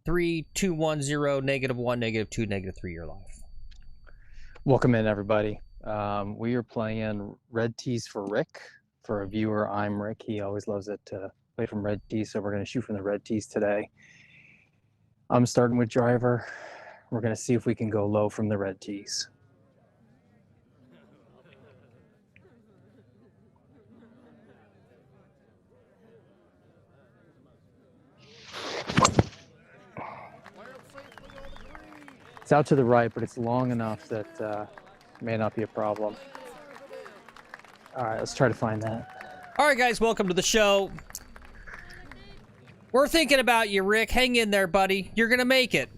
3, 2, 1, 0, -1, -2, -3. You're live. Welcome in, everybody. We are playing Red Tees for Rick. For a viewer, I'm Rick. He always loves it to play from Red Tees, so we're going to shoot from the Red Tees today. I'm starting with driver. We're going to see if we can go low from the Red Tees. It's out to the right, but it's long enough that may not be a problem. All right, let's try to find that. All right, guys, welcome to the show. We're thinking about you, Rick. Hang in there, buddy. You're going to make it.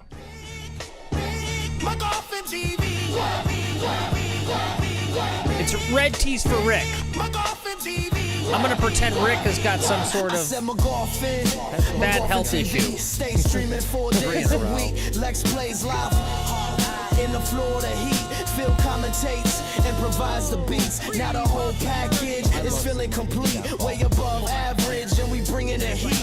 It's Red Tees for Rick. I'm going to pretend Rick has got some sort of bad health issue. Stay streaming 4 days a week. Lex plays live in the Florida heat. Phil commentates and provides the beats. Now the whole package is feeling complete. Way above average, and we bring in the heat.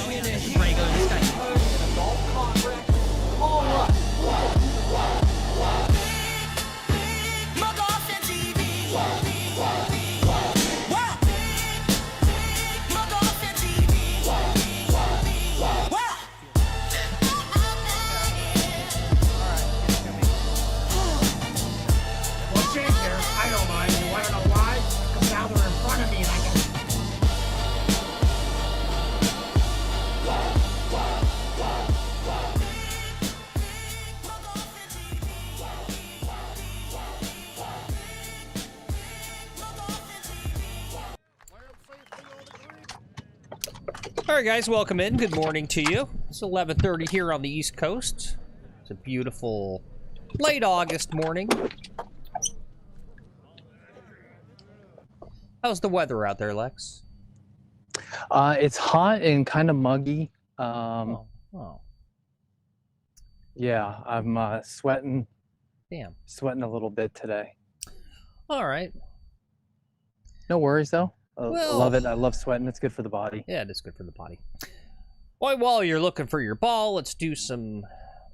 All right, guys, welcome in. Good morning to you. It's 11:30 here on the East Coast. It's a beautiful late August morning. How's the weather out there, Lex? It's hot and kind of muggy. Oh. Yeah, I'm sweating. Damn. Sweating a little bit today. All right. No worries, though. Well, love it. I love sweating. It's good for the body. Yeah, it is good for the body. Boy, while you're looking for your ball, let's do some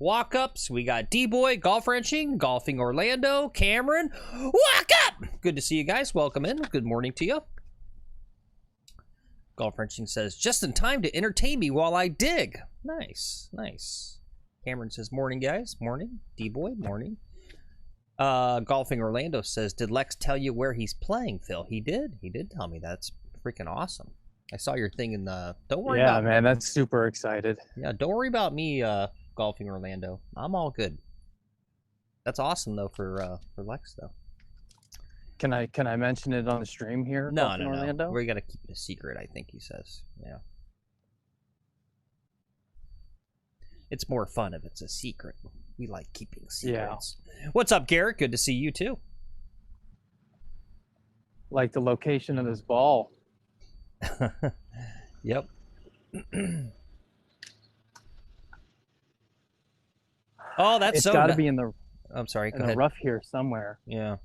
walk-ups. We got D-Boy, Golf Wrenching, Golfing Orlando, Cameron. Walk up! Good to see you guys. Welcome in. Good morning to you. Golf Wrenching says, just in time to entertain me while I dig. Nice, nice. Cameron says, morning, guys. Morning. D-Boy, morning. Golfing Orlando says, did Lex tell you where he's playing, Phil? He did. He did tell me that. That's freaking awesome. I saw your thing in the... Don't worry about... Yeah, man, that's super excited. Yeah, don't worry about me, Golfing Orlando. I'm all good. That's awesome, though, for Lex, though. Can I mention it on the stream here? No. Orlando? We got to keep it a secret, I think he says. Yeah. It's more fun if it's a secret. We like keeping secrets. Yeah. What's up, Garrett? Good to see you, too. Like the location of this ball. Yep. Oh, that's so... It's got to be in the... I'm sorry, go in ahead. The rough here somewhere. Yeah.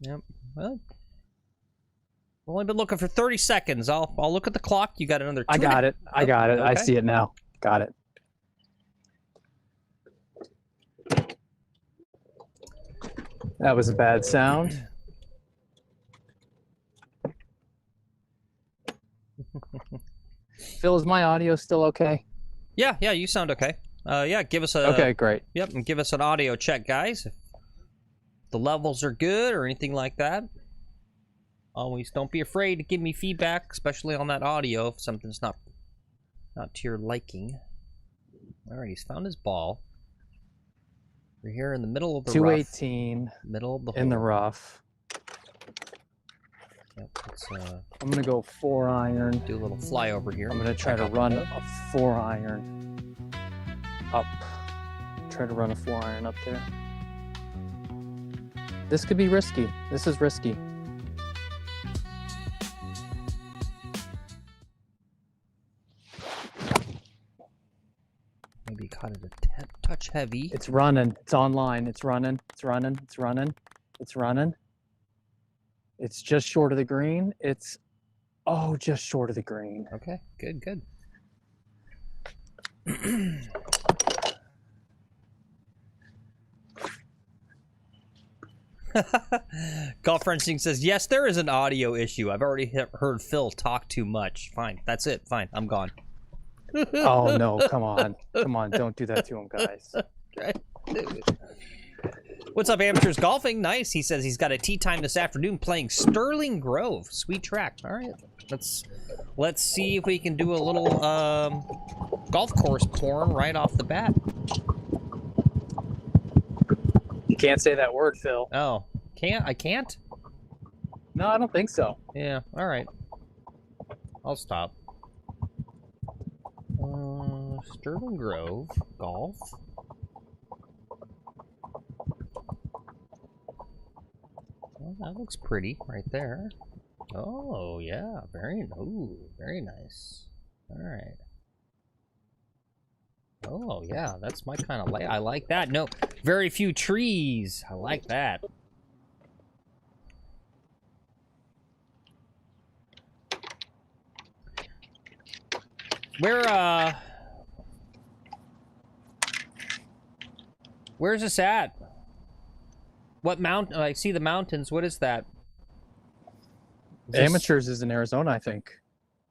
Yep. Well, I've only been looking for 30 seconds. I'll look at the clock. You got another 2 I got it. I got it. Okay. I see it now. Got it. That was a bad sound. Phil, is my audio still okay? Yeah, you sound okay. Yeah, give us a... Okay, great. Yep, and give us an audio check, guys. If the levels are good or anything like that. Always don't be afraid to give me feedback, especially on that audio if something's not to your liking. All right, he's found his ball. We're here in the middle of the 218. Rough. Middle of the in hole. the rough. Yep, let's, I'm gonna go 4-iron. do a little flyover here. I'm gonna try to run a 4-iron up. Try to run a 4-iron up there. This could be risky. This is risky. Maybe caught it a touch heavy. It's running. It's online. It's running. It's running. It's running. It's running. It's just short of the green. It's, oh, just short of the green. Okay, good, good. Golf Frenching says, yes, there is an audio issue. I've already heard Phil talk too much. Fine. That's it. Fine. I'm gone. Oh, no. Come on. Come on. Don't do that to him, guys. What's up, Amateurs Golfing? Nice. He says he's got a tee time this afternoon playing Sterling Grove. Sweet track. All right. Let's see if we can do a little golf course porn right off the bat. You can't say that word, Phil. Oh, I can't? No, I don't think so. Yeah, all right. I'll stop. Sterling Grove, golf. Well, that looks pretty right there. Oh, yeah, very nice. All right. Oh, yeah, that's my kind of lay. I like that. No, very few trees. I like that. Where's this at? What mountain? I see the mountains. What is that? Amateurs is in Arizona, I think.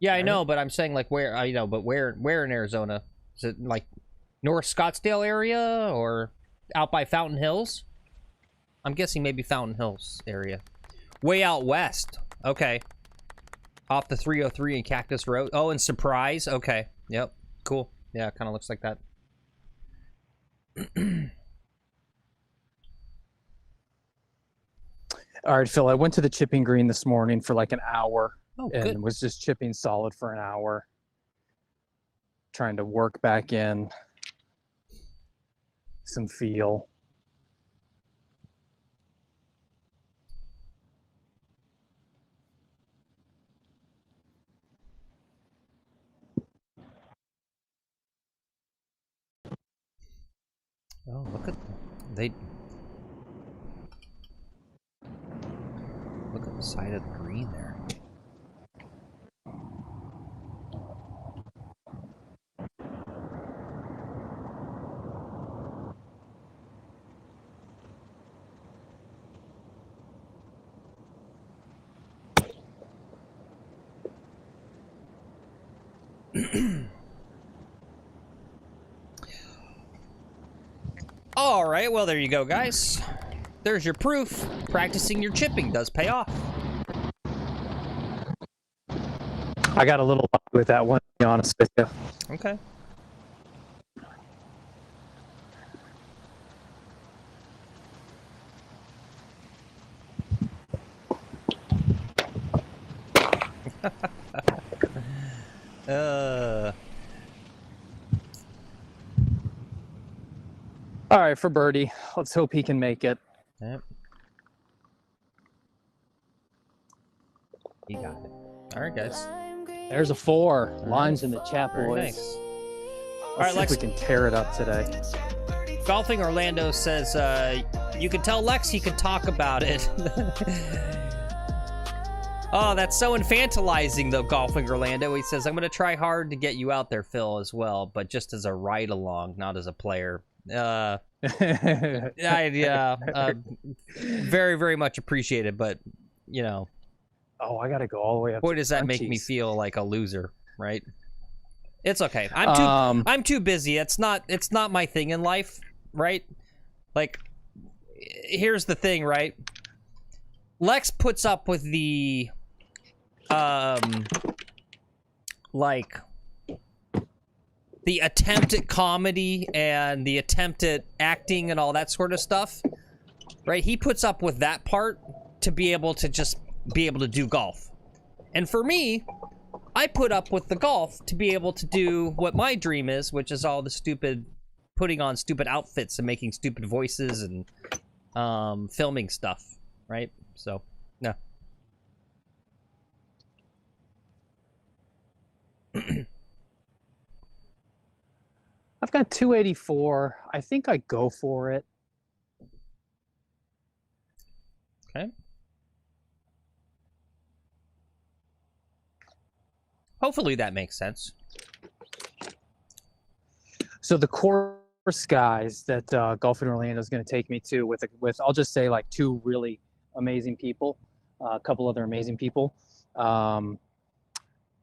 Yeah, I know, but I'm saying like where? I know, but where in Arizona? Is it like North Scottsdale area or out by Fountain Hills? I'm guessing maybe Fountain Hills area. Way out west. Okay. Off the 303 and Cactus Road. Oh, and Surprise. Okay. Yep. Cool. Yeah, kind of looks like that. All right, Phil, I went to the chipping green this morning for like an hour. Oh, and good. was just chipping solid for an hour. Trying to work back in some feel. Oh, look at the side of the green there. All right, well, there you go, guys. There's your proof. Practicing your chipping does pay off. I got a little lucky with that one, to be honest with you. Okay. All right, for birdie. Let's hope he can make it. Yep. You got it. All right, guys. There's a 4. Lines in the chat, Very boys. nice. Let's All right, see Lex. if we can tear it up today. Golfing Orlando says, you can tell Lex he can talk about it. Oh, that's so infantilizing, though, Golfing Orlando. He says, I'm going to try hard to get you out there, Phil, as well, but just as a ride-along, not as a player. Very, very much appreciated, but, you know. Oh, I got to go all the way up. Boy, does that make me feel like a loser, right? It's okay. I'm too busy. It's not my thing in life, right? Like, here's the thing, right? Lex puts up with the like the attempt at comedy and the attempt at acting and all that sort of stuff, right? He puts up with that part to be able to just be able to do golf. And for me, I put up with the golf to be able to do what my dream is, which is all the stupid, putting on stupid outfits and making stupid voices and filming stuff, right? So, no. I've got 284. I think I go for it. Okay. Hopefully that makes sense. So the course first guys that Golf in Orlando is going to take me to with I'll just say like two really amazing people, a couple other amazing people,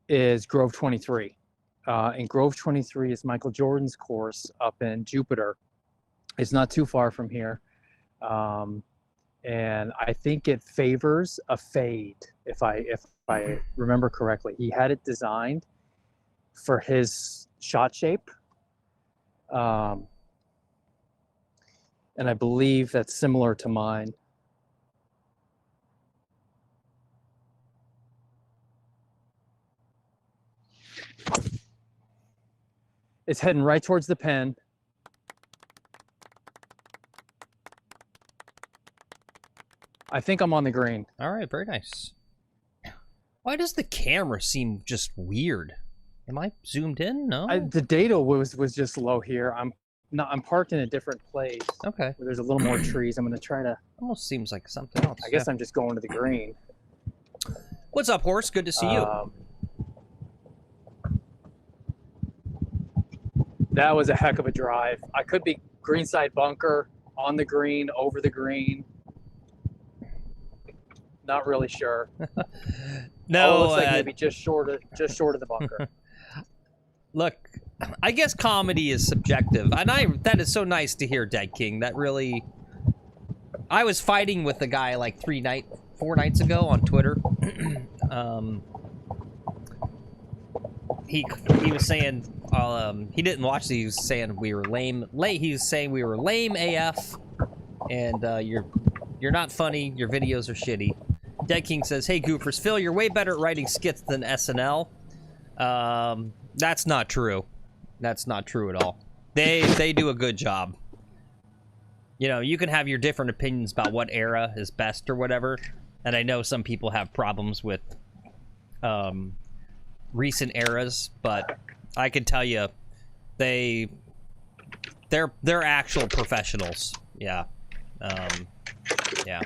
is Grove 23. And Grove 23 is Michael Jordan's course up in Jupiter. It's not too far from here. And I think it favors a fade, if I remember correctly. He had it designed for his shot shape. And I believe that's similar to mine. It's heading right towards the pin. I think I'm on the green. All right, very nice. Why does the camera seem just weird? Am I zoomed in? No. The data was just low here. I'm parked in a different place. Okay. Where there's a little more trees. I'm gonna try to. Almost seems like something else. I guess I'm just going to the green. What's up, Horse? Good to see you. That was a heck of a drive. I could be greenside bunker, on the green, over the green. Not really sure. No, it looks like maybe just short of the bunker. Look, I guess comedy is subjective, and that is so nice to hear, Dead King. That really, I was fighting with the guy like 4 nights ago on Twitter. He was saying he didn't watch these. He was saying we were lame. He was saying we were lame AF, and you're not funny. Your videos are shitty. Dead King says, "Hey Goofers, Phil, you're way better at writing skits than SNL." That's not true. That's not true at all. They do a good job. You know, you can have your different opinions about what era is best or whatever, and I know some people have problems with recent eras, but I can tell you, they're actual professionals. Yeah, yeah.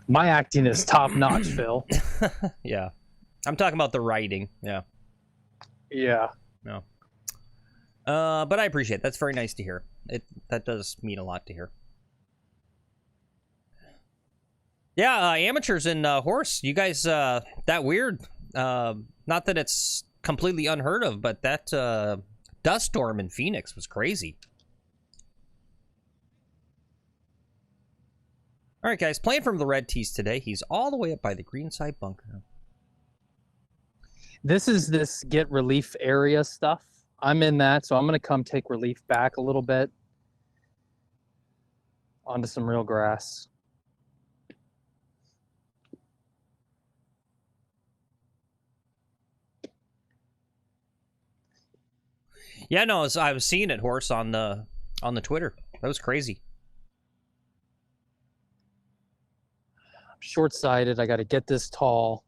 My acting is top notch, Phil. Yeah, I'm talking about the writing. Yeah. Yeah. No. But I appreciate it. That's very nice to hear. That does mean a lot to hear. Yeah, amateurs in horse. You guys, that weird. Not that it's completely unheard of, but that dust storm in Phoenix was crazy. All right, guys, playing from the red tees today. He's all the way up by the greenside bunker. This is this get relief area stuff. I'm in that, so I'm going to come take relief back a little bit onto some real grass. Yeah, no, I was seeing it, Horse, on the Twitter. That was crazy. I'm short-sighted. I got to get this tall,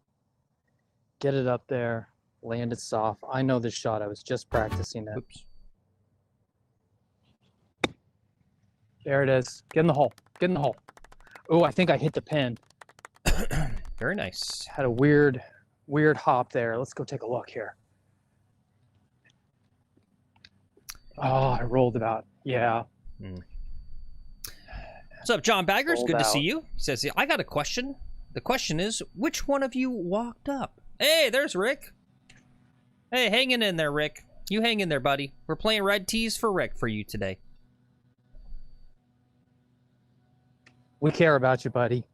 get it up there, land it soft. I know this shot. I was just practicing it. Oops. There it is. Get in the hole. Get in the hole. Oh, I think I hit the pin. Very nice. Had a weird hop there. Let's go take a look here. Oh, I rolled about. Yeah. What's up, John Baggers? Rolled Good to out. see you. He says, I got a question. The question is, which one of you walked up? Hey, there's Rick. Hey, hanging in there, Rick. You hang in there, buddy. We're playing red tees for Rick for you today. We care about you, buddy.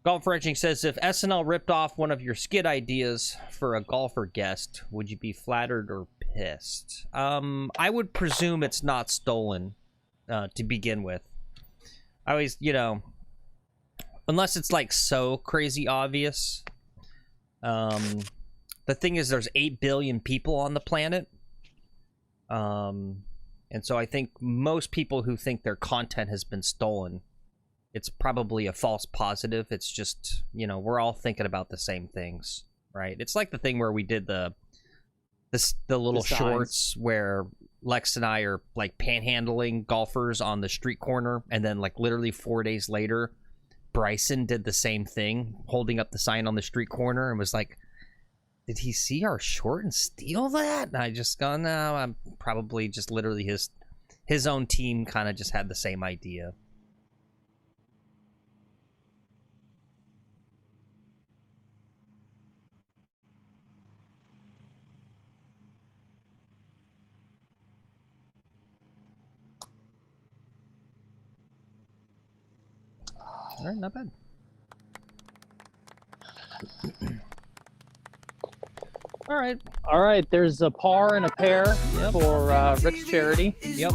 Golf Wrenching says, if SNL ripped off one of your skit ideas for a golfer guest, would you be flattered or pissed? I would presume it's not stolen to begin with. I always, you know, unless it's like so crazy obvious. The thing is, there's 8 billion people on the planet. And so I think most people who think their content has been stolen, it's probably a false positive. It's just, you know, we're all thinking about the same things, right? It's like the thing where we did the little shorts where Lex and I are like panhandling golfers on the street corner, and then like literally 4 days later Bryson did the same thing, holding up the sign on the street corner, and was like, did he see our short and steal that? And I just go, no, I'm probably just literally his own team kind of just had the same idea. All right, not bad. All right. All right, there's a par and a pair for Rick's charity. Yep.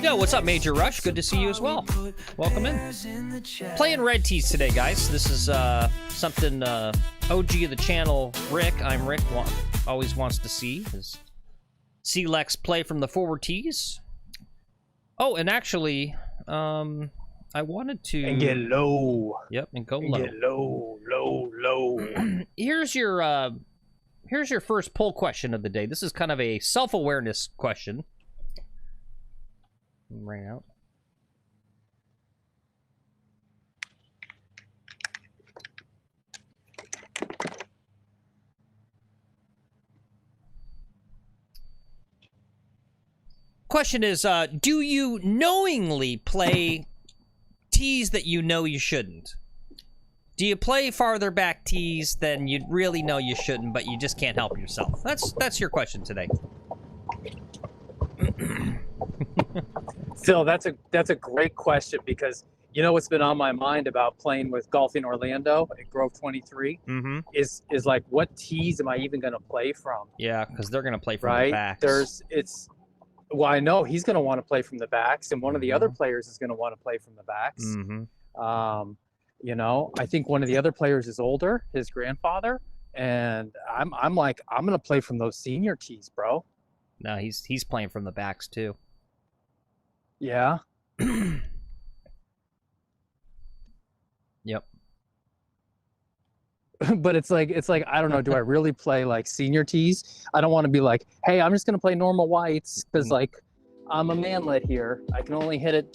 Yo, what's up, Major Rush? Good to see you as well. Welcome in. Playing red tees today, guys. This is something OG of the channel, Rick. I'm Rick. Always wants to see is Lex play from the forward tees. Oh, and actually, I wanted to And get low. Yep, and go And low. get low, low, low. Here's your first poll question of the day. This is kind of a self-awareness question. Right out. Question is, do you knowingly play tees that you know you shouldn't? Do you play farther back tees than you really know you shouldn't, but you just can't help yourself? That's your question today. Phil, that's a great question, because you know what's been on my mind about playing with Golfing Orlando at Grove 23 is like, what tees am I even going to play from? Yeah, because they're going to play from the backs. Well, I know he's going to want to play from the backs, and one of the other players is going to want to play from the backs. You know, I think one of the other players is older, his grandfather, and I'm like, I'm going to play from those senior tees, bro. No, he's playing from the backs too. Yeah. Yep. But it's like I don't know, do I really play like senior tees? I don't want to be like, hey, I'm just gonna play normal whites because like I'm a manlet here. I can only hit it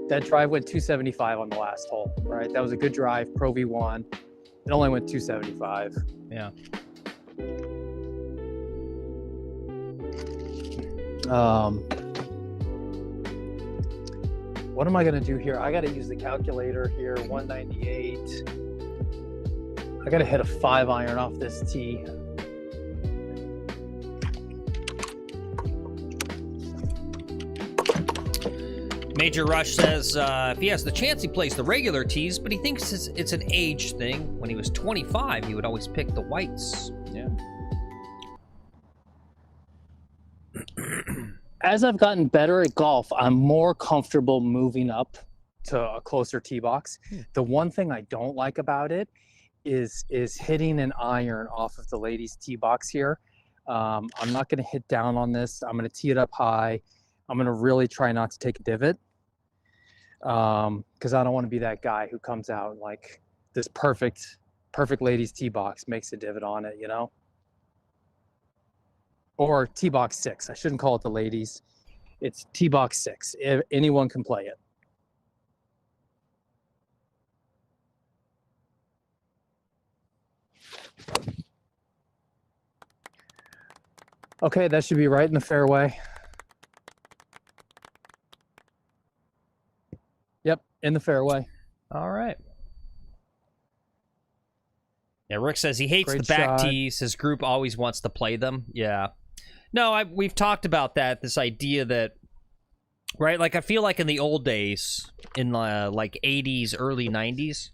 that drive went 275 on the last hole, right? That was a good drive, Pro V1. It only went 275. Yeah. What am I gonna do here? I gotta use the calculator here. 198. I gotta hit a 5-iron off this tee. Major Rush says if he has the chance, he plays the regular tees, but he thinks it's an age thing. When he was 25, he would always pick the whites. Yeah. As I've gotten better at golf, I'm more comfortable moving up to a closer tee box. The one thing I don't like about it is hitting an iron off of the ladies' tee box here. I'm not going to hit down on this. I'm going to tee it up high. I'm going to really try not to take a divot, because I don't want to be that guy who comes out like this perfect ladies' tee box, makes a divot on it, you know? Or tee box 6. I shouldn't call it the ladies. It's tee box 6. Anyone can play it. Okay, that should be right in the fairway. Yep, in the fairway. All right. Yeah, Rick says he hates Great the back shot. tees. His group always wants to play them. Yeah. No, we've talked about that, this idea that, right, like I feel like in the old days, in like 80s, early 90s,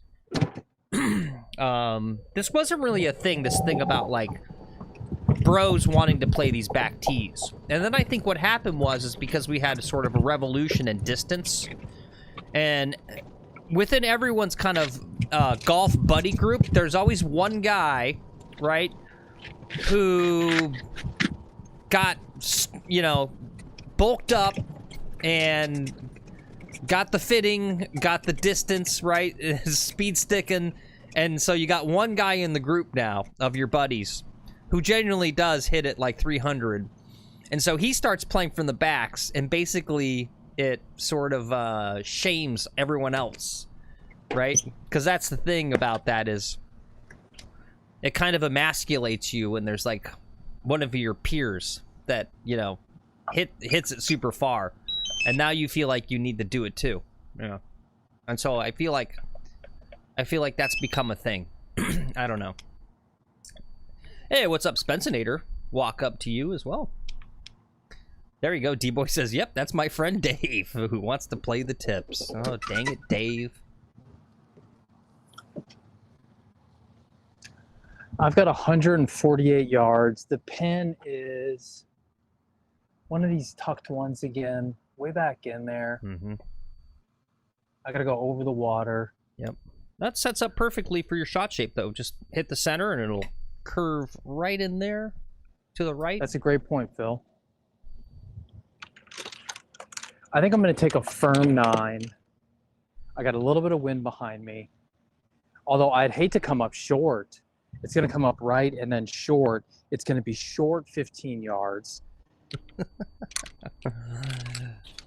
this wasn't really a thing, this thing about like bros wanting to play these back tees. And then I think what happened is because we had sort of a revolution in distance, and within everyone's kind of golf buddy group, there's always one guy, right, who got, you know, bulked up and got the fitting, got the distance, right, speed sticking, and so you got one guy in the group now of your buddies who genuinely does hit it like 300, and so he starts playing from the backs, and basically it sort of shames everyone else right? Because that's the thing about that is it kind of emasculates you when there's like one of your peers that, you know, hits it super far, and now you feel like you need to do it too. Yeah. And so I feel like that's become a thing. I don't know. Hey, what's up, Spencenator? Walk up to you as well. There you go. D-Boy says, yep, that's my friend Dave, who wants to play the tips. Oh, dang it, Dave. I've got 148 yards. The pin is one of these tucked ones again, way back in there. Mm-hmm. I gotta go over the water. Yep. That sets up perfectly for your shot shape, though. Just hit the center, and it'll curve right in there to the right. That's a great point, Phil. I think I'm going to take a firm 9. I got a little bit of wind behind me. Although I'd hate to come up short. It's going to come up right and then short. It's going to be short 15 yards.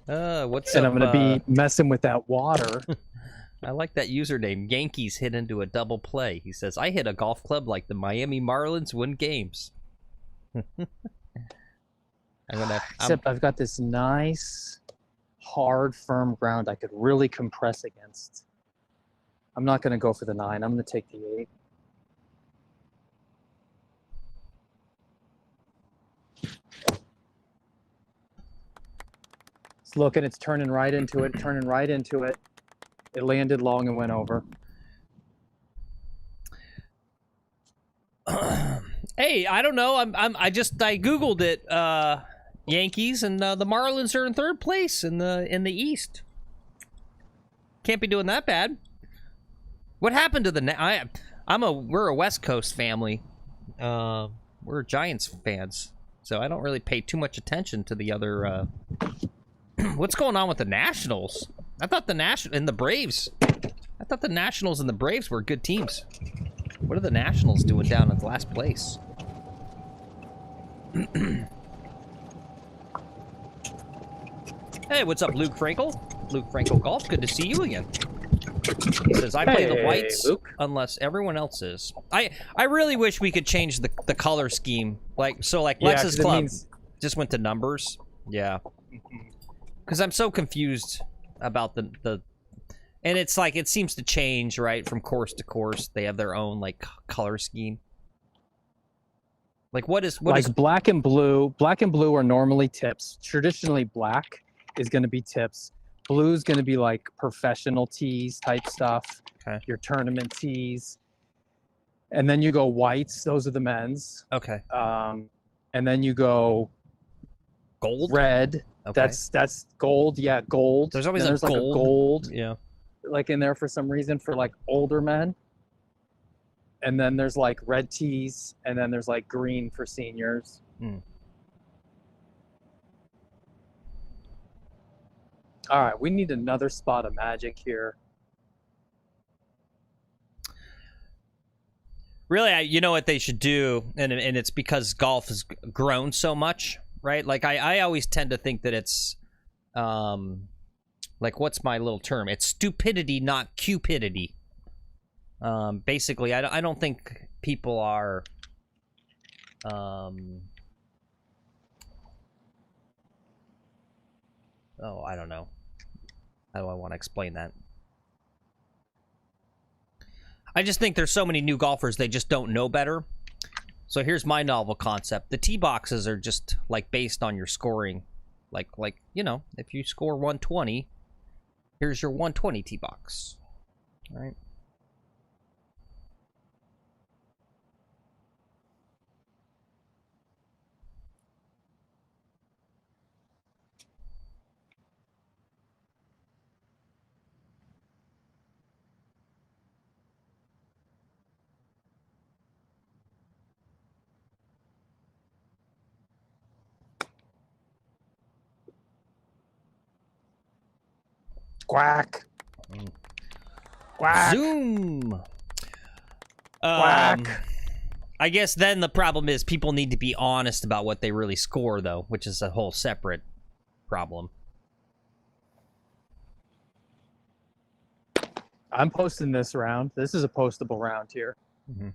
What's and up? I'm going to be messing with that water. I like that username. Yankees hit into a double play. He says, I hit a golf club like the Miami Marlins win games. Except I've got this nice, hard, firm ground I could really compress against. I'm not going to go for the 9. I'm going to take the 8. It's looking, it's turning right into it, turning right into it. It landed long and went over. Hey, I don't know. I googled it. Yankees and the Marlins are in 3rd place in the East. Can't be doing that bad. What happened to the? We're a West Coast family. We're Giants fans, so I don't really pay too much attention to the other. What's going on with the Nationals? I thought the and the Braves. I thought the Nationals and the Braves were good teams. What are the Nationals doing down in last place? Hey, what's up, Luke Frankel? Luke Frankel Golf, good to see you again. He says, I play the whites Luke. Unless everyone else is. I really wish we could change the color scheme. Like Lex's Club just went to numbers. Yeah. Because I'm so confused about the and it's like it seems to change right from course to course. They have their own like color scheme. Like what is black and blue? Black and blue are normally tips. Traditionally, black is going to be tips. Blue is going to be like professional tees type stuff. Okay. Your tournament tees, and then you go whites. Those are the men's. Okay. And then you go gold, red. Okay. That's gold. Yeah, gold. There's always like a gold. Yeah. Like in there for some reason for like older men. And then there's like red tees, and then there's like green for seniors. All right, we need another spot of magic here. Really, you know what they should do, and it's because golf has grown so much, right? Like I always tend to think that it's, like what's my little term? It's stupidity, not cupidity. Basically, I don't think people are, oh, I don't know. How do I want to explain that? I just think there's so many new golfers, they just don't know better. So here's my novel concept. The tee boxes are just like based on your scoring. Like you know, if you score 120, here's your 120 tee box. All right. Quack. Quack. Zoom. Quack. I guess then the problem is people need to be honest about what they really score, though, which is a whole separate problem. I'm posting this round. This is a postable round here. Mm-hmm.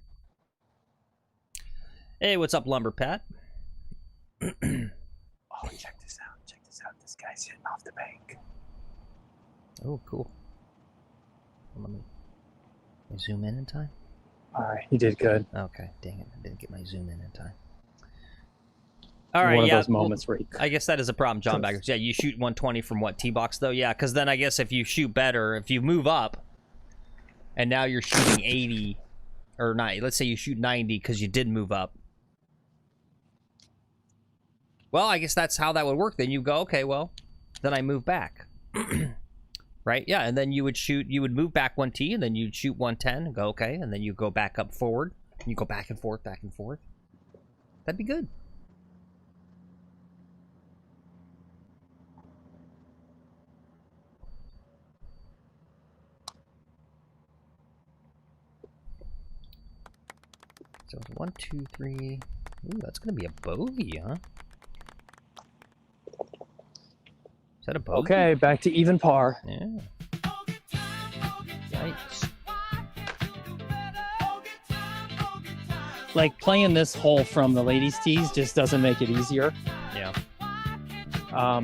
Hey, what's up, Lumber Pat? Oh, check this out. Check this out. This guy's hitting off the bank. Oh, cool. Let me zoom in time. All right, you did good. Okay, dang it, I didn't get my zoom in time. All right, One of yeah. those moments where I guess that is a problem, John Baggers. Yeah, you shoot 120 from what, T-box though? Yeah, because then I guess if you shoot better, if you move up, and now you're shooting 80, or 90, let's say you shoot 90 because you did move up. Well, I guess that's how that would work. Then you go, okay, well, then I move back. Right? Yeah, and then you would move back 1T, and then you'd shoot 110 and go, okay, and then you go back up forward. And you go back and forth, back and forth. That'd be good. So 1, 2, 3. Ooh, that's gonna be a bogey, huh? Is that a bogey? Okay, back to even par. Yeah. Yikes. Like playing this hole from the ladies' tees just doesn't make it easier. Yeah.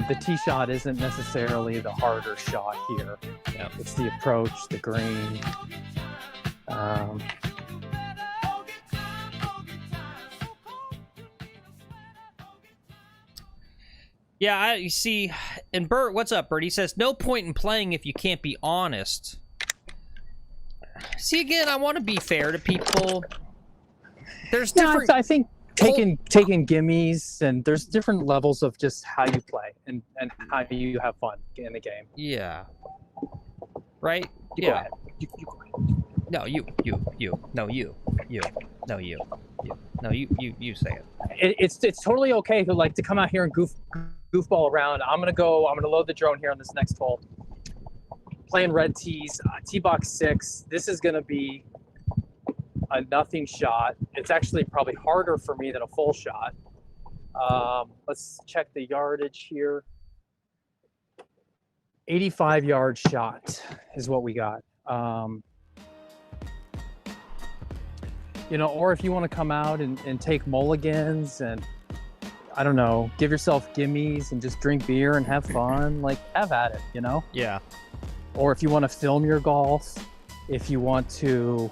The tee shot isn't necessarily the harder shot here. Yeah. It's the approach, the green. Yeah, you see, and Bert, what's up, Bert? He says, no point in playing if you can't be honest. See, again, I want to be fair to people. There's different... I think taking gimmies, and there's different levels of just how you play and how you have fun in the game. Yeah. Right? You yeah. go ahead. You go ahead. No, you. No, you. No, you. No, you say it. It's totally okay to come out here and goofball around. I'm gonna load the drone here on this next hole. Playing red tees, T-box 6. This is gonna be a nothing shot. It's actually probably harder for me than a full shot. Let's check the yardage here. 85-yard shot is what we got. Or if you want to come out and take mulligans and, I don't know, give yourself gimmies and just drink beer and have fun, have at it, Yeah. Or if you want to film your golf, if you want to,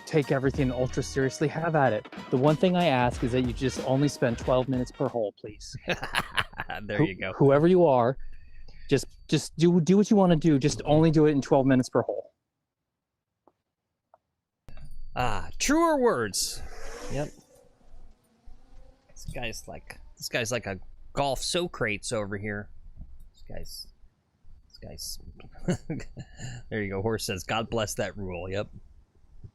take everything ultra seriously, have at it. The one thing I ask is that you just only spend 12 minutes per hole, please. There you go. Whoever you are, just do what you want to do. Just only do it in 12 minutes per hole. Truer words. Yep. This guy's like a golf Socrates over here. This guy's there you go. Horse says, God bless that rule. Yep.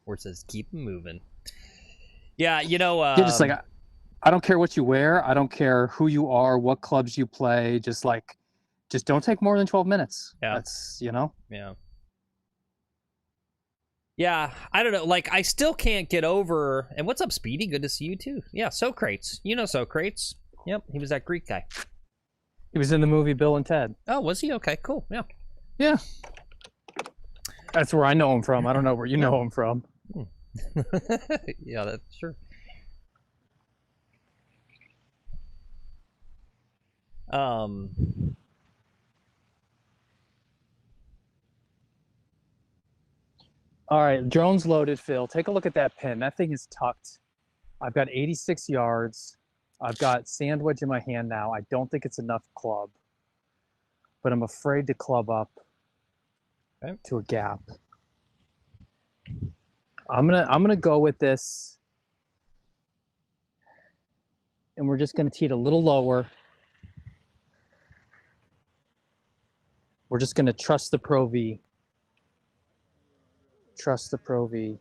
Horse says, keep moving. Yeah, you're just I don't care what you wear. I don't care who you are, what clubs you play. Just don't take more than 12 minutes. Yeah. That's, Yeah. Yeah, I don't know. I still can't get over. And what's up, Speedy? Good to see you too. Yeah, Socrates. You know Socrates. Yep, he was that Greek guy. He was in the movie Bill and Ted. Oh, was he? Okay, cool. Yeah. Yeah. That's where I know him from. I don't know where you know him from. Yeah, that's true. All right, drone's loaded, Phil. Take a look at that pin. That thing is tucked. I've got 86 yards. I've got sand wedge in my hand now. I don't think it's enough club, but I'm afraid to club up to a gap. I'm gonna go with this, and we're just gonna tee it a little lower. We're just gonna trust the Pro V. Trust the Pro V.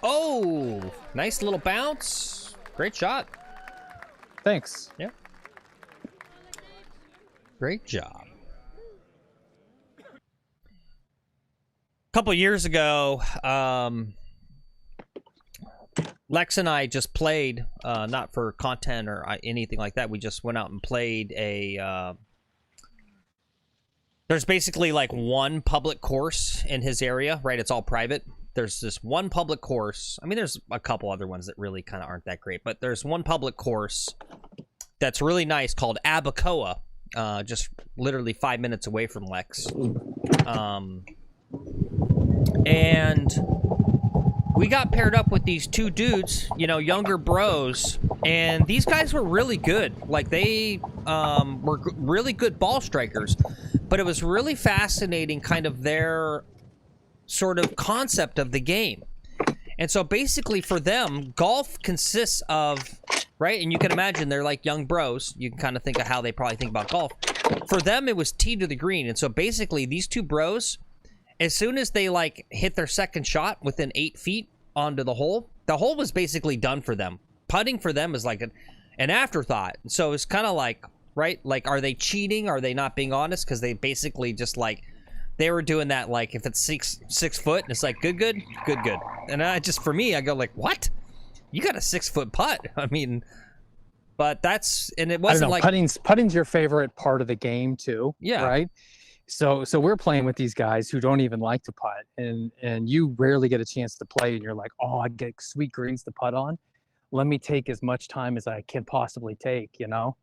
Oh, nice little bounce. Great shot. Thanks. Yeah. Great job. A couple years ago, Lex and I just played, not for content or anything like that. We just went out and played a. There's basically like one public course in his area, right? It's all private. There's this one public course. I mean, there's a couple other ones that really kind of aren't that great, but there's one public course that's really nice called Abacoa, just literally 5 minutes away from Lex. And we got paired up with these two dudes, you know, younger bros, and these guys were really good. Like, they were really good ball strikers, but it was really fascinating kind of their sort of concept of the game. And so basically for them, golf consists of, right, and you can imagine they're like young bros. You can kind of think of how they probably think about golf. For them, it was tee to the green. And so basically these two bros, as soon as they like hit their second shot within 8 feet onto the hole was basically done for them. Putting for them is like an afterthought. So it's kind of like, right, like, are they cheating? Are they not being honest? Because they basically just like, they were doing that, like, if it's six foot and it's like good. And I just, for me, I go like, what? You got a 6 foot putt? I mean, but that's, and it wasn't like putting's your favorite part of the game too. Yeah. Right. So we're playing with these guys who don't even like to putt, and you rarely get a chance to play, and you're like, oh, I get sweet greens to putt on. Let me take as much time as I can possibly take, you know?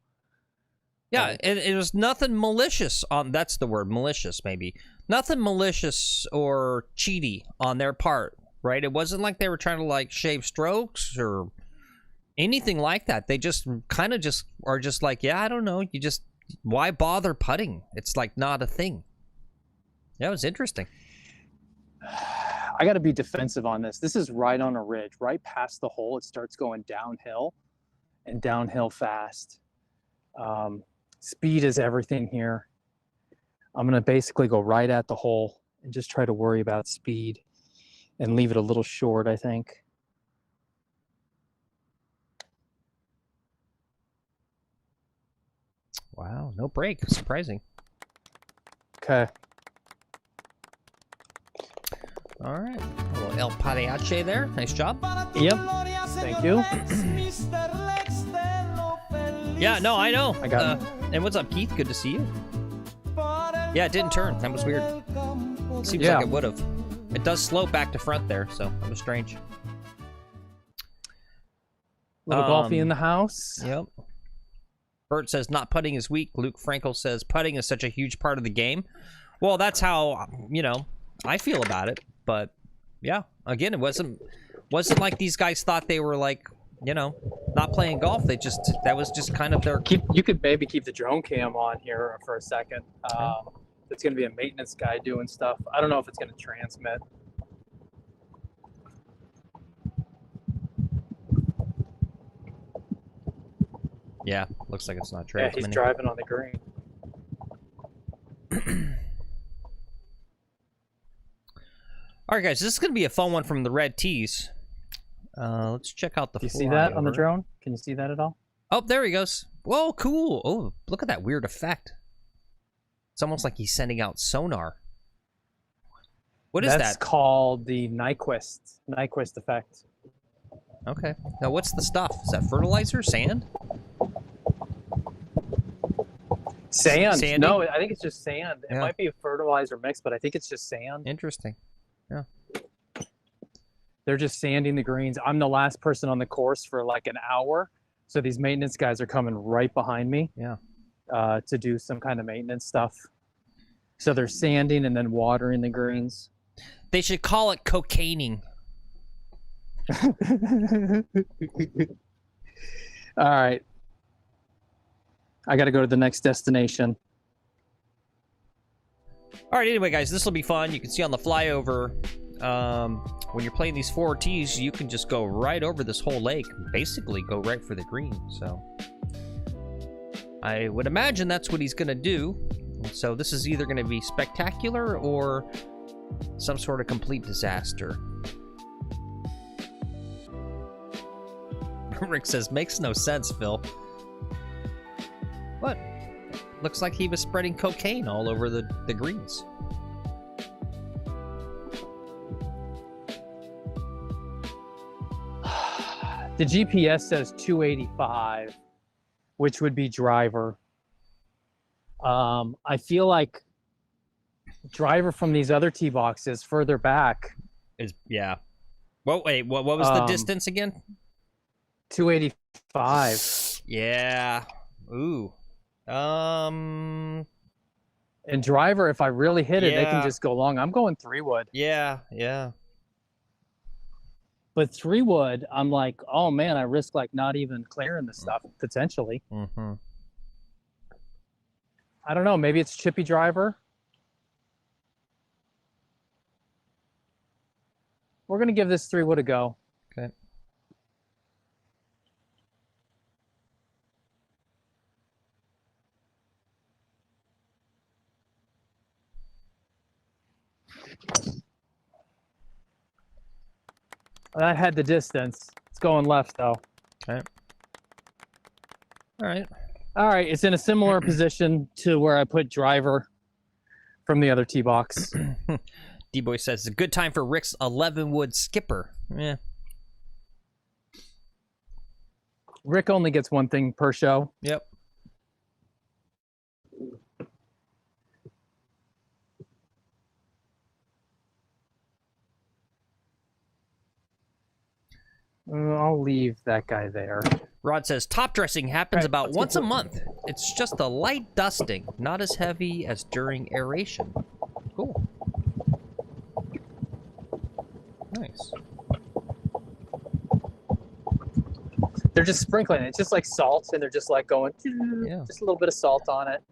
Yeah, and it was nothing malicious on, that's the word, malicious maybe. Nothing malicious or cheaty on their part, right? It wasn't like they were trying to like shave strokes or anything like that. They just kind of just are just like, yeah, I don't know. You just, why bother putting? It's like not a thing. Yeah, it was interesting. I got to be defensive on this. This is right on a ridge, right past the hole. It starts going downhill and downhill fast. Speed is everything here. I'm going to basically go right at the hole and just try to worry about speed and leave it a little short, I think. Wow, no break. Surprising. Okay. All right. A little El Pareache there. Nice job. Yep. Thank you. Yeah, no, I know. I got it. And what's up, Keith? Good to see you. Yeah, it didn't turn. That was weird. Seems Yeah. like it would have. It does slope back to front there, so that was strange. Little golfy in the house. Yep. Bert says not putting is weak. Luke Frankel says putting is such a huge part of the game. Well, that's how, you know, I feel about it. But yeah, again, it wasn't like these guys thought they were like, you know, not playing golf. They just, that was just kind of their. You could maybe keep the drone cam on here for a second. It's going to be a maintenance guy doing stuff. I don't know if it's going to transmit. Yeah, looks like it's not Yeah, transmitting. he's driving on the green. All right, guys, this is going to be a fun one from the red tees. Let's check out the. Do you see that on the drone? Can you see that at all? Oh, there he goes. Whoa, cool. Oh, look at that weird effect. It's almost like he's sending out sonar. What is that? That's called the Nyquist effect. Okay. Now, what's the stuff? Is that fertilizer? Sand? Sand. Sandy? No, I think it's just sand. It Yeah. might be a fertilizer mix, but I think it's just sand. Interesting. Yeah. They're just sanding the greens. I'm the last person on the course for like an hour. So these maintenance guys are coming right behind me. Yeah. To do some kind of maintenance stuff. So they're sanding and then watering the greens. They should call it cocaining. All right. I got to go to the next destination. All right, anyway, guys, this will be fun. You can see on the flyover, when you're playing these 4 tees, you can just go right over this whole lake, basically go right for the green. So I would imagine that's what he's going to do. So this is either going to be spectacular or some sort of complete disaster. Rick says, makes no sense, Phil. What? Looks like he was spreading cocaine all over the greens. The GPS says 285, which would be driver. I feel like driver from these other tee boxes further back Is yeah. Well, wait, what was the distance again? 285. Yeah. Ooh. And driver, if I really hit it, they can just go long. I'm going 3-wood. Yeah, yeah. But 3-wood, I'm like, oh man, I risk like not even clearing the stuff potentially. Mm-hmm. I don't know. Maybe it's chippy driver. We're gonna give this 3-wood a go. Okay. That had the distance. It's going left though. Okay. All right. All right, it's in a similar position to where I put driver from the other tee box. D-Boy says it's a good time for Rick's 11-wood skipper. Yeah. Rick only gets one thing per show. Yep. I'll leave that guy there. Rod says top dressing happens Right, about let's once get a month. It's just a light dusting, not as heavy as during aeration. Cool. Nice. They're just sprinkling it. It's just like salt, and they're just like going, Yeah. just a little bit of salt on it.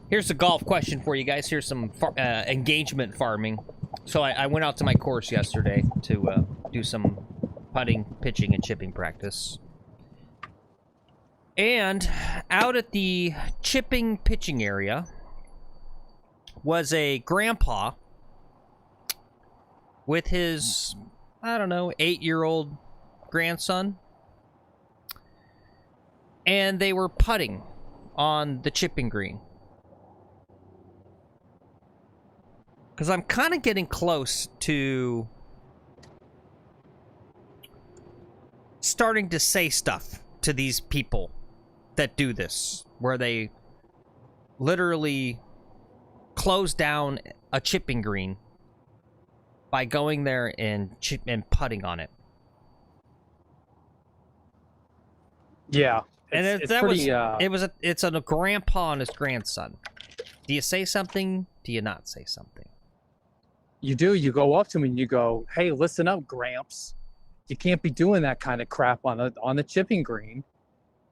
Here's a golf question for you guys. Here's some engagement farming. So I went out to my course yesterday to do some putting, pitching, and chipping practice. And out at the chipping pitching area was a grandpa with his, I don't know, 8-year-old grandson. And they were putting on the chipping green. Because I'm kind of getting close to starting to say stuff to these people that do this, where they literally close down a chipping green by going there and putting on it. Yeah, And it's a grandpa and his grandson. Do you say something? Do you not say something? you do. You go up to him and you go, "Hey, listen up, Gramps. You can't be doing that kind of crap on the chipping green.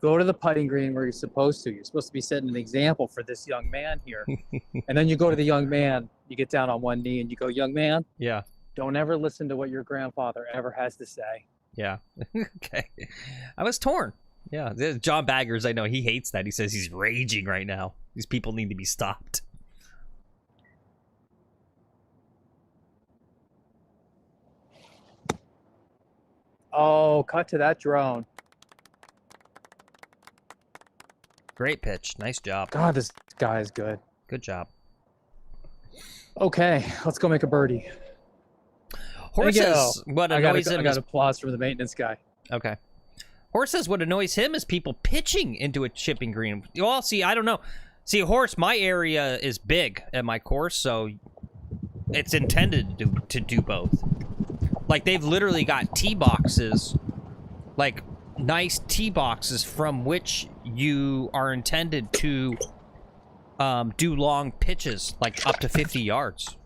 Go to the putting green where you're supposed to. You're supposed to be setting an example for this young man here." And then you go to the young man. You get down on one knee and you go, "Young man, Yeah. don't ever listen to what your grandfather ever has to say." Yeah. Okay. I was torn. Yeah. John Baggers, I know, he hates that. He says he's raging right now. These people need to be stopped. Oh, cut to that drone. Great pitch. Nice job. God, this guy is good. Good job. Okay, let's go make a birdie. Horses, what annoys him I got is... applause from the maintenance guy. Okay. Horse says what annoys him is people pitching into a chipping green. Well, see, I don't know. See, Horse, my area is big at my course, so it's intended to do both. Like, they've literally got tee boxes, like nice tee boxes from which you are intended to do long pitches, like up to 50 yards.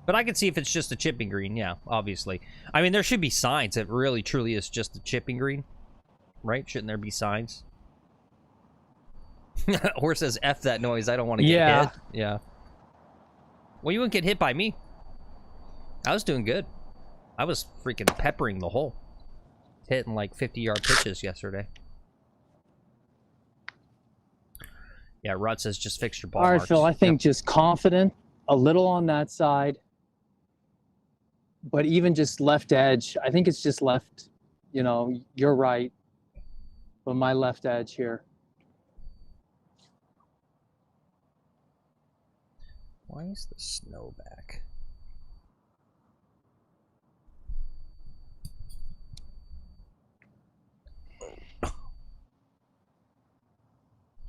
But I can see if it's just a chipping green, yeah, obviously. I mean, there should be signs that really, truly is just a chipping green. Right? Shouldn't there be signs? Horse says, F that noise, I don't want to get hit. Yeah. Well, you wouldn't get hit by me. I was doing good. I was freaking peppering the hole. Hitting like 50-yard pitches yesterday. Yeah, Rod says just fix your ball All right, marks. Phil, I think Yep. just confident, a little on that side, but even just left edge. I think it's just left, you know, you're right, but my left edge here. Why is the snow back?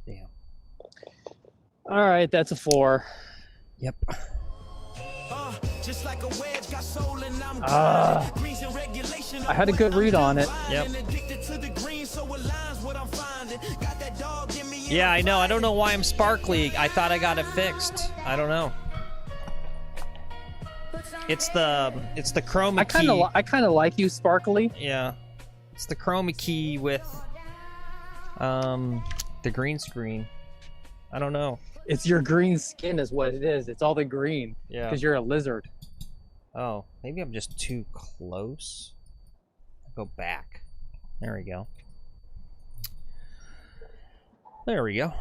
Damn. All right, that's a 4. Yep. Just like a wedge, got soul and I'm greens and regulation. I had a good read on it. Yep. Addicted to the green, so aligns what I'm finding. Got that dog in me. Yeah, I know. I don't know why I'm sparkly. I thought I got it fixed. I don't know. It's the chroma key. I kind of like you sparkly. Yeah. It's the chroma key with the green screen. I don't know. It's your green skin is what it is. It's all the green. Yeah. Because you're a lizard. Oh, maybe I'm just too close. I'll go back. There we go. There we go.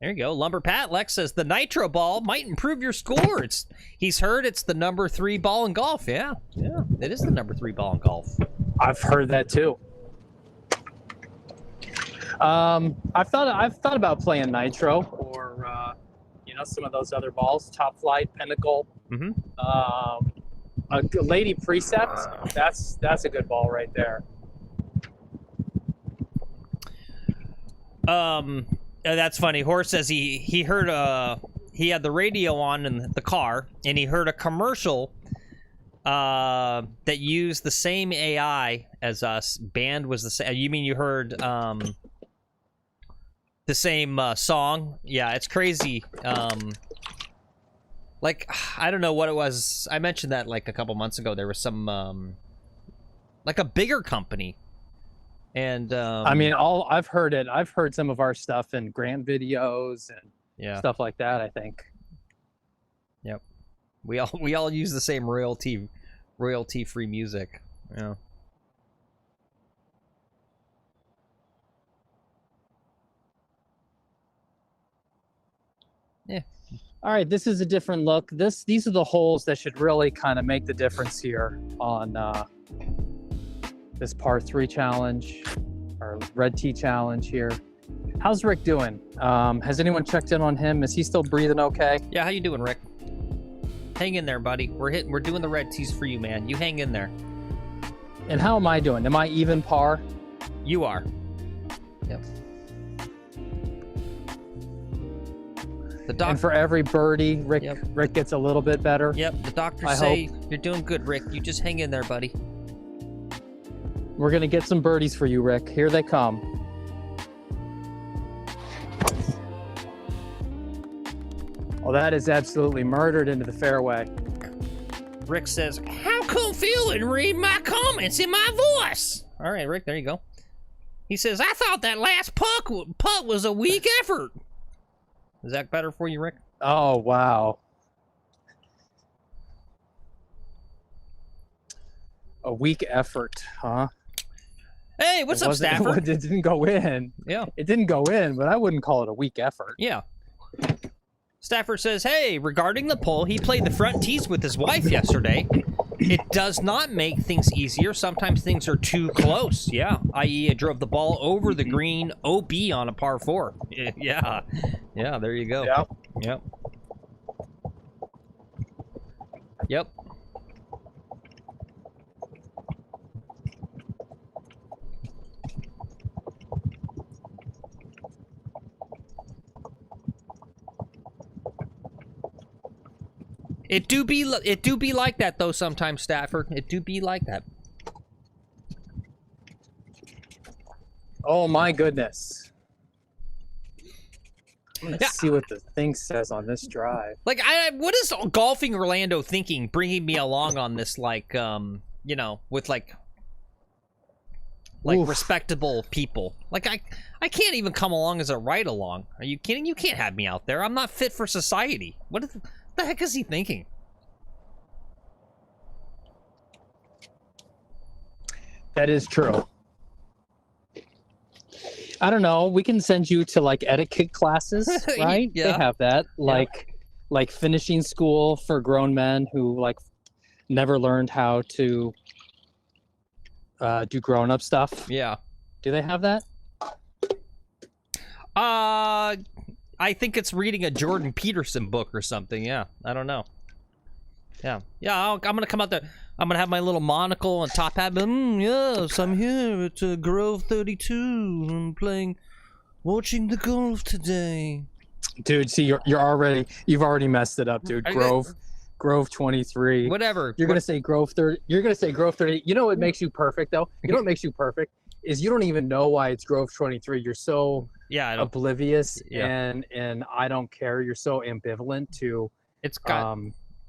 There you go. Lumber Pat Lex says the nitro ball might improve your score. He's heard it's the number 3 ball in golf. Yeah, it is the number 3 ball in golf. I've heard that too. I've thought about playing nitro or you know, some of those other balls, Top Flight, Pinnacle. Mm-hmm. A Lady Precip. That's a good ball right there. That's funny. Horse says he heard he had the radio on in the car and he heard a commercial that used the same AI as us. Band was the same. You mean you heard the same song? Yeah, it's crazy. Like, I don't know what it was. I mentioned that like a couple months ago. There was some like a bigger company. And I mean, I've heard it. I've heard some of our stuff in Grant videos and stuff like that, I think. Yep. We all use the same royalty free music. Yeah. Yeah. All right, this is a different look. These are the holes that should really kind of make the difference here on this par 3 challenge or red tee challenge here. How's Rick doing? Has anyone checked in on him? Is he still breathing okay? Yeah, how you doing, Rick? Hang in there, buddy. We're doing the red tees for you, man. You hang in there. And how am I doing? Am I even par? You are. Yep. And for every birdie, Rick gets a little bit better. Yep, the doctors say you're doing good, Rick. You just hang in there, buddy. We're going to get some birdies for you, Rick. Here they come. Well, that is absolutely murdered into the fairway. Rick says, how come Phil and read my comments in my voice? All right, Rick, there you go. He says, I thought that last putt was a weak effort. Is that better for you, Rick? Oh, wow. A weak effort, huh? Hey, what's up, Stafford? It didn't go in. Yeah. It didn't go in, but I wouldn't call it a weak effort. Yeah. Stafford says, hey, regarding the poll, he played the front tees with his wife yesterday. It does not make things easier. Sometimes things are too close. Yeah. I.e., I drove the ball over the green OB on a par 4. Yeah. Yeah, there you go. Yeah. Yep. Yep. It do be like that though sometimes, Stafford. It do be like that. Oh my goodness. I'm gonna see what the thing says on this drive. Like, what is Golfing Orlando thinking, bringing me along on this like you know, with like Oof. respectable people. Like I can't even come along as a ride along. Are you kidding? You can't have me out there. I'm not fit for society. What the heck is he thinking? That is true. I don't know. We can send you to like etiquette classes, right? Yeah. They have that. Like finishing school for grown men who like never learned how to do grown-up stuff. Yeah. Do they have that? I think it's reading a Jordan Peterson book or something. Yeah, I don't know. Yeah, I'm gonna come out there. I'm gonna have my little monocle and top hat. Yes, I'm here at Grove 32. I'm watching the golf today. Dude, see, you've already messed it up, dude. Grove 23. Whatever. You're gonna say Grove 30. You're gonna say Grove 30. You know what makes you perfect though? You know what makes you perfect is you don't even know why it's Grove 23. You're so oblivious and I don't care. You're so ambivalent to. It's got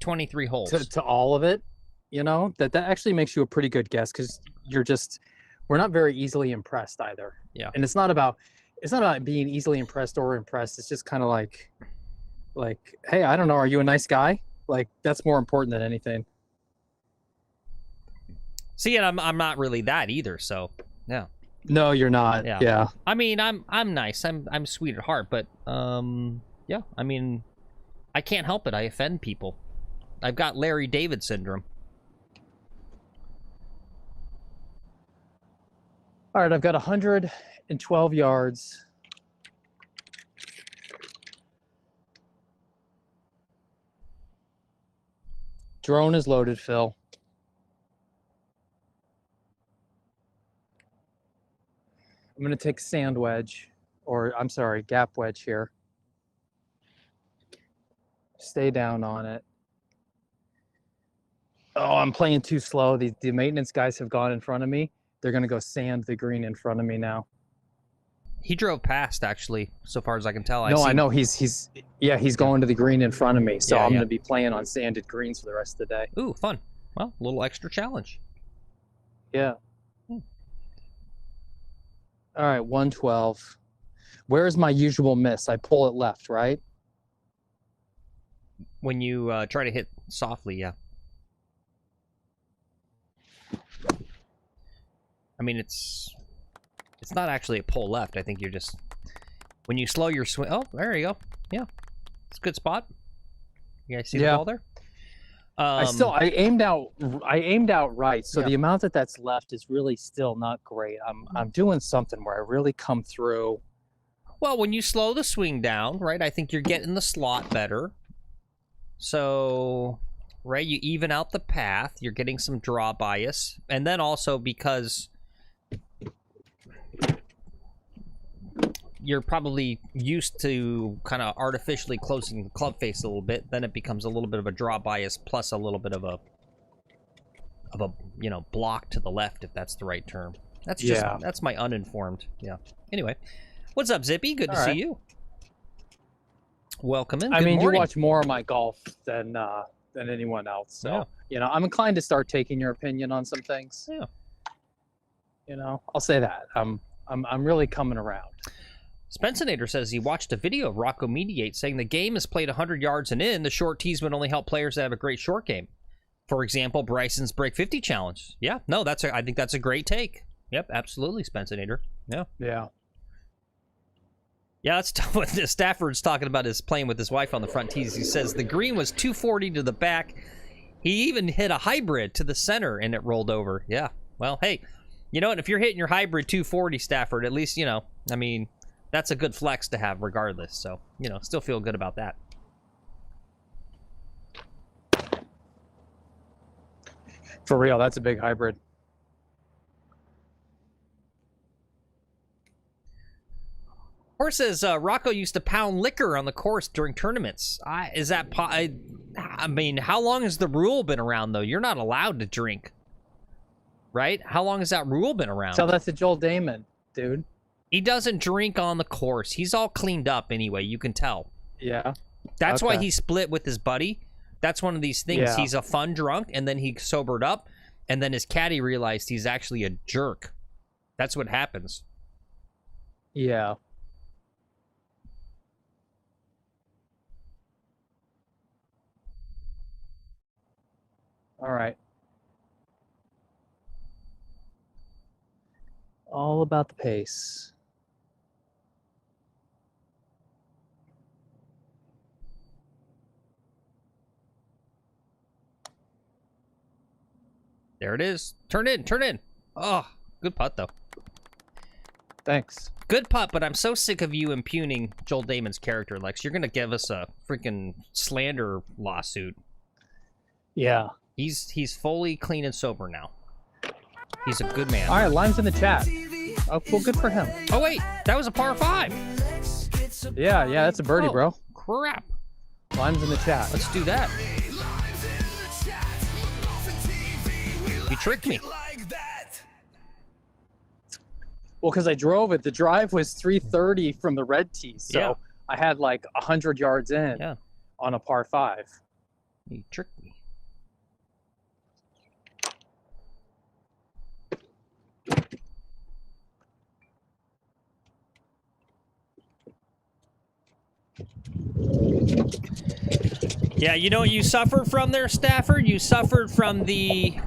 23 holes to all of it. You know that actually makes you a pretty good guess because we're not very easily impressed either. Yeah. And it's not about being easily impressed or impressed. It's just kind of like, hey, I don't know. Are you a nice guy? Like that's more important than anything. See, and I'm not really that either. So yeah. No, you're not. Yeah. I mean, I'm nice. I'm sweet at heart, but yeah. I mean, I can't help it. I offend people. I've got Larry David syndrome. All right, I've got 112 yards. Drone is loaded, Phil. I'm going to take sand wedge, or I'm sorry, gap wedge here. Stay down on it. Oh, I'm playing too slow. The maintenance guys have gone in front of me. They're going to go sand the green in front of me now. He drove past, actually, so far as I can tell. I know. He's going to the green in front of me. So I'm going to be playing on sanded greens for the rest of the day. Ooh, fun. Well, a little extra challenge. Yeah. All right, 112. Where is my usual miss? I pull it left, right? When you try to hit softly, yeah. I mean, it's not actually a pull left. I think you're just when you slow your swing. Oh, there you go. Yeah, it's a good spot. You guys see the ball there? I aimed out right. So the amount that's left is really still not great. I'm doing something where I really come through. Well, when you slow the swing down, right? I think you're getting the slot better. So, right, you even out the path. You're getting some draw bias, and then also because you're probably used to kind of artificially closing the club face a little bit, then it becomes a little bit of a draw bias plus a little bit of a block to the left, if that's the right term. That's just that's my uninformed. Yeah. Anyway, what's up, Zippy? Good to see you. Welcome in. I mean, morning. You watch more of my golf than anyone else, so I'm inclined to start taking your opinion on some things. Yeah. I'll say that. I'm really coming around. Spencenator says he watched a video of Rocco Mediate saying the game is played 100 yards and in. The short tees would only help players that have a great short game. For example, Bryson's Break 50 challenge. Yeah, no, I think that's a great take. Yep, absolutely, Spencenator. Yeah. Yeah. Yeah, that's tough. What Stafford's talking about is playing with his wife on the front tees. He says the green was 240 to the back. He even hit a hybrid to the center and it rolled over. Yeah. Well, hey, you know what? If you're hitting your hybrid 240, Stafford, at least, I mean, that's a good flex to have regardless. So, still feel good about that. For real, that's a big hybrid. Horse says Rocco used to pound liquor on the course during tournaments. Is that I mean, how long has the rule been around, though? You're not allowed to drink, right? How long has that rule been around? Tell that to Joel Damon, dude. He doesn't drink on the course. He's all cleaned up anyway. You can tell. Yeah. That's why he split with his buddy. That's one of these things. Yeah. He's a fun drunk, and then he sobered up. and then his caddy realized he's actually a jerk. That's what happens. Yeah. All right. All about the pace. There it is. Turn in, turn in. Oh, good putt, though. Thanks. Good putt, but I'm so sick of you impugning Joel Damon's character, Lex. You're going to give us a freaking slander lawsuit. Yeah. He's fully clean and sober now. He's a good man. All right, Lime's in the chat. Oh, well, good for him. Oh, wait. That was a par 5. Yeah, that's a birdie, bro. Crap. Lime's in the chat. Let's do that. You tricked me. Well, because I drove it. The drive was 330 from the red tee, so Yeah. I had like 100 yards in on a par 5. You tricked me. Yeah, you know what you suffered from there, Stafford? You suffered from the...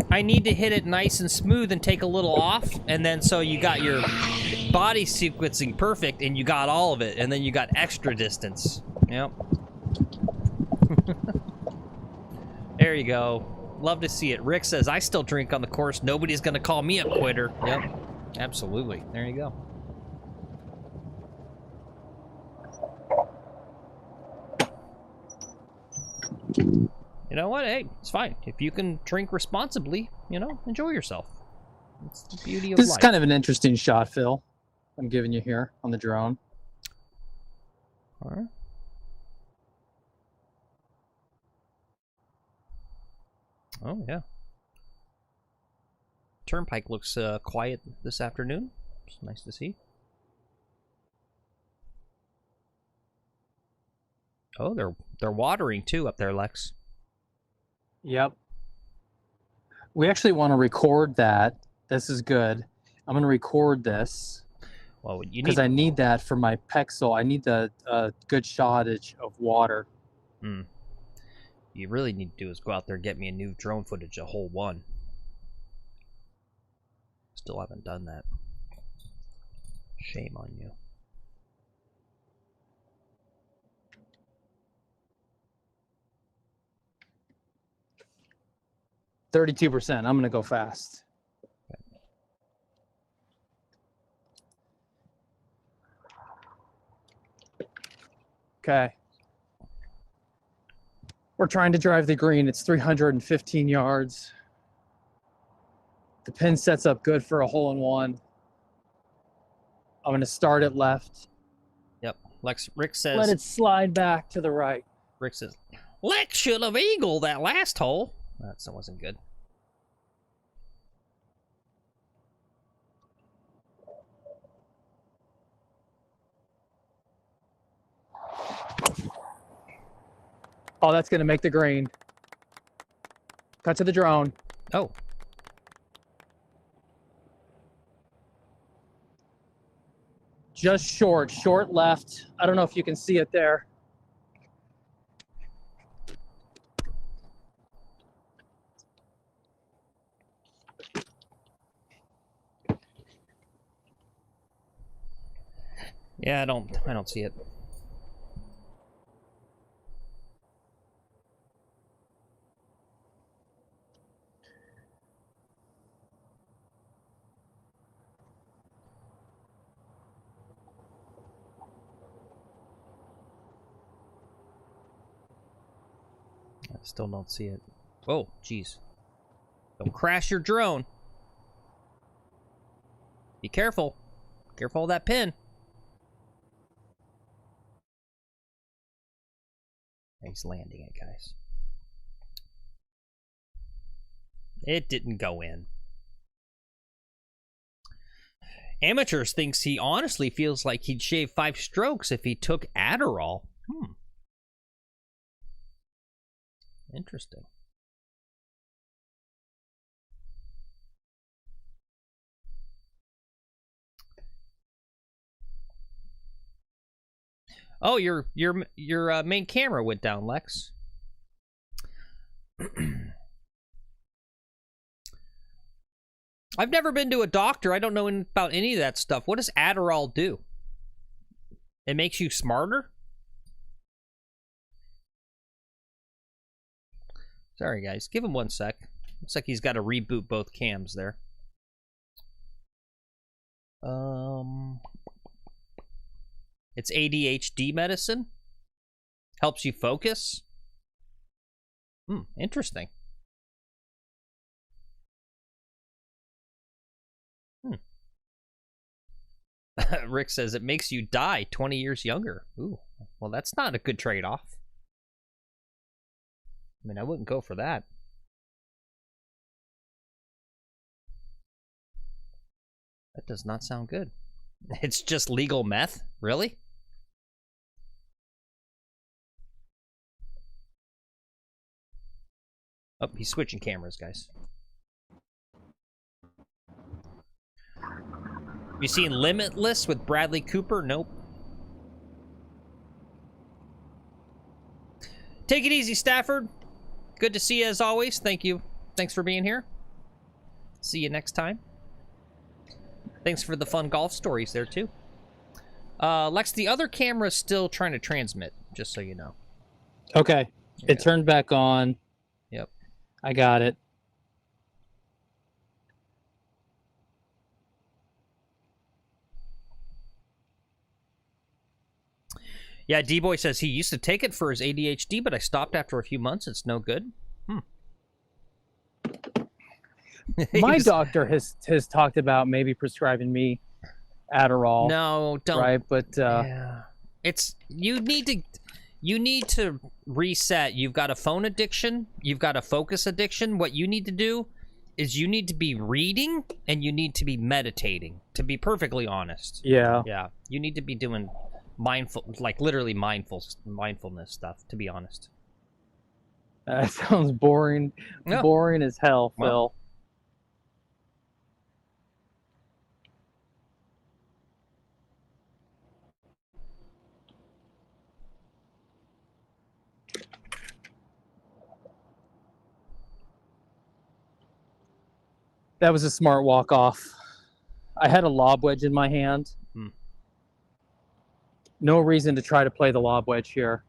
I need to hit it nice and smooth and take a little off, and then so you got your body sequencing perfect, and you got all of it, and then you got extra distance. Yep. There you go. Love to see it. Rick says, I still drink on the course. Nobody's going to call me a quitter. Yep. Absolutely. There you go. You know what? Hey, it's fine. If you can drink responsibly, you know, enjoy yourself. It's the beauty of This life. is kind of an interesting shot, Phil. I'm giving you here on the drone. All right. Oh, yeah. Turnpike looks quiet this afternoon. It's nice to see. Oh, they're watering too up there, Lex. Yep. We actually want to record that. This is good. I'm going to record this Well, you because need. I need that for my pexel. I need the good shotage of water. You really need to do is go out there and get me a new drone footage, a whole one. Still haven't done that. Shame on you. %. I'm going to go fast. Okay. We're trying to drive the green. It's 315 yards. The pin sets up good for a hole-in-one. I'm going to start it left. Yep. Rick says. Let it slide back to the right. Rick says, Lex should have eagled that last hole. That wasn't good. Oh, that's going to make the green. Cut to the drone. Oh. Just short left. I don't know if you can see it there. Yeah, I don't see it. I still don't see it. Oh, jeez. Don't crash your drone. Be careful. Careful of that pin. He's landing it, guys. It didn't go in. Amateurs thinks he honestly feels like he'd shave 5 strokes if he took Adderall. Interesting. Oh, your main camera went down, Lex. I've never been to a doctor. I don't know about any of that stuff. What does Adderall do? It makes you smarter? Sorry, guys. Give him 1 sec. Looks like he's got to reboot both cams there. It's ADHD medicine. Helps you focus. Interesting. Rick says it makes you die 20 years younger. Ooh, well, that's not a good trade-off. I mean, I wouldn't go for that. That does not sound good. It's just legal meth? Really? Oh, he's switching cameras, guys. You seen Limitless with Bradley Cooper? Nope. Take it easy, Stafford. Good to see you as always. Thank you. Thanks for being here. See you next time. Thanks for the fun golf stories there, too. Lex, the other camera's still trying to transmit, just so you know. Okay. It turned back on. Yep. I got it. Yeah, D-Boy says he used to take it for his ADHD, but I stopped after a few months. It's no good. My doctor has talked about maybe prescribing me Adderall. No, don't. Right, but yeah. It's you need to reset. You've got a phone addiction, you've got a focus addiction. What you need to do is you need to be reading and you need to be meditating, to be perfectly honest. Yeah. Yeah. You need to be doing mindful, like literally mindfulness stuff, to be honest. That sounds boring. No. Boring as hell, Phil. Well, that was a smart walk off. I had a lob wedge in my hand. No reason to try to play the lob wedge here.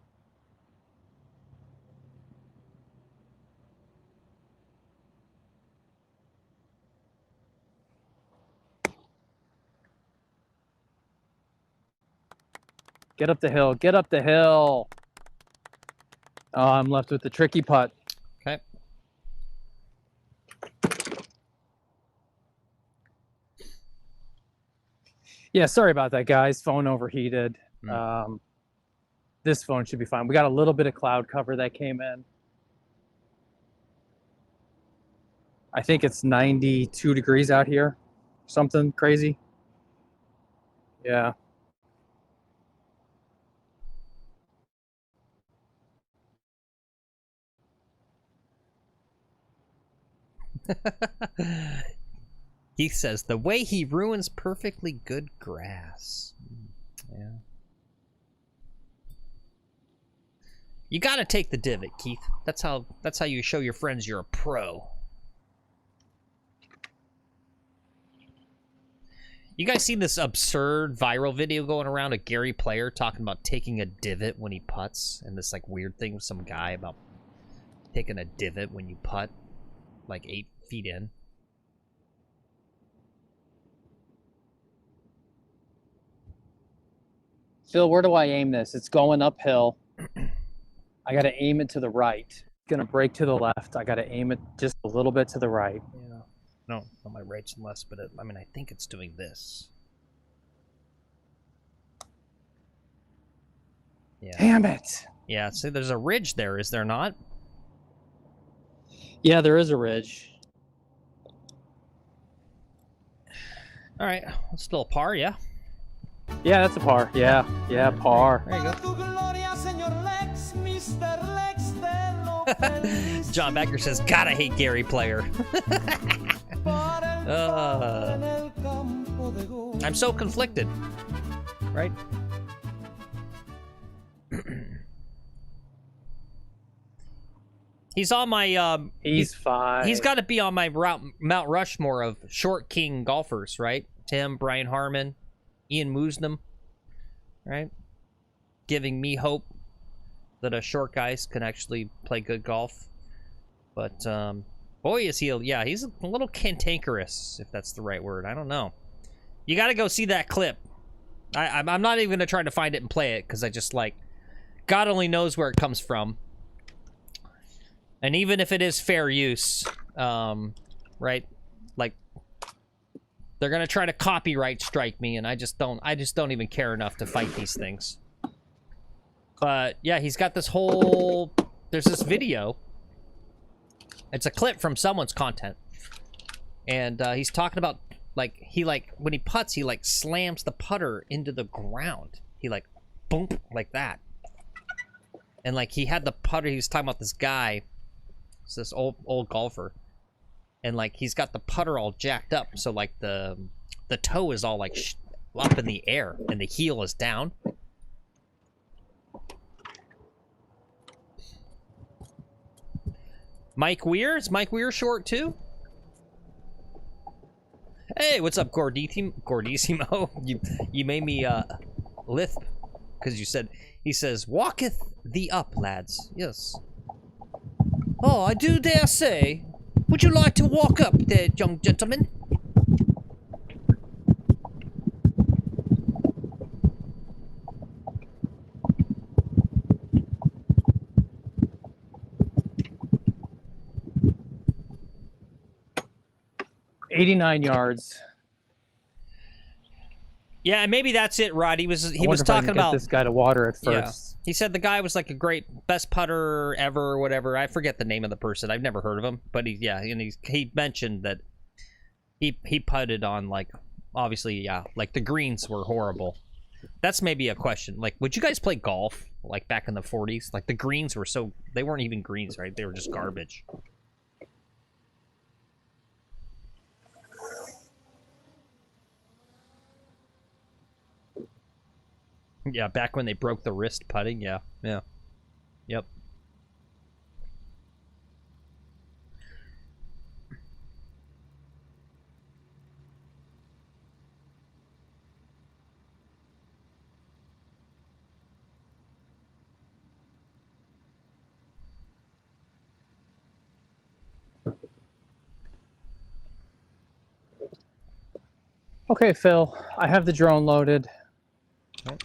Get up the hill. Get up the hill. Oh, I'm left with the tricky putt. okay. Yeah, sorry about that, guys. Phone overheated. This phone should be fine. We got a little bit of cloud cover that came in. I think it's 92 degrees out here. Something crazy. Yeah. He says the way he ruins perfectly good grass. Yeah. You gotta take the divot, Keith. That's how you show your friends you're a pro. You guys seen this absurd viral video going around of Gary Player talking about taking a divot when he putts, and this like weird thing with some guy about taking a divot when you putt, like 8 feet in. Phil, where do I aim this? It's going uphill. I got to aim it to the right. It's going to break to the left. I got to aim it just a little bit to the right. Yeah. No, on my right's less, but I mean, I think it's doing this. Yeah. Damn it. Yeah, see, there's a ridge there, is there not? Yeah, there is a ridge. All right, it's still a par, yeah? Yeah, that's a par. Yeah, par. There you go. John Becker says, God, I hate Gary Player. I'm so conflicted, right? He's on my He's fine. He's got to be on my Mount Rushmore of short king golfers, right? Tim, Brian Harmon, Ian Moosnam, right? Giving me hope that a short guys can actually play good golf. But boy, is he yeah, he's a little cantankerous, if that's the right word. I don't know. You got to go see that clip. I'm not even gonna try to find it and play it because I just like God only knows where it comes from. And even if it is fair use, right? Like they're gonna try to copyright strike me, and I just don't even care enough to fight these things. But yeah, he's got this whole. There's this video. It's a clip from someone's content, and he's talking about like when he putts, he like slams the putter into the ground. He like boom like that, and like he had the putter. He was talking about this guy. It's this old golfer, and like he's got the putter all jacked up, so like the toe is all like up in the air and the heel is down. Mike Weir? Is Mike Weir short too? Hey, what's up, Gordissimo? You made me lisp because you said he says walketh thee up, lads. Yes. Oh, I do dare say. Would you like to walk up there, young gentleman? $89 yards. Yeah, and maybe that's it, Rod. He was I wonder if I talking can get about this guy to water at first. Yeah. He said the guy was like a great best putter ever or whatever. I forget the name of the person. I've never heard of him, but he mentioned that he putted on like obviously like the greens were horrible. That's maybe a question. Like, would you guys play golf like back in the 40s? Like the greens were they weren't even greens, right? They were just garbage. Yeah, back when they broke the wrist putting, yeah. Yep. Okay, Phil, I have the drone loaded. Okay.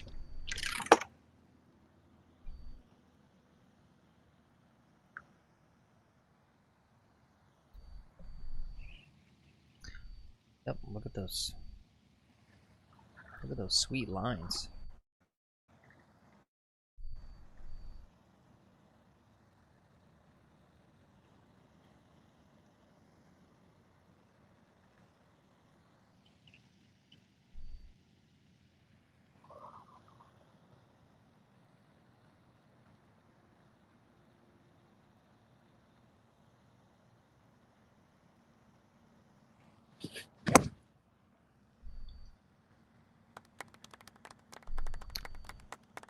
Yep, look at those. Look at those sweet lines.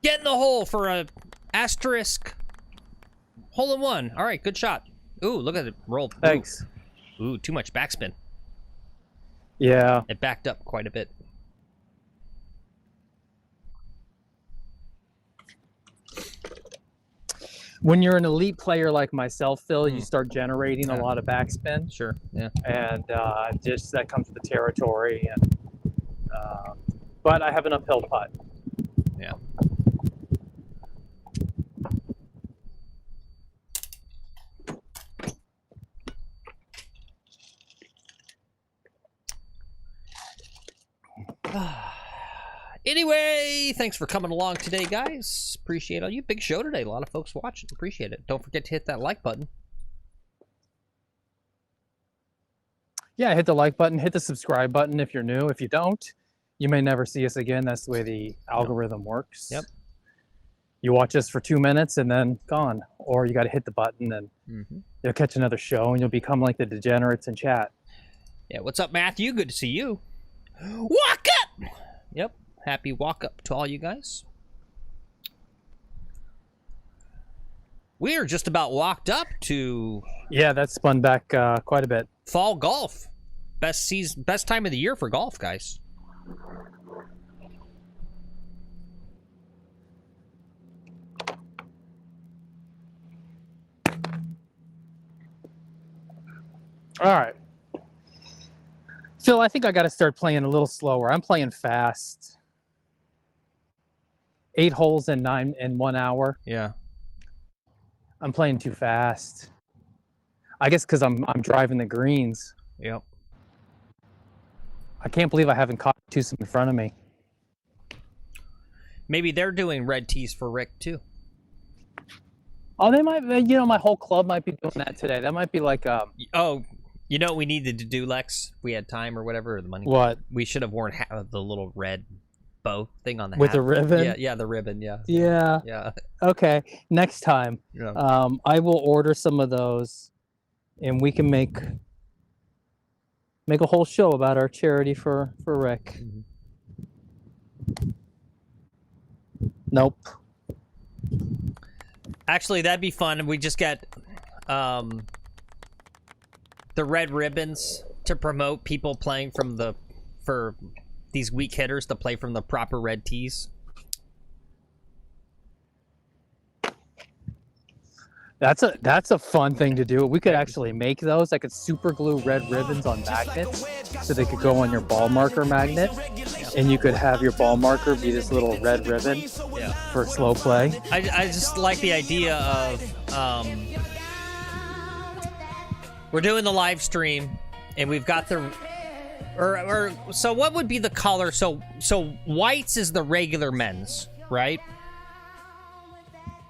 Get in the hole for a asterisk hole in one. All right, good shot. Ooh, look at it roll. Thanks. Ooh, too much backspin. Yeah. It backed up quite a bit. When you're an elite player like myself, Phil, you start generating a lot of backspin. Sure, yeah. And just that comes with the territory. And but I have an uphill putt. Yeah. Anyway, thanks for coming along today, guys. Appreciate all you. Big show today. A lot of folks watching. Appreciate it. Don't forget to hit that like button. Yeah, hit the like button, hit the subscribe button if you're new. If you don't, you may never see us again. That's the way the algorithm works. Yep. You watch us for 2 minutes and then gone. Or you got to hit the button and you'll catch another show and you'll become like the degenerates in chat. Yeah, what's up, Matthew? Good to see you. Walk up! Yep. Happy walk up to all you guys. We are just about walked up to Yeah, that spun back quite a bit. fall golf. Best season, best time of the year for golf, guys. All right. Phil, I think I got to start playing a little slower. I'm playing fast. 8 holes in 1 hour. Yeah. I'm playing too fast. I guess because I'm driving the greens. Yep. I can't believe I haven't caught twosome in front of me. Maybe they're doing red tees for Rick too. Oh, they might. You know, my whole club might be doing that today. That might be like Oh, you know what we needed to do, Lex? If we had time or whatever, or the money. What? We should have worn the little red bow thing on the With hat. the ribbon? Yeah, yeah, the ribbon. Yeah. Yeah. Yeah. Okay. Next time, Yeah. I will order some of those, and we can make a whole show about our charity for Rick. Mm-hmm. Nope. Actually, that'd be fun. We just get the red ribbons to promote people playing for these weak hitters to play from the proper red tees. That's a fun thing to do. We could actually make those. I could super glue red ribbons on magnets so they could go on your ball marker magnet, and you could have your ball marker be this little red ribbon for slow play. I just like the idea of we're doing the live stream and we've got the so what would be the color? So whites is the regular men's, right?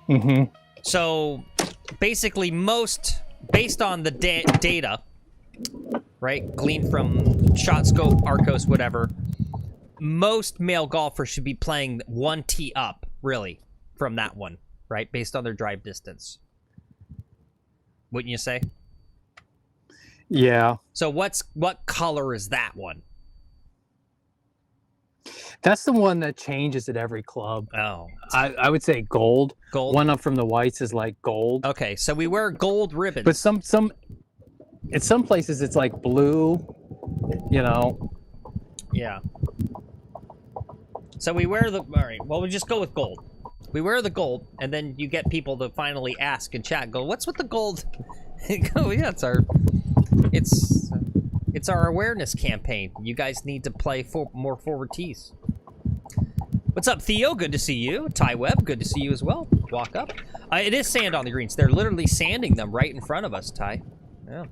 Mm-hmm. So basically based on the data, right, gleaned from Shot Scope, Arcos, whatever, most male golfers should be playing 1 tee up, really, from that one, right, based on their drive distance. Wouldn't you say? Yeah. So what color is that one? That's the one that changes at every club. Oh. I would say gold. Gold? One up from the whites is like gold. Okay, so we wear gold ribbons. But some at some places it's like blue, you know. Yeah. So we wear all right, well, we'll just go with gold. We wear the gold, and then you get people to finally ask in chat, go, what's with the gold? Go, yeah, it's our awareness campaign. You guys need to play more forward tees. What's up, Theo? Good to see you. Ty Webb, good to see you as well. Walk up. It is sand on the greens. They're literally sanding them right in front of us, Ty. Yeah.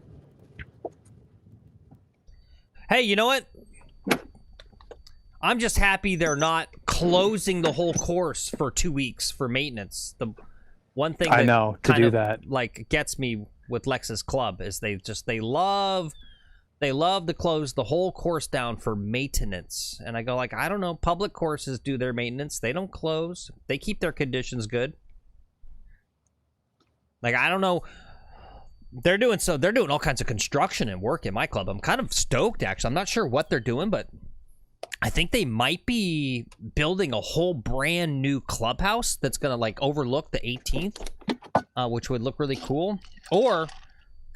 Hey, you know what? I'm just happy they're not closing the whole course for 2 weeks for maintenance. The one thing I know to do that, like, gets me with Lex's club is they love to close the whole course down for maintenance. And I go, like, I don't know, public courses do their maintenance. They don't close. They keep their conditions good. Like, I don't know. They're doing all kinds of construction and work in my club. I'm kind of stoked, actually. I'm not sure what they're doing, but I think they might be building a whole brand new clubhouse that's going to, like, overlook the 18th, which would look really cool. Or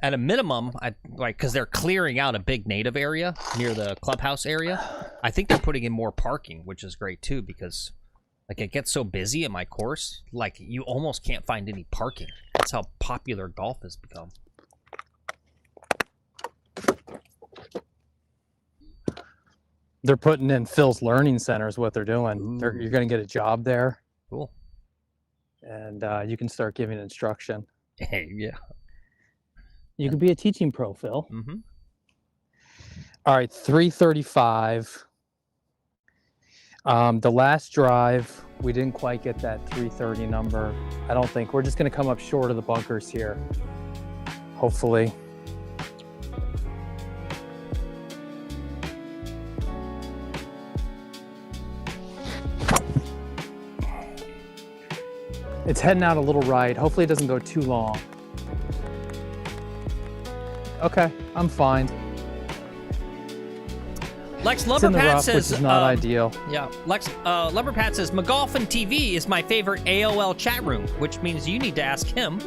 at a minimum, because they're clearing out a big native area near the clubhouse area. I think they're putting in more parking, which is great too, because like it gets so busy in my course, like you almost can't find any parking. That's how popular golf has become. They're putting in Phil's Learning Center is what they're doing. You're going to get a job there. Cool. And you can start giving instruction. Hey, yeah. You could be a teaching pro, Phil. Mm-hmm. All right, 335. The last drive, we didn't quite get that 330 number. I don't think. We're just going to come up short of the bunkers here, hopefully. It's heading out a little right. Hopefully it doesn't go too long. Okay, I'm fine. Lex It's in the Lumberpat rough, says, which is not ideal. Yeah, Lex Lumberpat says, McGolfin TV is my favorite AOL chat room, which means you need to ask him.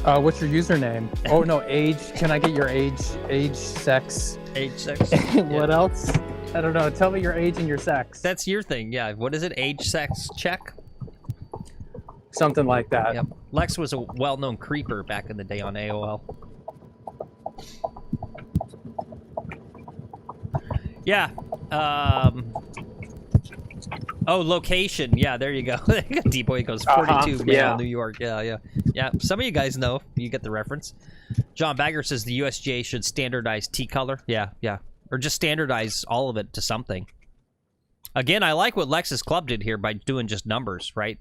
What's your username? Oh no, age. Can I get your age, sex? Age, sex. What else? I don't know. Tell me your age and your sex. That's your thing, yeah. What is it? Age, sex, check? Something like that. Yep. Lex was a well-known creeper back in the day on AOL. Yeah. Oh, location. Yeah, there you go. D-Boy goes 42, yeah. New York. Yeah. Some of you guys know. You get the reference. John Bagger says the USGA should standardize T-color. Yeah. Or just standardize all of it to something. Again, I like what Lex's Club did here by doing just numbers, right?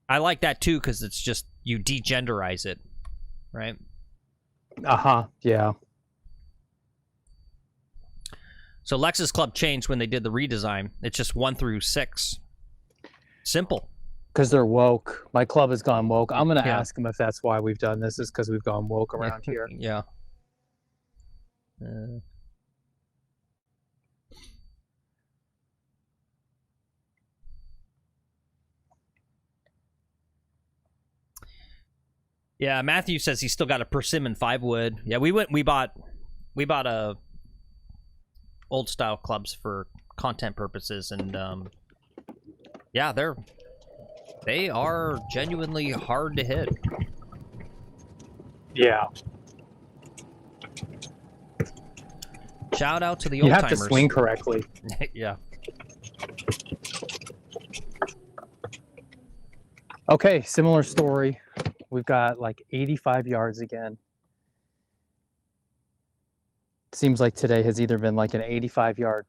I like that too because it's just you degenderize it, right? Yeah. So Lex's Club changed when they did the redesign. It's just 1 through 6. Simple. Because they're woke. My club has gone woke. I'm gonna ask them if that's why we've done this. Is because we've gone woke around here. Yeah. Yeah, Matthew says he's still got a persimmon 5 wood. Yeah, we bought a old style clubs for content purposes, and yeah, they are genuinely hard to hit. Yeah. Shout out to the old You have timers. to swing correctly. Yeah. Okay, similar story. We've got like 85 yards again. Seems like today has either been like an 85-yard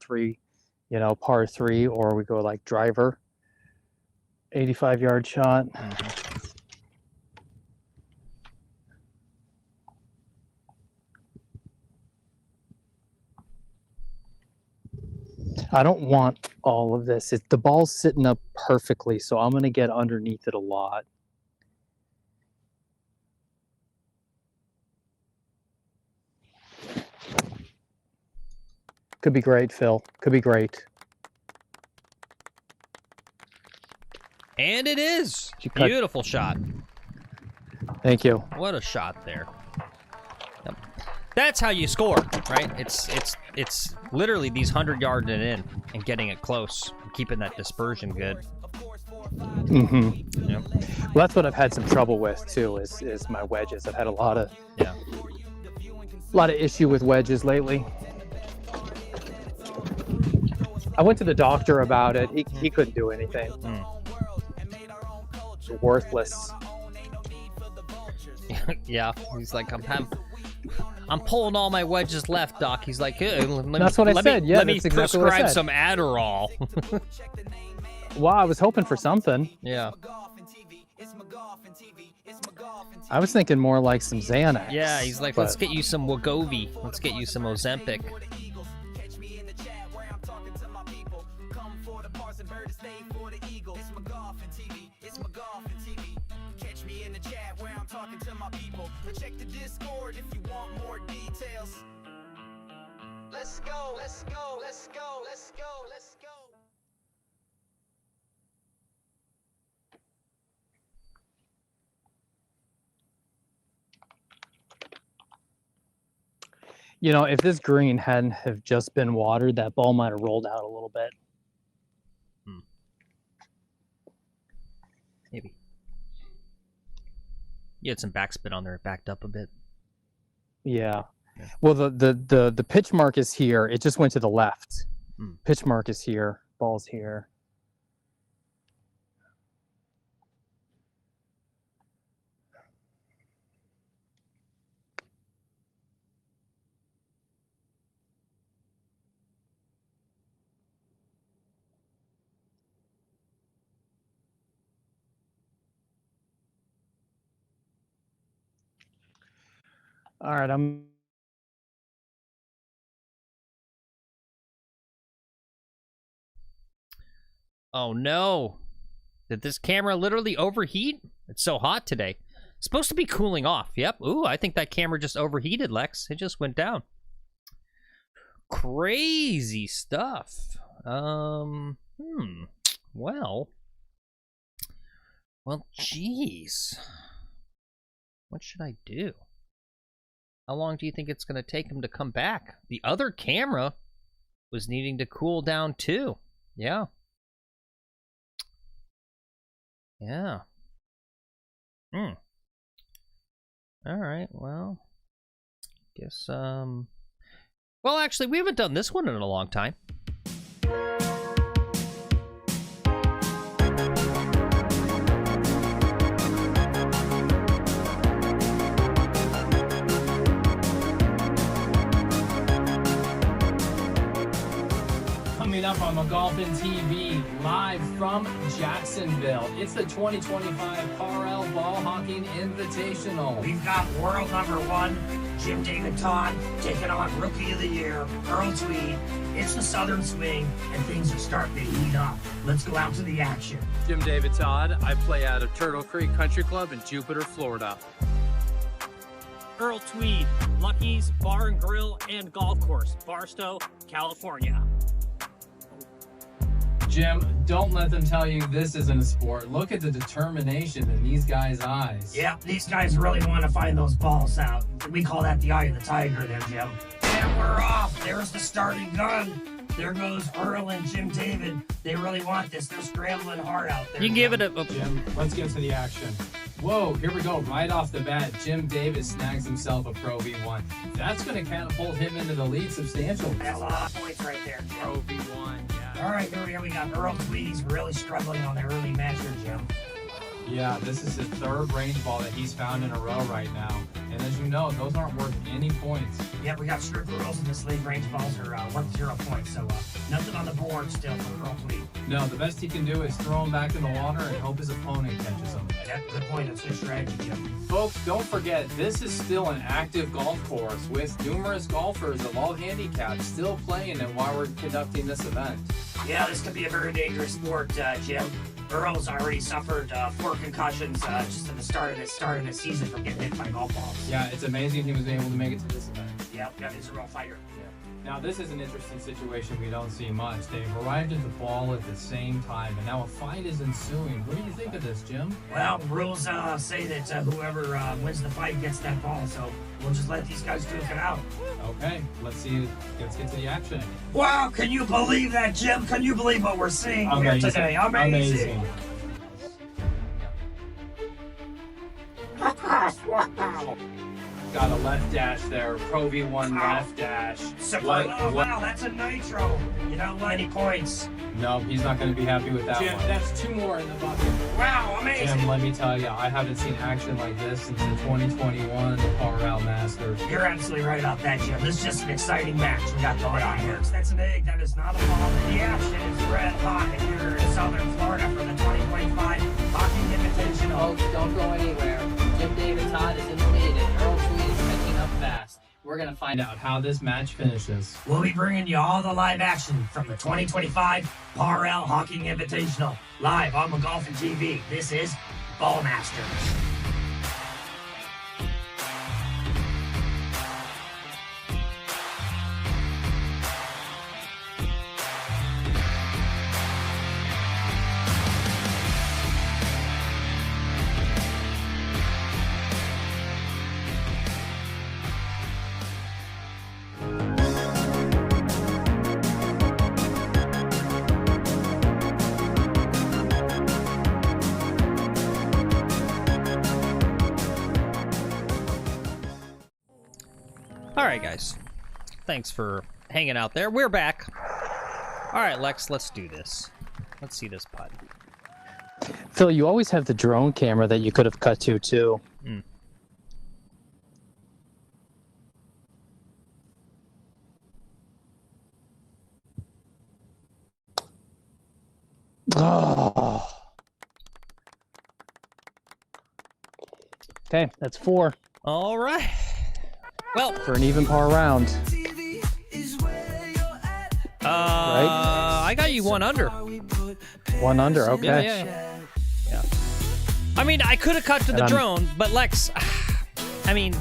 par 3, or we go like driver, 85-yard shot. I don't want all of this. The ball's sitting up perfectly, so I'm going to get underneath it a lot. Could be great, Phil. Could be great. And it is. Beautiful shot. Thank you. What a shot there. Yep. That's how you score, right? It's literally these 100-yard and in and getting it close, keeping that dispersion good. Mm-hmm. Yep. Well, that's what I've had some trouble with too. Is my wedges. I've had a lot of issue with wedges lately. I went to the doctor about it. He couldn't do anything. It's worthless. Yeah, he's like, I'm pulling all my wedges left, Doc. He's like, that's what I said. Yeah, let me that's exactly what I prescribe said. some Adderall. Well, I was hoping for something. Yeah. I was thinking more like some Xanax. Yeah, he's like, let's get you some Wegovy. Let's get you some Ozempic. Check the Discord if you want more details. Let's go, let's go, let's go, let's go, let's go. You know, if this green hadn't have just been watered, that ball might have rolled out a little bit. Maybe. You had some backspin on there. It backed up a bit. Yeah. Well, the pitch mark is here. It just went to the left. Pitch mark is here. Ball's here. All right, Oh no. Did this camera literally overheat? It's so hot today. Supposed to be cooling off. Yep. Ooh, I think that camera just overheated, Lex. It just went down. Crazy stuff. Well, geez. What should I do? How long do you think it's going to take him to come back? The other camera was needing to cool down too. Yeah. Yeah. All right, well, guess, well, actually, we haven't done this one in a long time. Coming up on McGolfin TV, live from Jacksonville. It's the 2025 Parrell Ball Hawking Invitational. We've got world number 1, Jim David Todd, taking on Rookie of the Year, Earl Tweed. It's the Southern Swing, and things are starting to heat up. Let's go out to the action. Jim David Todd. I play out of Turtle Creek Country Club in Jupiter, Florida. Earl Tweed, Lucky's Bar and Grill and Golf Course, Barstow, California. Jim, don't let them tell you this isn't a sport. Look at the determination in these guys' eyes. Yeah, these guys really want to find those balls out. We call that the eye of the tiger there, Jim. And we're off. There's the starting gun. There goes Earl and Jim David. They really want this. They're scrambling hard out there. You can give it a... Jim, let's get to the action. Whoa, here we go. Right off the bat, Jim Davis snags himself a Pro V1. That's going to catapult him into the lead substantially. That's a lot of points right there, Jim. Pro V1, yeah. All right, here we got Earl Tweed. He's really struggling on the early match here, Jim. Yeah, this is his third range ball that he's found in a row right now. And as you know, those aren't worth any points. Yeah, we got strict rules in this league. Range balls are worth 0 points, so nothing on the board still for Earl Tweed. No, the best he can do is throw him back in the water and hope his opponent catches him. Yeah, good point. That's good strategy, Jim. Folks, don't forget, this is still an active golf course with numerous golfers of all handicaps still playing and while we're conducting this event. Yeah, this could be a very dangerous sport, Jim. Earl's already suffered 4 concussions just at the start of this season from getting hit by golf balls. Yeah, it's amazing he was able to make it to this event. Yeah, he's a real fighter. Now, this is an interesting situation we don't see much. They've arrived at the ball at the same time, and now a fight is ensuing. What do you think of this, Jim? Well, rules say that whoever wins the fight gets that ball, so we'll just let these guys duke it out. Okay, let's get to the action. Wow, can you believe that, Jim? Can you believe what we're seeing here Amazing. today? Amazing. Wow. Got a left dash there, Pro V1 left dash. Wow, that's a nitro. You don't let any points. No, he's not going to be happy with that Jim, one. that's 2 more in the bucket. Wow, amazing. Jim, let me tell you, I haven't seen action like this since the 2021 Parrell Masters. You're absolutely right about that, Jim. This is just an exciting match we got going on here. That's an egg. That is not a ball. The action is red hot here in Southern Florida for the 2025 Hawking Invitational. Folks, don't go anywhere. Jim David Todd is in the lead, and Earl Tweed is catching up fast. We're going to find out How this match finishes. We'll be bringing you all the live action from the 2025 Parrell Hawking Invitational. Live on McGolfin TV. This is Ballmaster. All right, guys. Thanks for hanging out there. We're back. All right, Lex, let's do this. Let's see this putt. Phil, you always have the drone camera that you could have cut to, too. Oh. Okay, that's 4 All right. Well, for an even par round. I got you 1 under. 1 under, okay. Yeah. I mean, I could have cut to the drone, but Lex, I mean,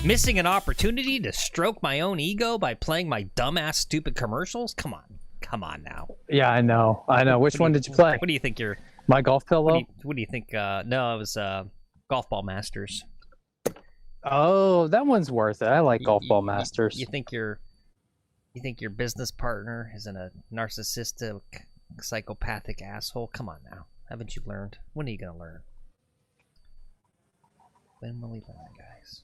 missing an opportunity to stroke my own ego by playing my dumbass stupid commercials? Come on now. Yeah, I know. Which one did you play? What do you think My golf pillow? What do you think? No, it was Golf Ball Masters. Oh, that one's worth it. I like Golf Ball Masters. You think your business partner isn't a narcissistic, psychopathic asshole? Come on now. Haven't you learned? When are you gonna learn? When will we learn, guys?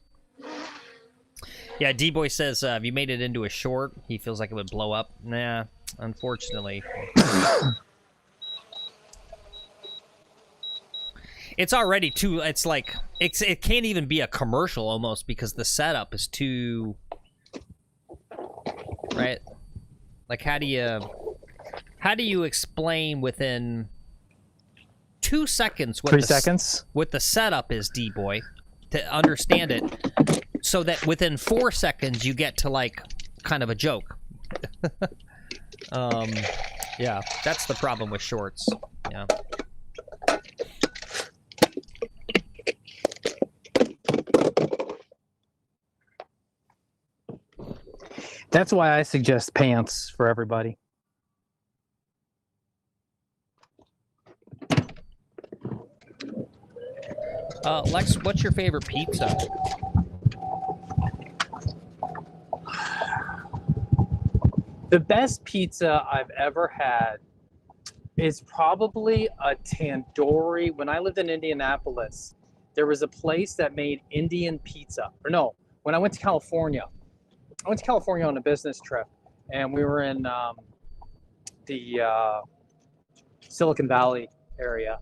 Yeah, D-Boy says, if you made it into a short, he feels like it would blow up. Nah, unfortunately. It's already too, it's like, it can't even be a commercial almost because the setup is too, right? Like, how do you explain within 2 seconds what 3 seconds? What the setup is, D-Boy, to understand it, so that within 4 seconds you get to, like, kind of a joke. Yeah, that's the problem with shorts. Yeah. That's why I suggest pants for everybody. Lex, what's your favorite pizza? The best pizza I've ever had is probably a tandoori. When I lived in Indianapolis, there was a place that made Indian pizza. Or no, when I went to California. I went to California on a business trip, and we were in the Silicon Valley area,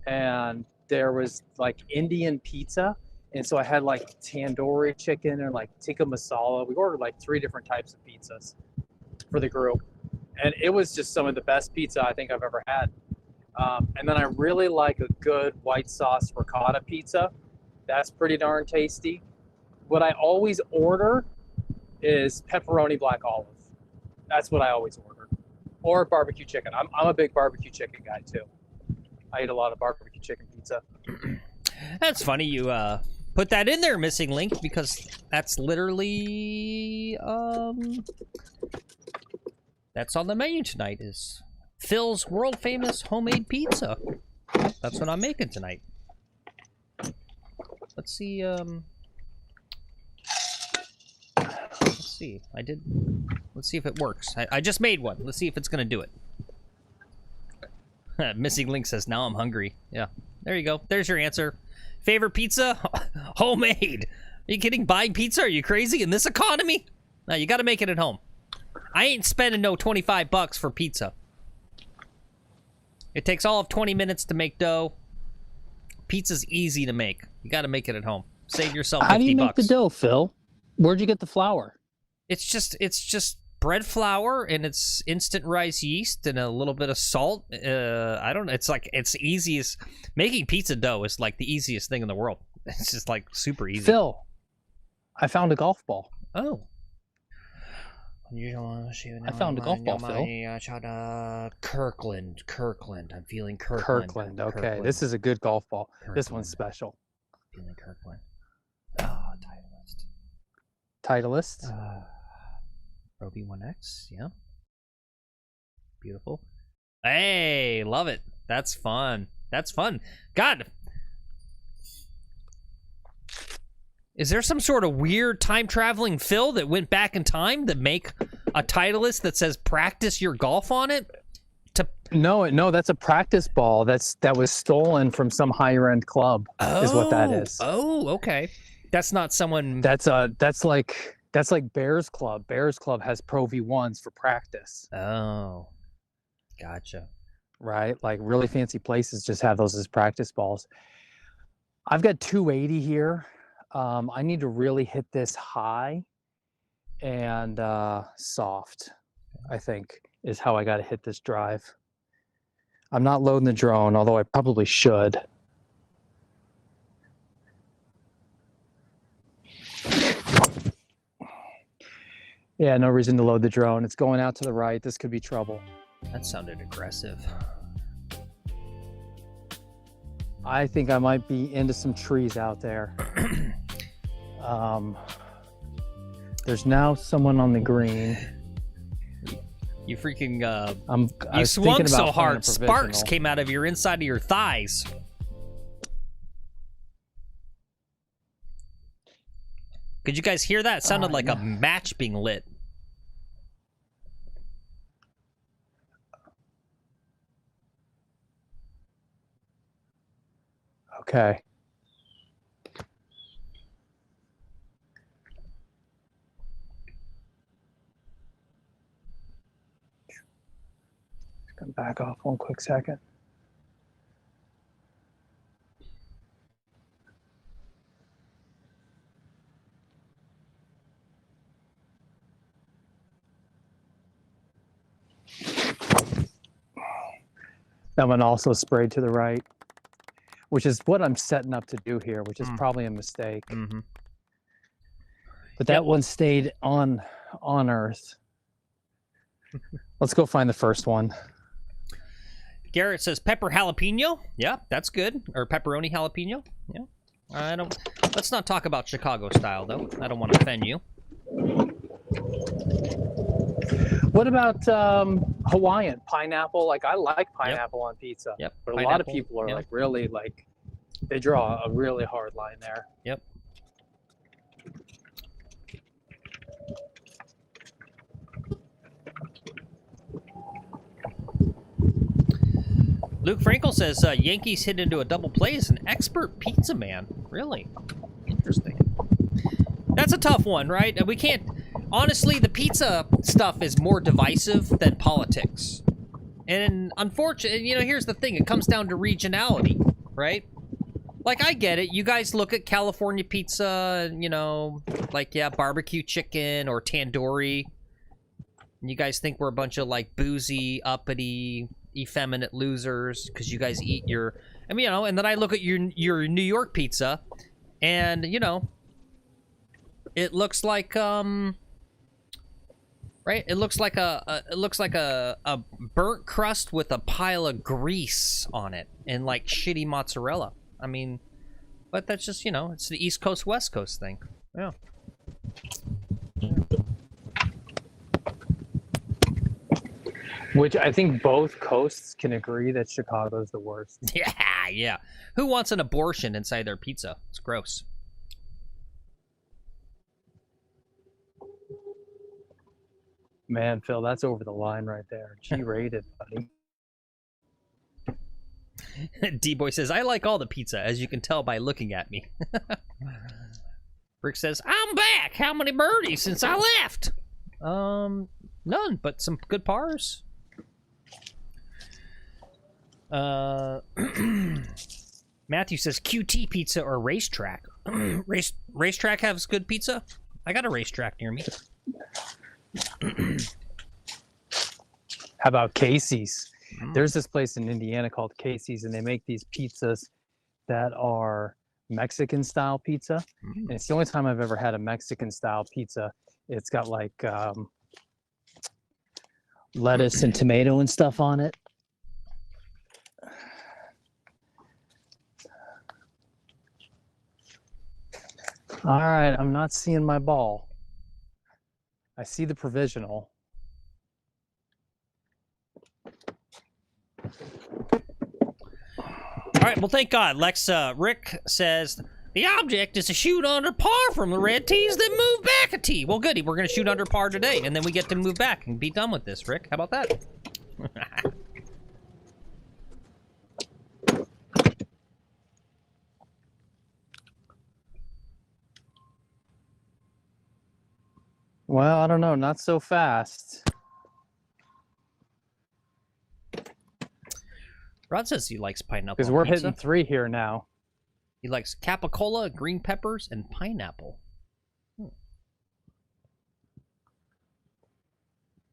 and there was like Indian pizza, and so I had like tandoori chicken and like tikka masala. We ordered like 3 different types of pizzas for the group, and it was just some of the best pizza I think I've ever had. And then I really like a good white sauce ricotta pizza. That's pretty darn tasty. What I always order is pepperoni black olive. That's what I always order. Or barbecue chicken. I'm a big barbecue chicken guy too. I eat a lot of barbecue chicken pizza. That's funny you put that in there, Missing Link, because that's literally that's on the menu tonight, is Phil's world famous homemade pizza. That's what I'm making tonight. Let's see, let's see. Let's see if it works. I just made one. Let's see if it's gonna do it. Missing Link says, now I'm hungry. Yeah, there you go. There's your answer. Favorite pizza? Homemade. Are you kidding? Buying pizza? Are you crazy in this economy? No, you got to make it at home. I ain't spending no $25 for pizza. It takes all of 20 minutes to make dough. Pizza's easy to make. You got to make it at home. Save yourself $50. How do you make the dough, Phil? Where'd you get the flour? It's just bread flour, and it's instant rice yeast and a little bit of salt. I don't know. It's easy as making pizza dough is like the easiest thing in the world. It's just like super easy. Phil, I found a golf ball. Oh. I found a golf ball, Phil. Kirkland. I'm feeling Kirkland. Kirkland. Okay, Kirkland. This is a good golf ball. Kirkland. This one's special. Feeling Kirkland. Oh, Titleist. Titleist. Roby 1X, yeah. Beautiful. Hey, love it. That's fun. That's fun. God. Is there some sort of weird time-traveling Phil that went back in time to make a Titleist that says practice your golf on it? No, that's a practice ball that was stolen from some higher-end club, is what that is. Oh, okay. That's not someone... That's like Bears Club. Bears Club has Pro V1s for practice. Oh, gotcha. Right? Like really fancy places just have those as practice balls. I've got 280 here. I need to really hit this high and soft, I think, is how I got to hit this drive. I'm not loading the drone, although I probably should. Yeah, no reason to load the drone. It's going out to the right. This could be trouble. That sounded aggressive. I think I might be into some trees out there. There's now someone on the green. You freaking I you was swung thinking so about playing a hard, sparks provisional. came out of your inside of your thighs. Could you guys hear that? It sounded like a match being lit. Okay. Just gonna back off one quick second. That one also sprayed to the right, which is what I'm setting up to do here, which is probably a mistake. Mm-hmm. But that one stayed on Earth. Let's go find the first one. Garrett says pepper jalapeno. Yeah, that's good. Or pepperoni jalapeno. Yeah. I don't. Let's not talk about Chicago style though. I don't want to offend you. What about Hawaiian pineapple? Like, I like pineapple on pizza. Yep. But a lot of people are like really like, they draw a really hard line there. Yep. Luke Frankel says Yankees hit into a double play as an expert pizza man. Really? Interesting. That's a tough one, right? We can't... Honestly, the pizza stuff is more divisive than politics. And unfortunately, you know, here's the thing. It comes down to regionality, right? Like, I get it. You guys look at California pizza, you know, like, yeah, barbecue chicken or tandoori. And you guys think we're a bunch of, like, boozy, uppity, effeminate losers because you guys eat your... I mean, you know, and then I look at your New York pizza, and, you know, it looks like, right? It looks like a burnt crust with a pile of grease on it and like shitty mozzarella. I mean, but that's just, you know, it's the East Coast West Coast thing. Yeah. Which I think both coasts can agree that Chicago's the worst. Yeah, yeah. Who wants an abortion inside their pizza? It's gross. Man, Phil, that's over the line right there. G-rated, buddy. D-Boy says, I like all the pizza, as you can tell by looking at me. Rick says, I'm back! How many birdies since I left? None, but some good pars. Matthew says, QT pizza or racetrack? Racetrack has good pizza? I got a racetrack near me. How about Casey's? There's this place in Indiana called Casey's, and they make these pizzas that are Mexican-style pizza. And it's the only time I've ever had a Mexican-style pizza. It's got like lettuce and tomato and stuff on it. All right, I'm not seeing my ball. I see the provisional. All right, well, thank God. Rick says, the object is to shoot under par from the red tees, then move back a tee. Well, goody, we're going to shoot under par today, and then we get to move back and be done with this, Rick. How about that? Well, I don't know, not so fast. Rod says he likes pineapple. Because we're hitting 3 here now. He likes capicola, green peppers, and pineapple.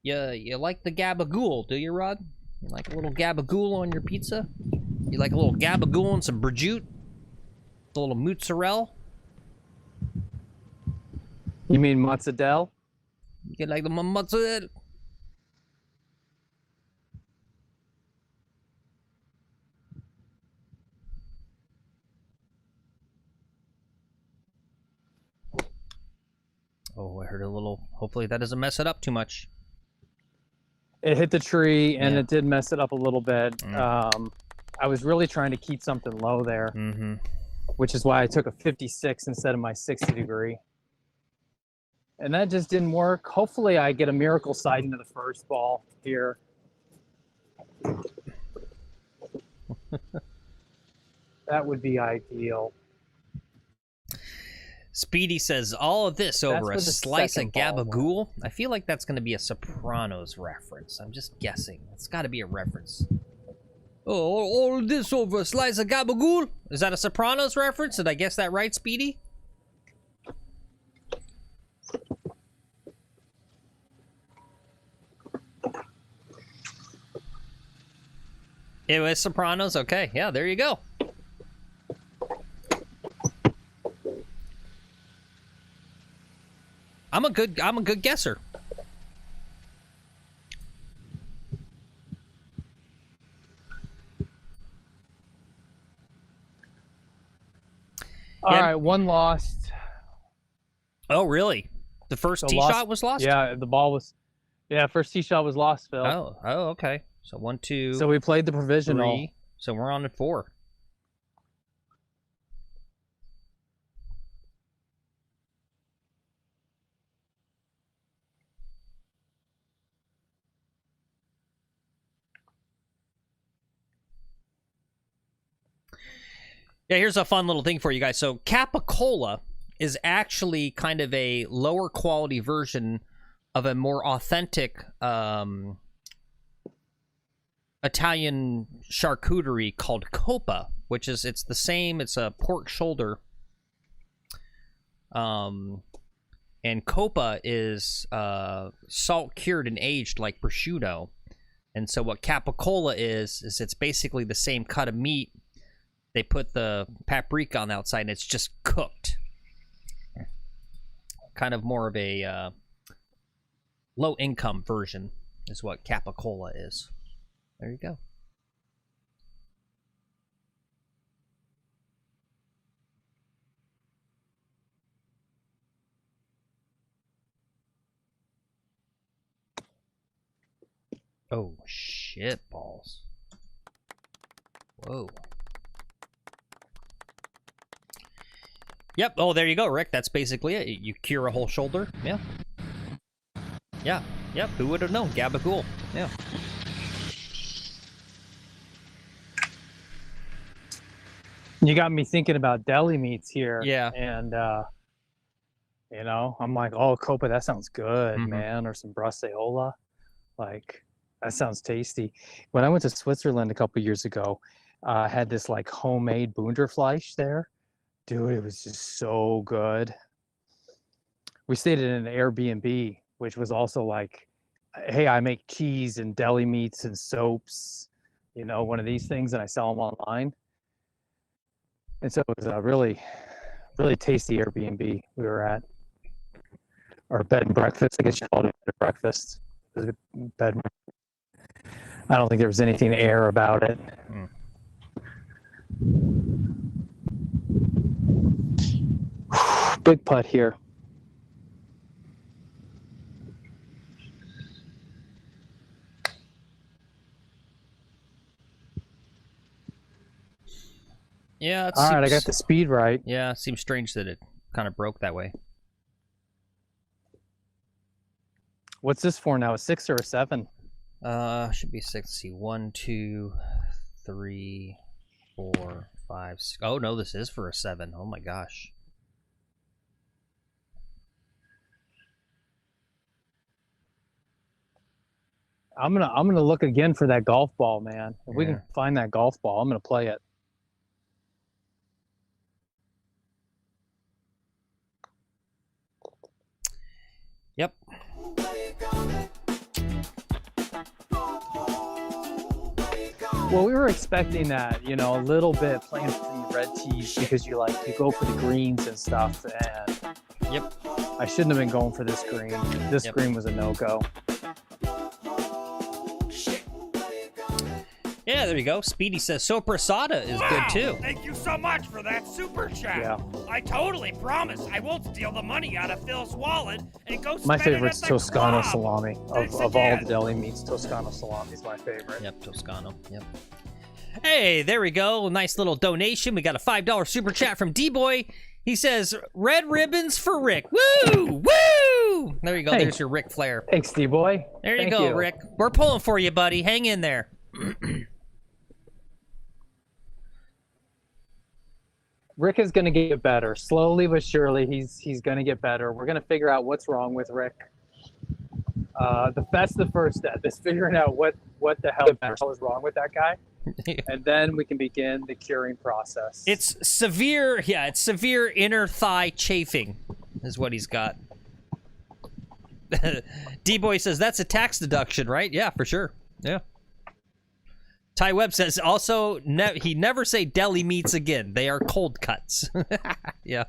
You like the gabagool, do you, Rod? You like a little gabagool on your pizza? You like a little gabagool and some prosciutto? A little mozzarella? You mean mozzarella? You like the mozzarella? Oh, I heard a little. Hopefully that doesn't mess it up too much. It hit the tree, and Yeah. it did mess it up a little bit. Mm. I was really trying to keep something low there, Mm-hmm. which is why I took a 56 instead of my 60 degree. And that just didn't work. Hopefully I get a miracle sight into the first ball here. That would be ideal. Speedy says, all of this over for a the slice of second ball one. gabagool? I feel like that's going to be a Sopranos reference. I'm just guessing. It's got to be a reference. Oh, all this over a slice of gabagool? Is that a Sopranos reference? Did I guess that right, Speedy? It was Sopranos? Okay, yeah, there you go. I'm a good guesser. All right, one lost. Oh, really? The first So tee shot was lost? Yeah, the ball was. Yeah, first tee shot was lost, Phil. Oh, okay. So 1, 2, So we played the provisional. 3. So we're on to 4. Yeah, here's a fun little thing for you guys. So Capicola is actually kind of a lower quality version of a more authentic Italian charcuterie called Coppa, which is it's the same. It's a pork shoulder. And Coppa is salt cured and aged like prosciutto. And so what Capicola is it's basically the same cut of meat. They put the paprika on the outside and it's just cooked. Kind of more of a low income version is what Capicola is. There you go. Oh, shit balls. Whoa. Yep. Oh, there you go, Rick. That's basically it. You cure a whole shoulder. Yeah. Yeah. Yep. Who would have known? Gabagool. Yeah. You got me thinking about deli meats here. Yeah. And, you know, I'm like, oh, Coppa, that sounds good, Mhm. man. Or some braceola. Like, that sounds tasty. When I went to Switzerland a couple years ago, I had this like homemade Bunderfleisch there. Dude, it was just so good. We stayed in an Airbnb, which was also like, hey, I make cheese and deli meats and soaps, you know, one of these things, and I sell them online. And so it was a really, really tasty Airbnb we were at. Or bed and breakfast, I guess you called it bed and breakfast. It was a bed. I don't think there was anything air about it. Big putt here. Yeah. It All right, I seems- got the speed right. Yeah, it seems strange that it kind of broke that way. What's this for now? A 6 or a 7? Should be 6. Let's see. 1, 2, 3, 4, 5, 6. Oh no, this is for a 7. Oh my gosh. I'm gonna look again for that golf ball, man. If we Yeah. can find that golf ball, I'm gonna play it. Yep. Well, we were expecting that, you know, a little bit playing from the red tees because you go for the greens and stuff. And Yep. I shouldn't have been going for this green. This Yep. green was a no-go. Yeah, there you go. Speedy says Soprasada is good too. Thank you so much for that super chat. Yeah. I totally promise I won't steal the money out of Phil's wallet and go My spend favorite's it at the Toscano club. salami. Thanks Of all again. the deli meats, Toscano salami is my favorite. Yep, Toscano. Yep. Hey, there we go. Nice little donation. We got a $5 super chat from D-Boy. He says, red ribbons for Rick. Woo! Woo! There you go. Hey. There's your Rick Flair. Thanks, D-Boy. There you Thank go, Rick. We're pulling for you, buddy. Hang in there. Rick is going to get better. Slowly but surely, he's going to get better. We're going to figure out what's wrong with Rick. That's the first step, is figuring out what the hell is wrong with that guy. And then we can begin the curing process. It's severe inner thigh chafing is what he's got. D-Boy says, that's a tax deduction, right? Yeah, for sure. Yeah. Ty Webb says, also, he never say deli meats again. They are cold cuts. Yeah.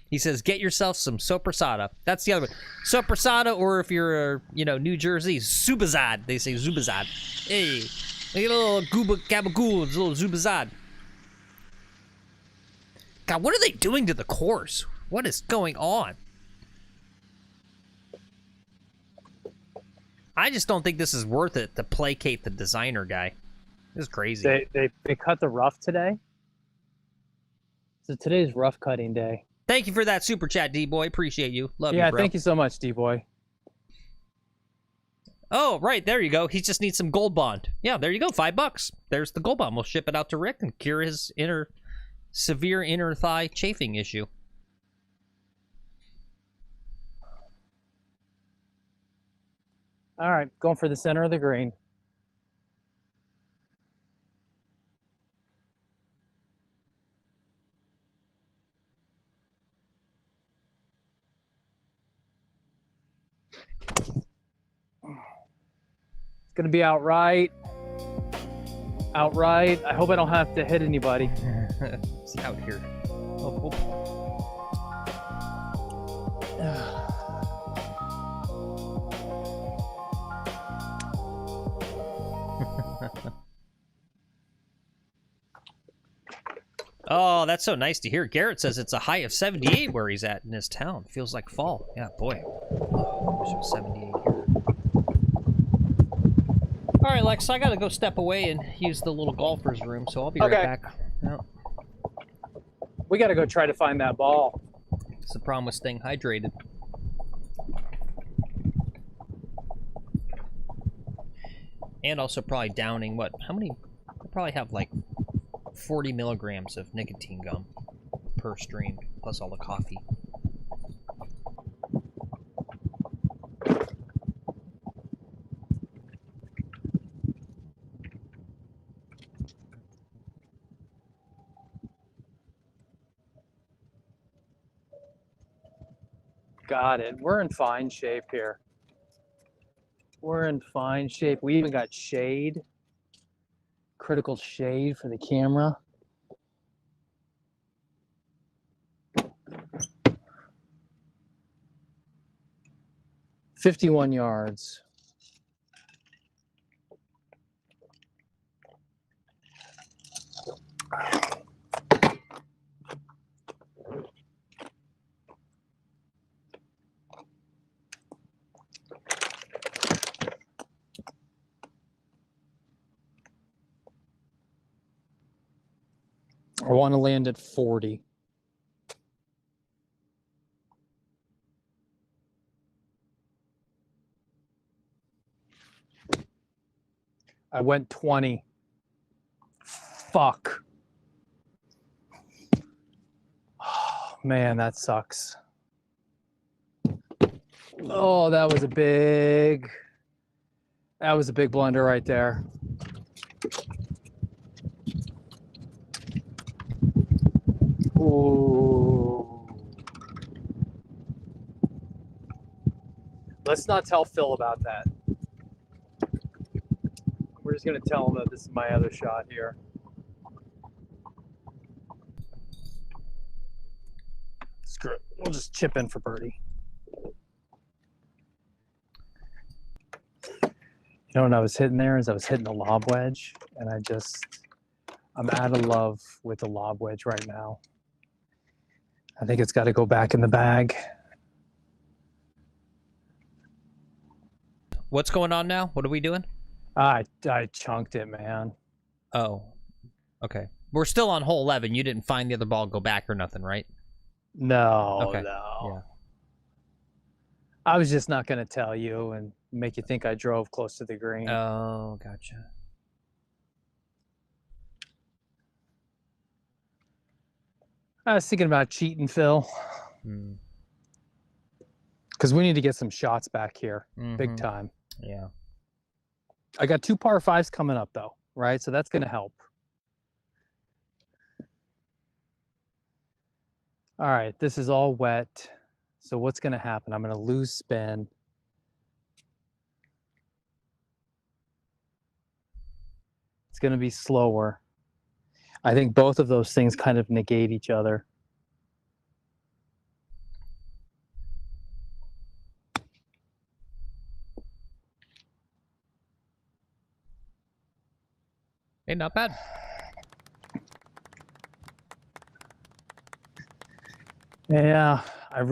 He says, get yourself some soprasada. That's the other one. Soprasada, or if you're, New Jersey, Zubazad. They say Zubazad. Hey, look at a little gooba gabagool, a little Zubazad. God, what are they doing to the course? What is going on? I just don't think this is worth it to placate the designer guy. This is crazy. They cut the rough today. So today's rough cutting day. Thank you for that super chat, D-Boy. Appreciate you. Love you, Yeah, bro. thank you so much, D-Boy. Oh, right. There you go. He just needs some Gold Bond. Yeah, there you go. $5. There's the Gold Bond. We'll ship it out to Rick and cure his severe inner thigh chafing issue. All right, going for the center of the green. It's gonna be outright. Outright. I hope I don't have to hit anybody. It's out here. Oh. Oh, that's so nice to hear. Garrett says it's a high of 78 where he's at in his town. Feels like fall. Yeah, boy. Oh, there's 78 here. All right, Lex, I gotta go step away and use the little golfer's room, so I'll be right back. Yep. We gotta go try to find that ball. It's the problem with staying hydrated. And also probably downing, what, how many? I probably have like 40 milligrams of nicotine gum per stream, plus all the coffee. Got it. We're in fine shape here. We're in fine shape. We even got shade. Critical shade for the camera. "51 yards. I want to land at 40. I went 20. Fuck. Oh, man, that sucks. Oh, that was a big blunder right there. Ooh. Let's not tell Phil about that. We're just going to tell him that this is my other shot here. Screw it. We'll just chip in for birdie. You know what I was hitting there is I was hitting the lob wedge, and I'm out of love with the lob wedge right now. I think it's got to go back in the bag. What's going on now? What are we doing? I chunked it, man. Oh, okay. We're still on hole 11. You didn't find the other ball, go back or nothing, right? No, Okay. no. Yeah. I was just not going to tell you and make you think I drove close to the green. Oh, gotcha. I was thinking about cheating, Phil. Because we need to get some shots back here, big time. Yeah. I got 2 par 5s coming up, though, right? So that's going to help. All right, this is all wet. So what's going to happen? I'm going to lose spin. It's going to be slower. I think both of those things kind of negate each other. Hey, not bad. Yeah, I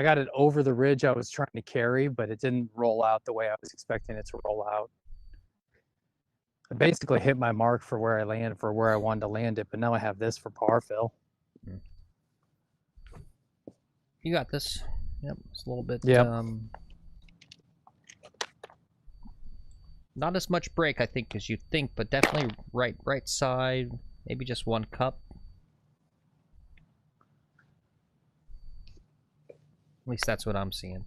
got it over the ridge I was trying to carry, but it didn't roll out the way I was expecting it to roll out. I basically hit my mark for where I landed, for where I wanted to land it, but now I have this for par, Phil. You got this. Yep, it's a little bit. Yep. Not as much break, I think, as you think, but definitely right side. Maybe just 1 cup. At least that's what I'm seeing.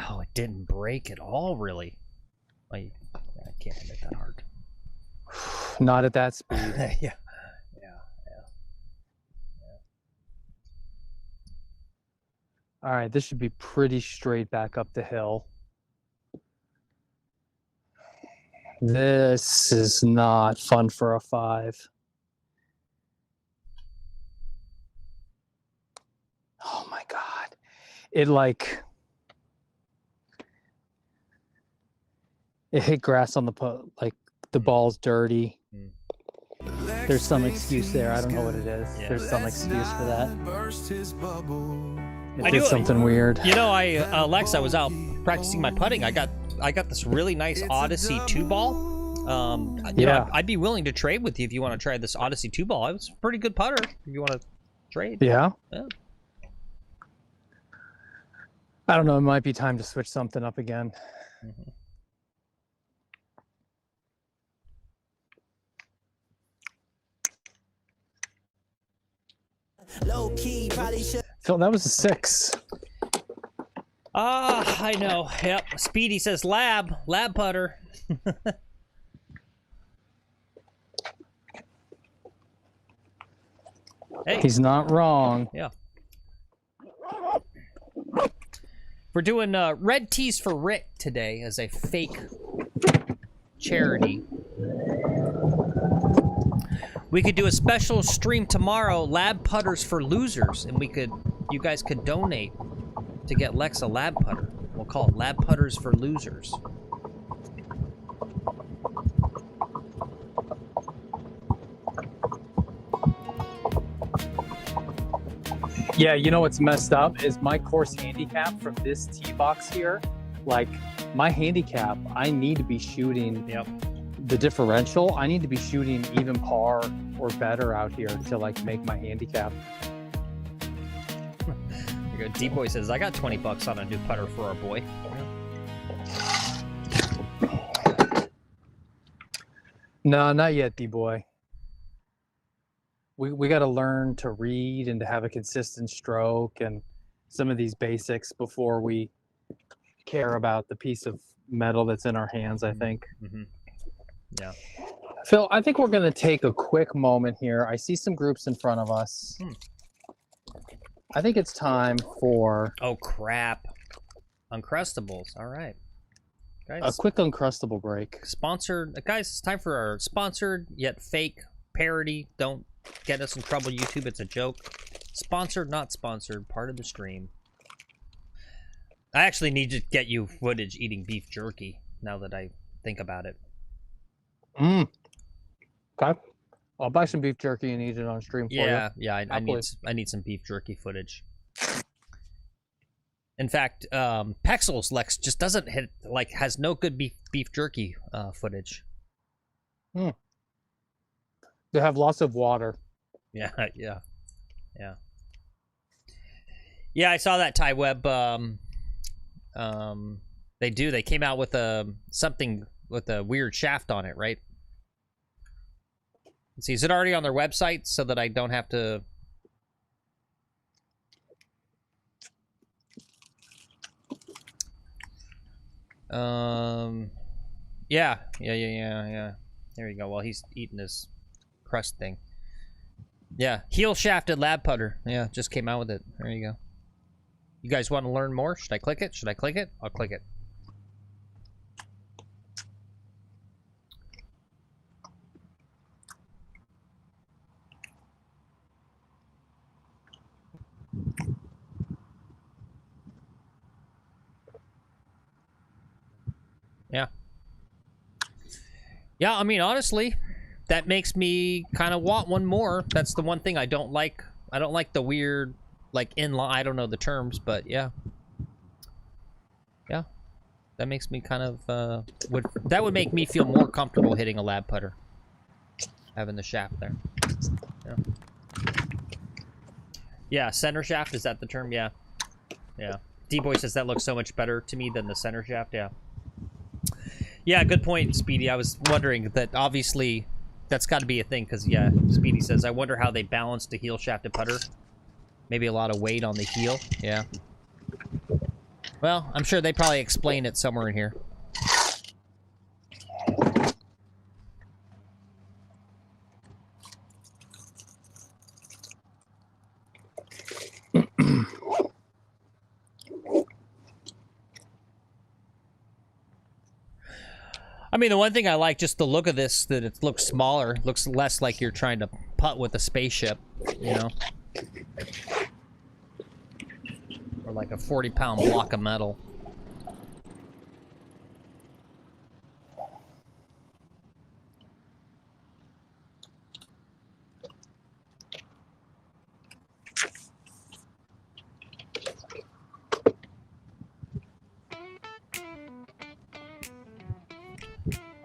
Oh, it didn't break at all, really. I can't hit it that hard. Not at that speed. Yeah. All right, this should be pretty straight back up the hill. This is not fun for a 5. Oh my God. It hit grass on like the ball's dirty. There's some excuse there. I don't know what it is. Yeah. There's some excuse for that. I It did do- something weird. You know, Lex, I was out practicing my putting. I got this really nice Odyssey 2-ball. You know, I'd be willing to trade with you if you want to try this Odyssey 2-ball. It was a pretty good putter if you want to trade. Yeah. Yeah. I don't know. It might be time to switch something up again. Low key, probably should. Phil, that was a 6. I know. Yep. Speedy says lab putter. Hey. He's not wrong. Yeah. We're doing red tees for Rick today as a fake charity. We could do a special stream tomorrow, lab putters for losers, and you guys could donate to get Lex a lab putter. We'll call it lab putters for losers. Yeah, you know what's messed up is my course handicap from this tee box here. Like my handicap, I need to be shooting the differential. I need to be shooting even par or better out here to like make my handicap. D-Boy says, I got $20 on a new putter for our boy. No, not yet, D-Boy. We got to learn to read and to have a consistent stroke and some of these basics before we care about the piece of metal that's in our hands, I think. Yeah. Phil, I think we're going to take a quick moment here. I see some groups in front of us. I think it's time for Oh crap! Uncrustables. All right, a guys. quick Uncrustable break. Sponsored, guys. It's time for our sponsored yet fake parody. Don't get us in trouble, YouTube. It's a joke. Sponsored, not sponsored. Part of the stream. I actually need to get you footage eating beef jerky. Now that I think about it. Okay. I'll buy some beef jerky and eat it on stream for you. Yeah. I need some beef jerky footage. In fact, Pexels Lex just doesn't hit, like, has no good beef jerky footage. They have lots of water. Yeah. I saw that Ty Web. They came out with something with a weird shaft on it, right? Let's see, is it already on their website so that I don't have to? Yeah. There you go. Well, he's eating his crust thing. Yeah, heel shafted lab putter. Yeah, just came out with it. There you go. You guys want to learn more? Should I click it? Should I click it? I'll click it. Yeah, I mean, honestly, that makes me kind of want one more. That's the one thing I don't like. I don't like the weird, like, inline. I don't know the terms, but yeah. Yeah. That makes me kind of, that would make me feel more comfortable hitting a lab putter. Having the shaft there. Yeah. Yeah, center shaft, is that the term? Yeah. Yeah. D-Boy says that looks so much better to me than the center shaft, yeah. Yeah, good point, Speedy. I was wondering that obviously that's got to be a thing because, yeah, Speedy says, I wonder how they balanced the heel shafted putter. Maybe a lot of weight on the heel. Yeah. Well, I'm sure they probably explain it somewhere in here. I mean, the one thing I like, just the look of this, that it looks smaller, looks less like you're trying to putt with a spaceship, you know? Or like a 40-pound block of metal.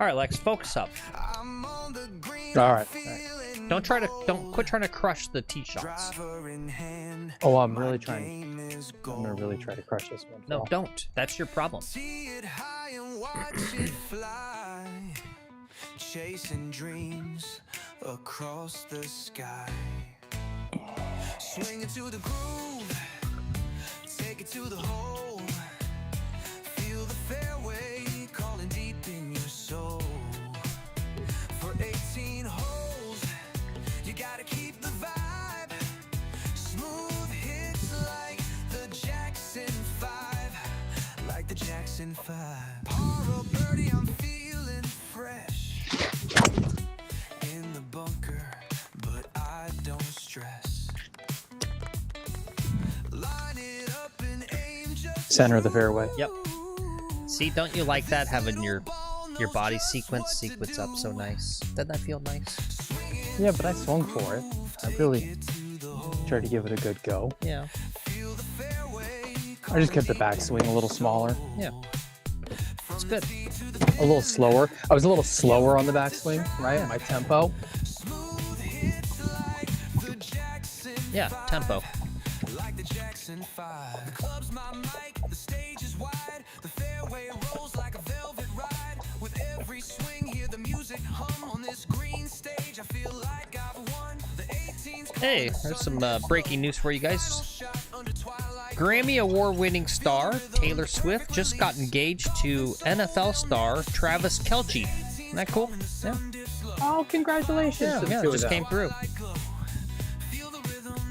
All right, Lex, focus up. All right. Don't quit trying to crush the tee shots. Oh, I'm gonna really try to crush this one. No, don't. That's your problem. Chasing dreams across the sky. Swing it to the groove, take it to the hole. Feel the fairway calling deep in your soul. For 18 holes, you gotta keep the vibe. Smooth hits like the Jackson 5, like the Jackson 5. Par or birdie, I'm feeling fresh in the bunker, but I don't stress. Line it up and aim just Center of the fairway. Yep. See, don't you like that, having your body sequence up so nice? Doesn't that feel nice? Yeah, but I swung for it. I really tried to give it a good go. Yeah. I just kept the backswing a little smaller. Yeah. It's good. A little slower. I was a little slower on the backswing, right? My tempo. Yeah, tempo. like the Jackson 5. The club's my mic, the stage is wide. The fairway rolls like a velvet ride. With every swing, hear the music hum on this green stage. I feel like I've won the 18th. Hey, there's some breaking news for you guys. Grammy Award-winning star Taylor Swift just got engaged to NFL star Travis Kelce. Isn't that cool? Yeah. Oh, congratulations! Yeah, it just came through.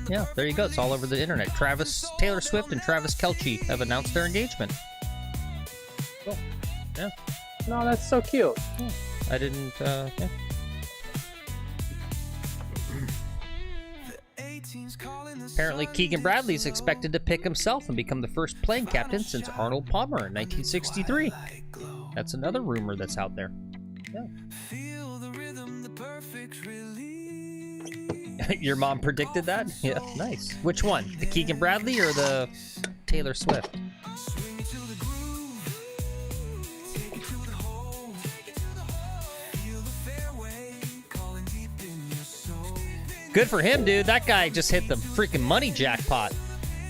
Yeah, there you go. It's all over the internet. Taylor Swift and Travis Kelce have announced their engagement. Cool. Yeah. No, that's so cute. I didn't, yeah. Apparently, Keegan Bradley's expected to pick himself and become the first playing captain since Arnold Palmer in 1963. That's another rumor that's out there. Yeah. Your mom predicted that? Yeah, nice. Which one? The Keegan Bradley or the Taylor Swift? Good for him, dude. That guy just hit the freaking money jackpot.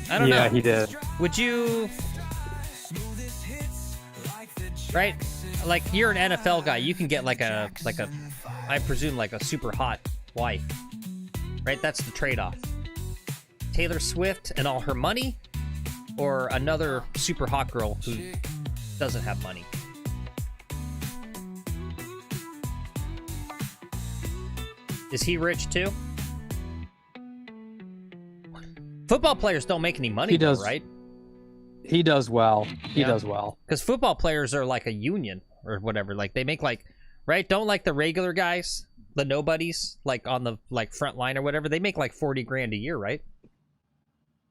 I don't know. Yeah, he did. Would you... Right? Like, you're an NFL guy. You can get like a, I presume, like a super hot wife. Right? That's the trade-off. Taylor Swift and all her money, or another super hot girl who doesn't have money. Is he rich too? Football players don't make any money, though, right? He does well. He does well. Because football players are like a union or whatever. Like, they make like, right? Don't like the regular guys, the nobodies, like on the like front line or whatever. They make like 40 grand a year, right?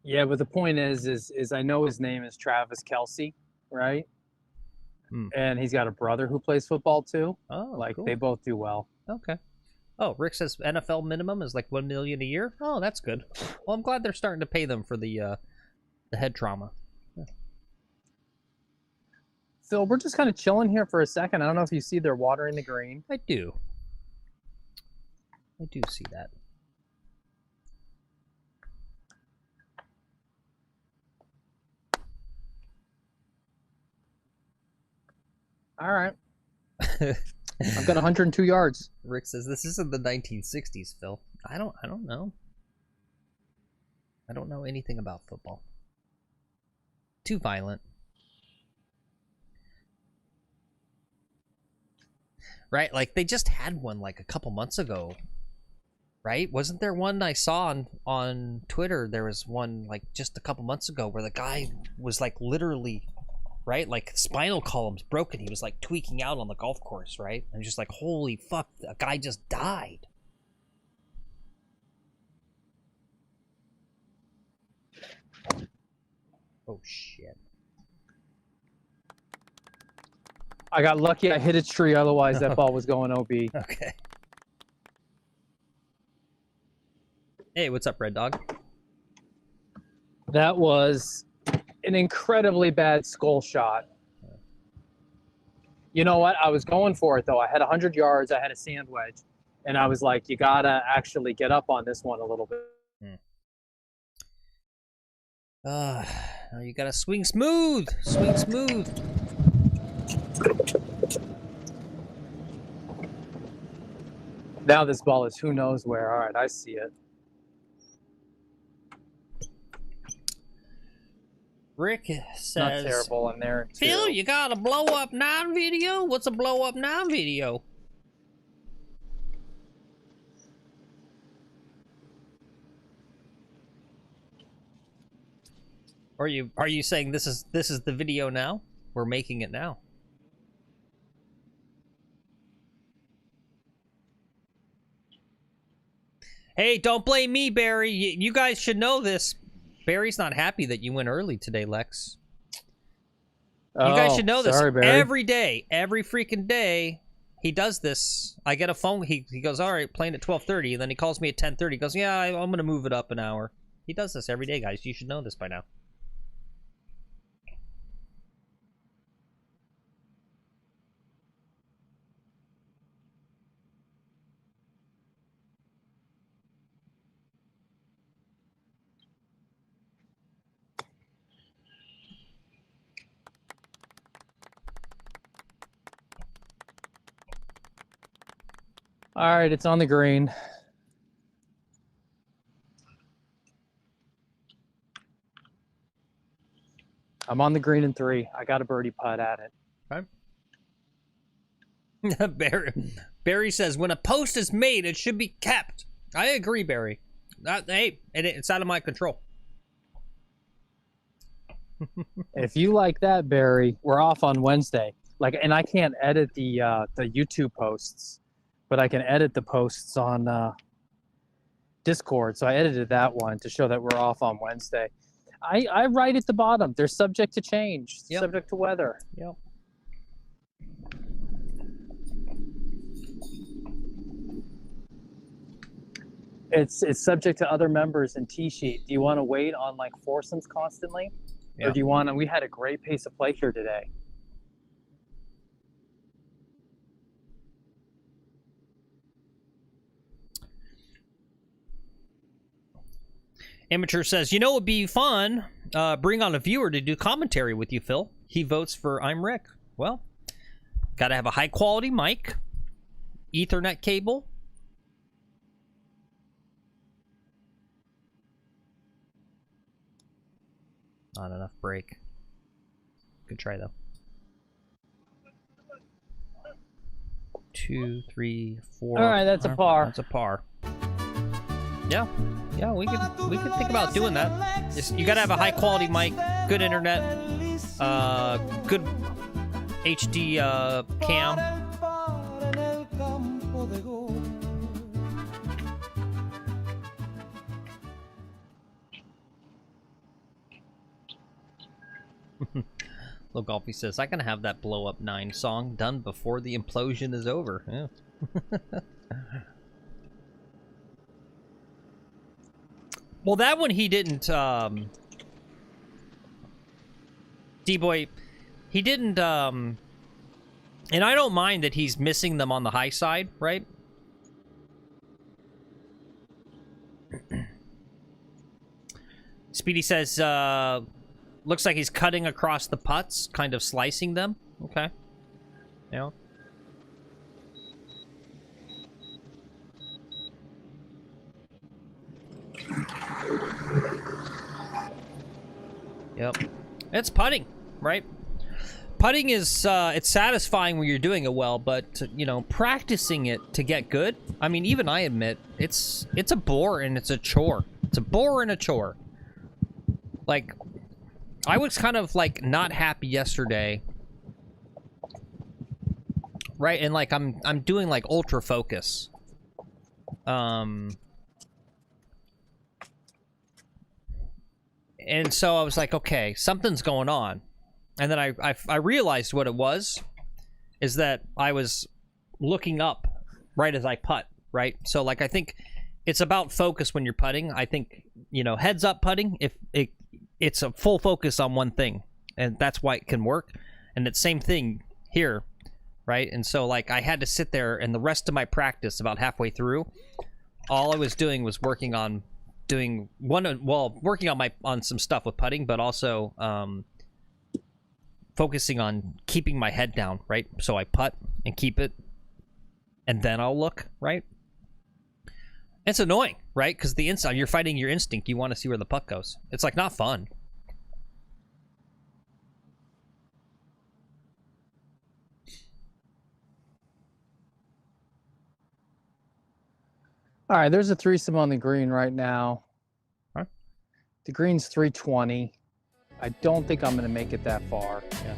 Yeah, but the point is I know his name is Travis Kelce, right? And he's got a brother who plays football too. Oh, like cool. They both do well. Okay. Oh, Rick says NFL minimum is like $1 million a year. Oh, that's good. Well, I'm glad they're starting to pay them for the head trauma. Yeah. Phil, we're just kind of chilling here for a second. I don't know if you see they're watering the green. I do. I do see that. All right. I've got 102 yards. Rick says this isn't the 1960s, Phil. I don't know. I don't know anything about football. Too violent. Right? Like, they just had one like a couple months ago. Right? Wasn't there one I saw on Twitter? There was one like just a couple months ago where the guy was like literally, right? Like, spinal columns broken. He was like tweaking out on the golf course, right? And just like, holy fuck, a guy just died. Oh shit. I got lucky I hit a tree, otherwise that ball was going OB. Okay. Hey, what's up, Red Dog? That was an incredibly bad skull shot. You know what? I was going for it, though. I had 100 yards. I had a sand wedge. And I was like, you got to actually get up on this one a little bit. Now you got to swing smooth. Swing smooth. Now this ball is who knows where. All right, I see it. Rick says, not terrible in there, too. Phil, you got a blow up 9 video? What's a blow up 9 video? Are you saying this is the video now? We're making it now. Hey, don't blame me, Barry. You guys should know this. Barry's not happy that you went early today, Lex. You guys should know this. Sorry, Barry. Every day, every freaking day, he does this. I get a phone. He goes, all right, playing at 12:30. And then he calls me at 10:30. He goes, yeah, I'm going to move it up an hour. He does this every day, guys. You should know this by now. All right, it's on the green. I'm on the green in 3. I got a birdie putt at it. Okay. Barry says, when a post is made, it should be kept. I agree, Barry. Hey, it's out of my control. If you like that, Barry, we're off on Wednesday. Like, and I can't edit the YouTube posts, but I can edit the posts on Discord. So I edited that one to show that we're off on Wednesday. I write at the bottom. They're subject to change, subject to weather. Yep. It's subject to other members and T-sheet. Do you want to wait on like foursomes constantly? Or do you want to, we had a great pace of play here today. Amateur says, you know, it would be fun. Bring on a viewer to do commentary with you, Phil. He votes for I'm Rick. Well, got to have a high quality mic, Ethernet cable. Not enough break. Good try though. 2, 3, 4. All right, that's a par. That's a par. Yeah, yeah, we could think about doing that. Just, you gotta have a high quality mic, good internet, good HD cam. Low Golfy says, I can have that Blow Up 9 song done before the implosion is over. Yeah. Well, that one he didn't, D-Boy, he didn't, and I don't mind that he's missing them on the high side, right? Speedy says, looks like he's cutting across the putts, kind of slicing them. Okay. Yeah. Yep. It's putting, right? Putting is, it's satisfying when you're doing it well, but, you know, practicing it to get good, I mean, even I admit, it's a bore and it's a chore. It's a bore and a chore. Like, I was kind of, like, not happy yesterday. Right? And, like, I'm doing, like, ultra focus. And so I was like, okay, something's going on. And then I realized what it was, is that I was looking up right as I putt, right? So, like, I think it's about focus when you're putting. I think, you know, heads up putting, if it's a full focus on one thing, and that's why it can work. And it's same thing here, right? And so, like, I had to sit there, and the rest of my practice, about halfway through, all I was doing was working on working on some stuff with putting, but also focusing on keeping my head down, right? So I putt and keep it, and then I'll look, right? It's annoying, right? Because the inside, you're fighting your instinct. You want to see where the puck goes. It's like not fun. All right, there's a threesome on the green right now. Huh? The green's 320. I don't think I'm going to make it that far. Yeah.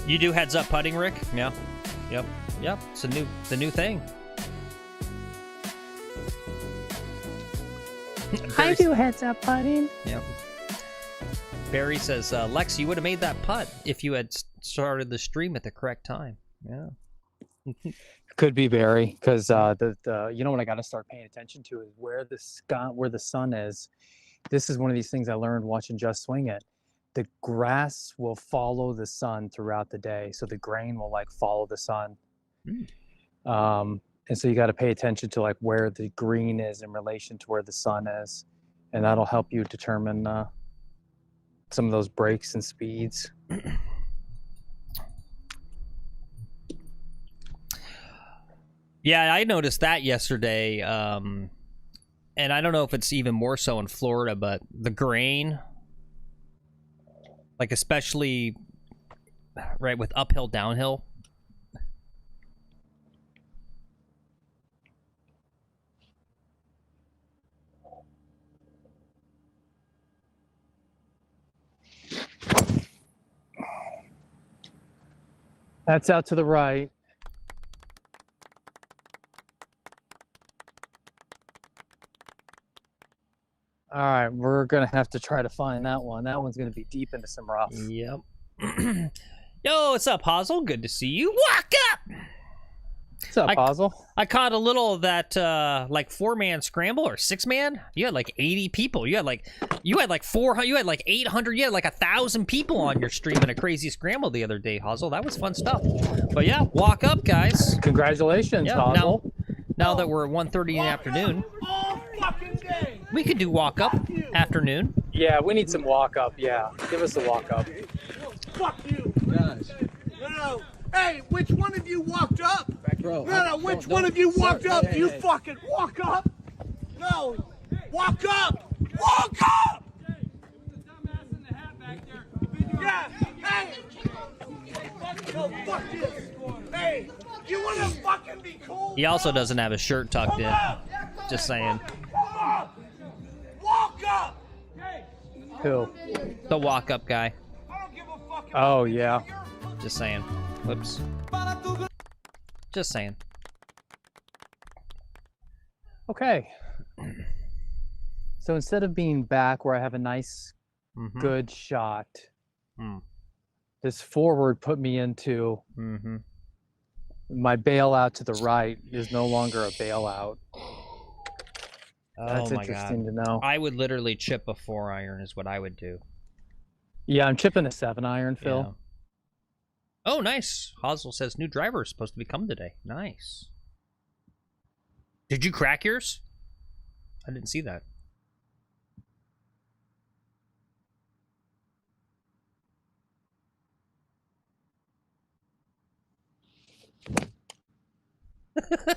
You do heads up putting, Rick? Yeah. Yep. Yep. It's the new thing. I do heads up putting. Yep. Barry says, Lex, you would have made that putt if you had started the stream at the correct time. Yeah. Could be Barry, because you know what I got to start paying attention to is where the sun is. This is one of these things I learned watching Just Swing It. The grass will follow the sun throughout the day, so the grain will like follow the sun. And so you got to pay attention to like where the green is in relation to where the sun is, and that'll help you determine some of those breaks and speeds. Yeah, I noticed that yesterday, and I don't know if it's even more so in Florida, but the grain, like especially right with uphill, downhill, That's out to the right. All right, we're gonna have to try to find that one. That one's gonna be deep into some rough. Yep. Yo, what's up, Hazel? Good to see you. Walk up! What's up, Hazel? I caught a little of that like 4-man scramble or 6-man. You had like 80 people. You had like 400. You had like 800. You had like 1,000 people on your stream in a crazy scramble the other day, Hazel. That was fun stuff. But yeah, walk up, guys. Congratulations, Yeah, Hazel. now that we're at 1:30 in the afternoon, we could do walk up afternoon. Yeah, we need some walk up. Yeah, give us a walk up. Fuck you. Guys. No. Hey, which one of you walked up? Bro, No, which one of you walked up? You fucking walk up? No. Walk up! Walk up! Yeah. Hey. No, fuck this. Hey, you wanna fucking be cool? He also doesn't have his shirt tucked in. Just saying. Walk up! Who? The walk up guy. Oh yeah. Just saying. Whoops. Just saying. Okay. So instead of being back where I have a nice, good shot, this forward put me into my bailout to the right is no longer a bailout. That's interesting to know. I would literally chip a 4-iron is what I would do. Yeah, I'm chipping a 7-iron, Phil. Yeah. Oh, nice. Hazel says new driver is supposed to be coming today. Nice. Did you crack yours? I didn't see that.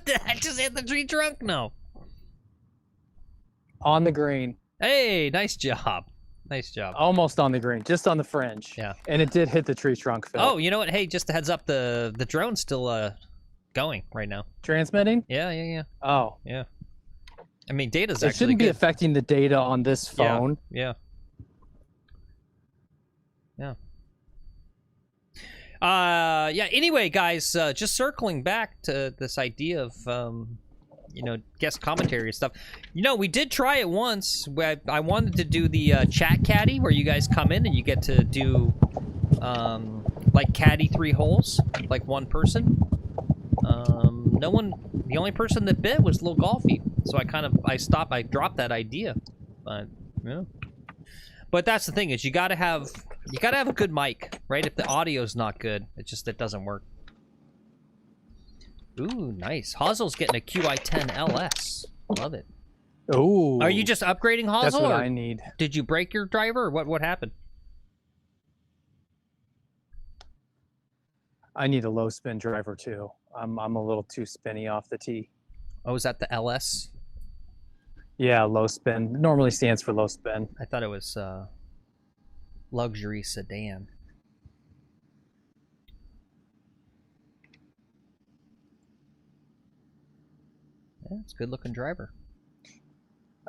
Did I just hit the tree trunk? No. On the green. Hey, nice job. Nice job. Almost on the green, just on the fringe. Yeah. And it did hit the tree trunk, Phil. Oh, you know what? Hey, just a heads up, the drone's still going right now. Transmitting? Yeah. Oh. Yeah. I mean, data's It actually shouldn't be good. affecting the data on this phone. Yeah. Anyway, guys, just circling back to this idea of guest commentary and stuff. We did try it once. I wanted to do the chat caddy where you guys come in and you get to do like caddy 3 holes, like one person. The only person that bit was Lil Golfy, so I dropped that idea. But yeah. But that's the thing, is you gotta have a good mic, right? If the audio's not good, it doesn't work. Ooh, nice. Hazel's getting a QI10 LS. Love it. Ooh. Are you just upgrading Hazel? That's what or I need. Did you break your driver, or what happened? I need a low spin driver too. I'm a little too spinny off the tee. Oh, is that the LS? Yeah, low spin. Normally stands for low spin. I thought it was luxury sedan. Yeah, it's a good looking driver.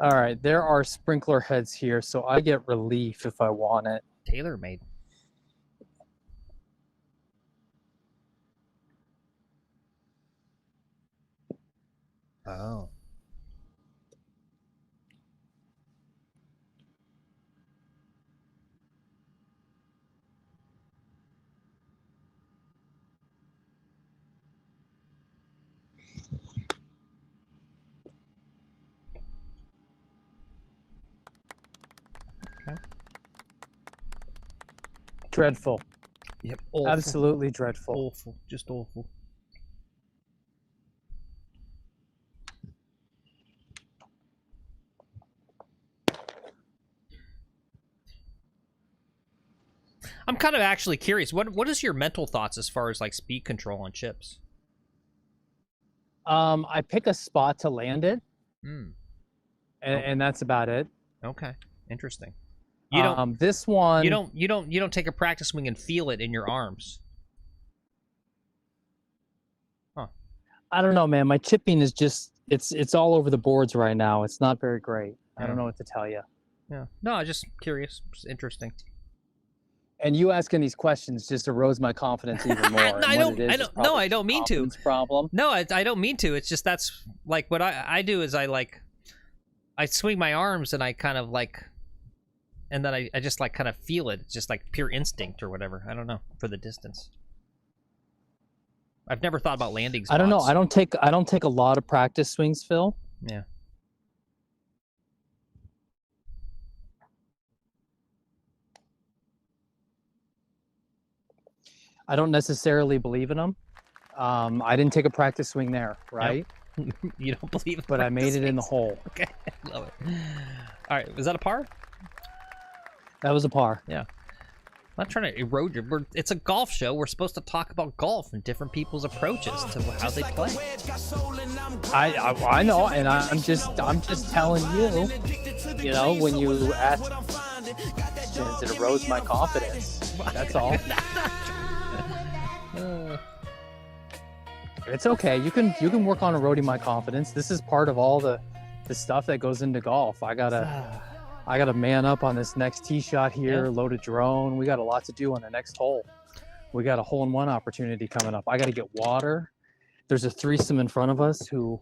All right, there are sprinkler heads here, so I get relief if I want it. Tailor made. Oh. Okay. Dreadful. Yep. Awful. Absolutely dreadful. Awful. Just awful. I'm kind of actually curious. What is your mental thoughts as far as like speed control on chips? I pick a spot to land it, and that's about it. Okay, interesting. You don't. This one. You don't take a practice swing and feel it in your arms. Huh. I don't know, man. My chipping is just it's all over the boards right now. It's not very great. I don't know what to tell you. Yeah. No, I'm just curious. It's interesting. And you asking these questions just erodes my confidence even more. I don't mean to. Problem. No, I don't mean to. It's just that's like what I do is I swing my arms and I kind of like, and then I just like kind of feel it. It's just like pure instinct or whatever. I don't know for the distance. I've never thought about landing spots. I don't know. I don't take a lot of practice swings, Phil. Yeah. I don't necessarily believe in them. I didn't take a practice swing there, right? Yep. You don't believe it, but I made it in the hole. Okay, love it. All right, was that a par? That was a par. Yeah. I'm not trying to erode your... It's a golf show. We're supposed to talk about golf and different people's approaches to how they play. I know, and I'm just telling you, you know, when you ask, it erodes my confidence. That's all. It's okay. You can work on eroding my confidence. This is part of all the stuff that goes into golf. I gotta man up on this next tee shot here, load a drone. We got a lot to do on the next hole. We got a hole-in-one opportunity coming up. I gotta get water. There's a threesome in front of us who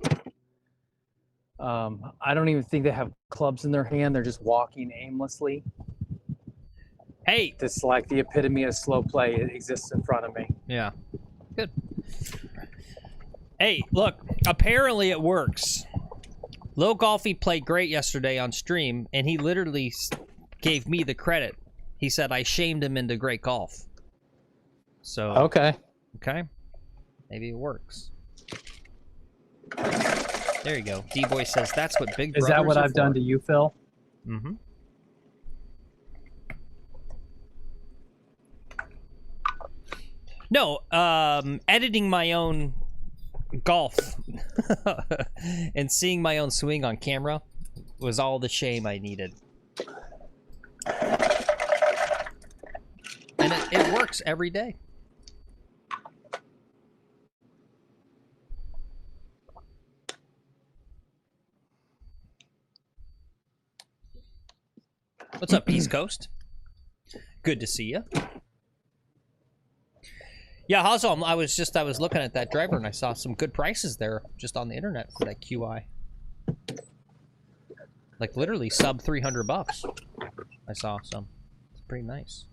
I don't even think they have clubs in their hand. They're just walking aimlessly. Hey, this is like the epitome of slow play. It exists in front of me. Yeah, good. Hey, look, apparently it works. Low Golfy played great yesterday on stream, and he literally gave me the credit. He said I shamed him into great golf. So okay, maybe it works. There you go. D-Boy says that's what big brothers is that what are I've for. done to you, Phil? Mm-hmm. No, editing my own golf and seeing my own swing on camera was all the shame I needed. And it works every day. What's up, East Coast? Good to see you. Yeah, Hazel, I was looking at that driver and I saw some good prices there just on the internet for that QI. Like literally sub $300. I saw some. It's pretty nice.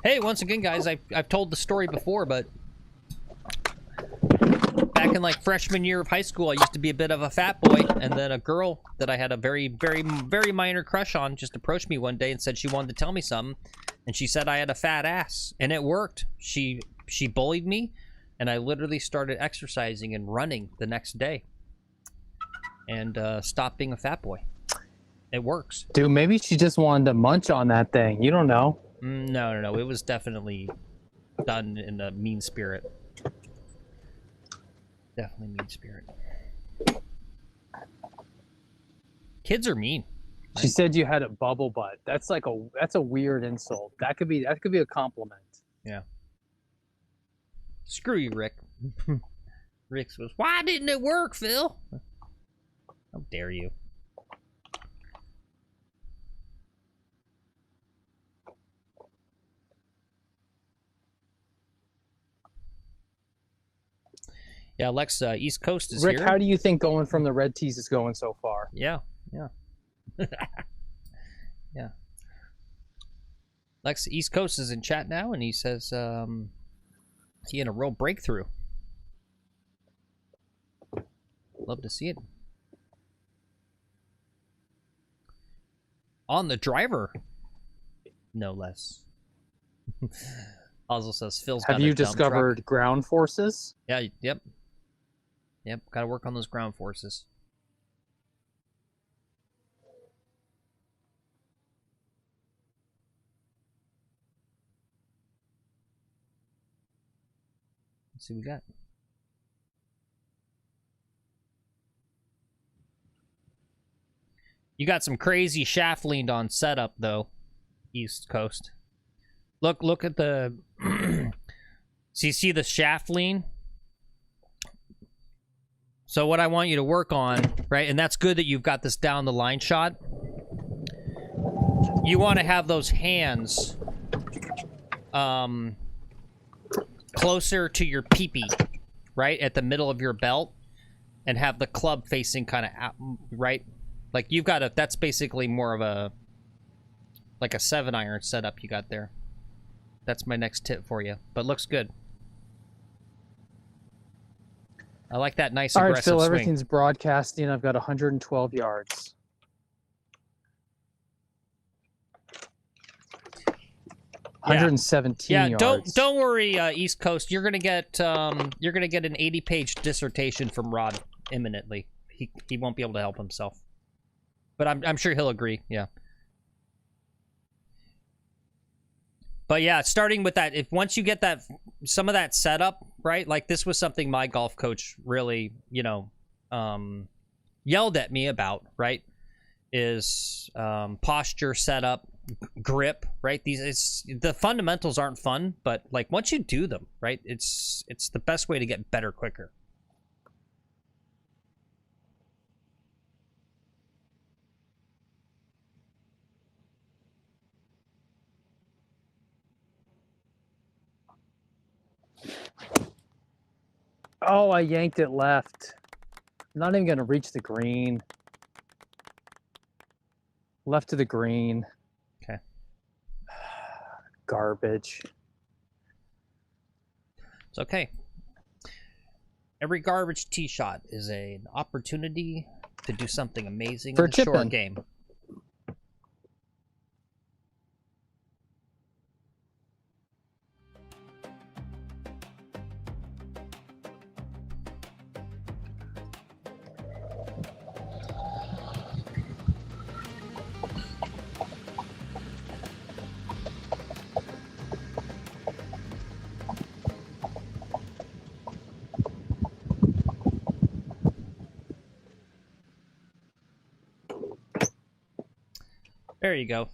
Hey, once again, guys, I've told the story before, but back in like freshman year of high school, I used to be a bit of a fat boy, and then a girl that I had a very, very, very minor crush on just approached me one day and said she wanted to tell me something, and she said I had a fat ass, and it worked. She bullied me, and I literally started exercising and running the next day, and stopped being a fat boy. It works. Dude, maybe she just wanted to munch on that thing. You don't know. No. It was definitely done in a mean spirit. Definitely mean spirit. Kids are mean. Right? She said you had a bubble butt. That's a weird insult. That could be a compliment. Yeah. Screw you, Rick. Rick says, "Why didn't it work, Phil?" How dare you? Yeah, Lex, East Coast is Rick, here. how do you think going from the red tees is going so far? Yeah. Yeah. Lex, East Coast is in chat now, and he says he had a real breakthrough. Love to see it. On the driver, no less. Also says Phil's got Have a you dump discovered truck. ground forces? Yeah, yep. Gotta work on those ground forces. Let's see what we got. You got some crazy shaft leaned on setup though, East Coast. Look at the so you see the shaft lean? So what I want you to work on, right, and that's good that you've got this down the line shot. You want to have those hands closer to your peepee, right, at the middle of your belt, and have the club facing kind of out, right? Like you've got that's basically more of a, like a 7-iron setup you got there. That's my next tip for you, but looks good. I like that nice All right, aggressive Phil, swing. everything's broadcasting. I've got 112 yards. Yeah. 117 Yeah, yards. don't worry, East Coast. You're gonna get an 80-page dissertation from Rod imminently. He won't be able to help himself, but I'm sure he'll agree. Yeah. But yeah, starting with that, if once you get that some of that setup right, like this was something my golf coach really, yelled at me about. Right, is posture, setup, grip. Right, the fundamentals aren't fun, but like once you do them, right, it's the best way to get better quicker. Oh, I yanked it left. Not even going to reach the green. Left to the green. Okay. Garbage. It's okay. Every garbage tee shot is an opportunity to do something amazing For in the short chipping. game. There you go.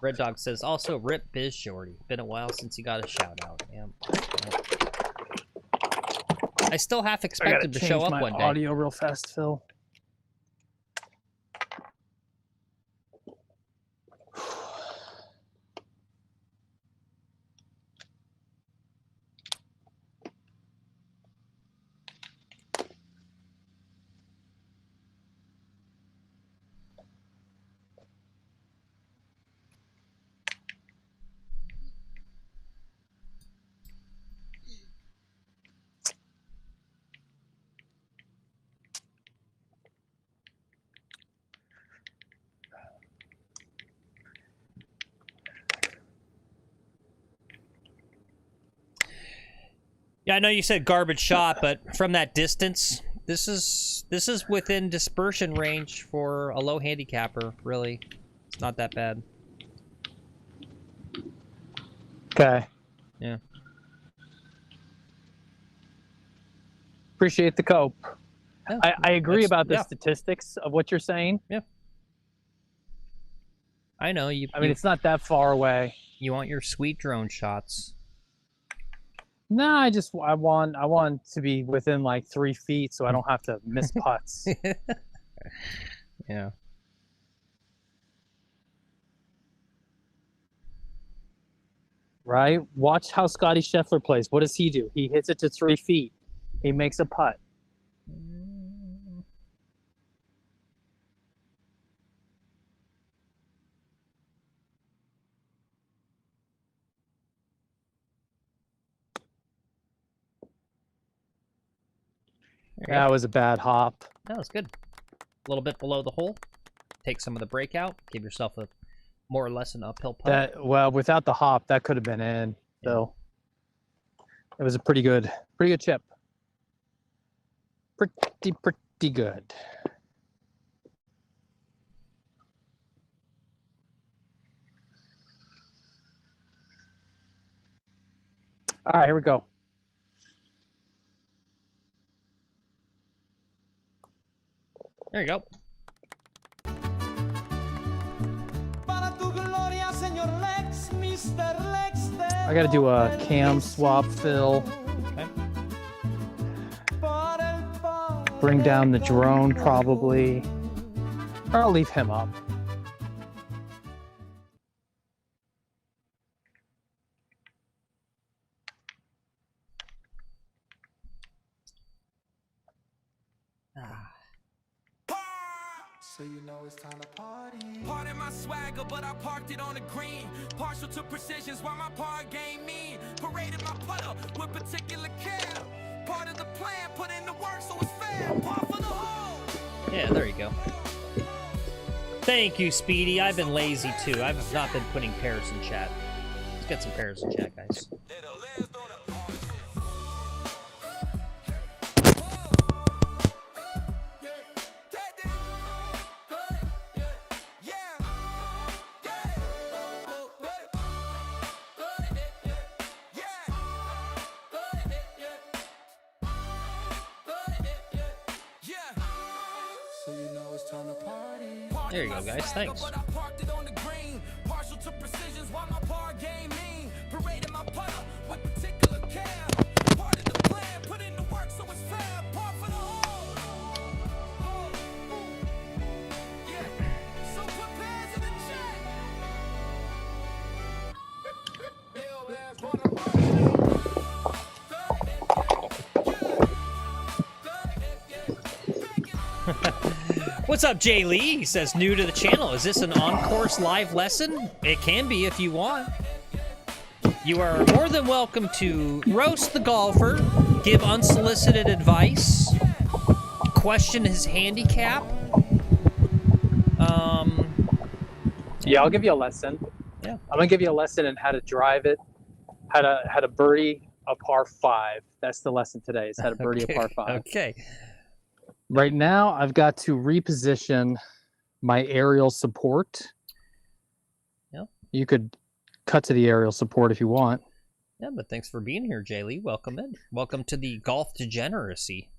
Red Dog says, also rip Biz Shorty. Been a while since he got a shout out. Yeah. I still half expect him to show up one day. Audio real fast, Phil. Yeah, I know you said garbage shot, but from that distance, this is within dispersion range for a low handicapper. Really, it's not that bad. Okay. Yeah. Appreciate the cope. Yeah, I agree that's- about the yeah. statistics of what you're saying. Yeah. I know you. I mean, it's not that far away. You want your sweet drone shots. No, I want to be within like 3 feet so I don't have to miss putts. Yeah. Right? Watch how Scotty Scheffler plays. What does he do? He hits it to 3 feet. He makes a putt. That was a bad hop. That was good. A little bit below the hole. Take some of the breakout. Give yourself a more or less an uphill putt. That, well, without the hop, that could have been in. So it was a pretty good chip. Pretty good. All right, here we go. There you go. I got to do a cam swap fill. Okay. Bring down the drone probably. Or I'll leave him up. So you know it's time to party. Pardon my swagger, but I parked it on the green. Partial to precisions while my part game mean. Paraded my putter with particular care. Part of the plan, put in the work so it's fair. Par for the whole. Yeah, there you go. Thank you, Speedy. I've been lazy too. I've not been putting pairs in chat. Let's get some pairs in chat, guys. There you go, guys. Thanks. What's up, Jay Lee? He says, new to the channel. Is this an on-course live lesson? It can be if you want. You are more than welcome to roast the golfer, give unsolicited advice, question his handicap. Yeah, I'll give you a lesson. Yeah. I'm gonna give you a lesson in how to drive it, how to birdie a par 5. That's the lesson today, is how to birdie a par 5. Okay. Right now, I've got to reposition my aerial support. Yeah. You could cut to the aerial support if you want. Yeah, but thanks for being here, Jay Lee. Welcome in. Welcome to the golf degeneracy.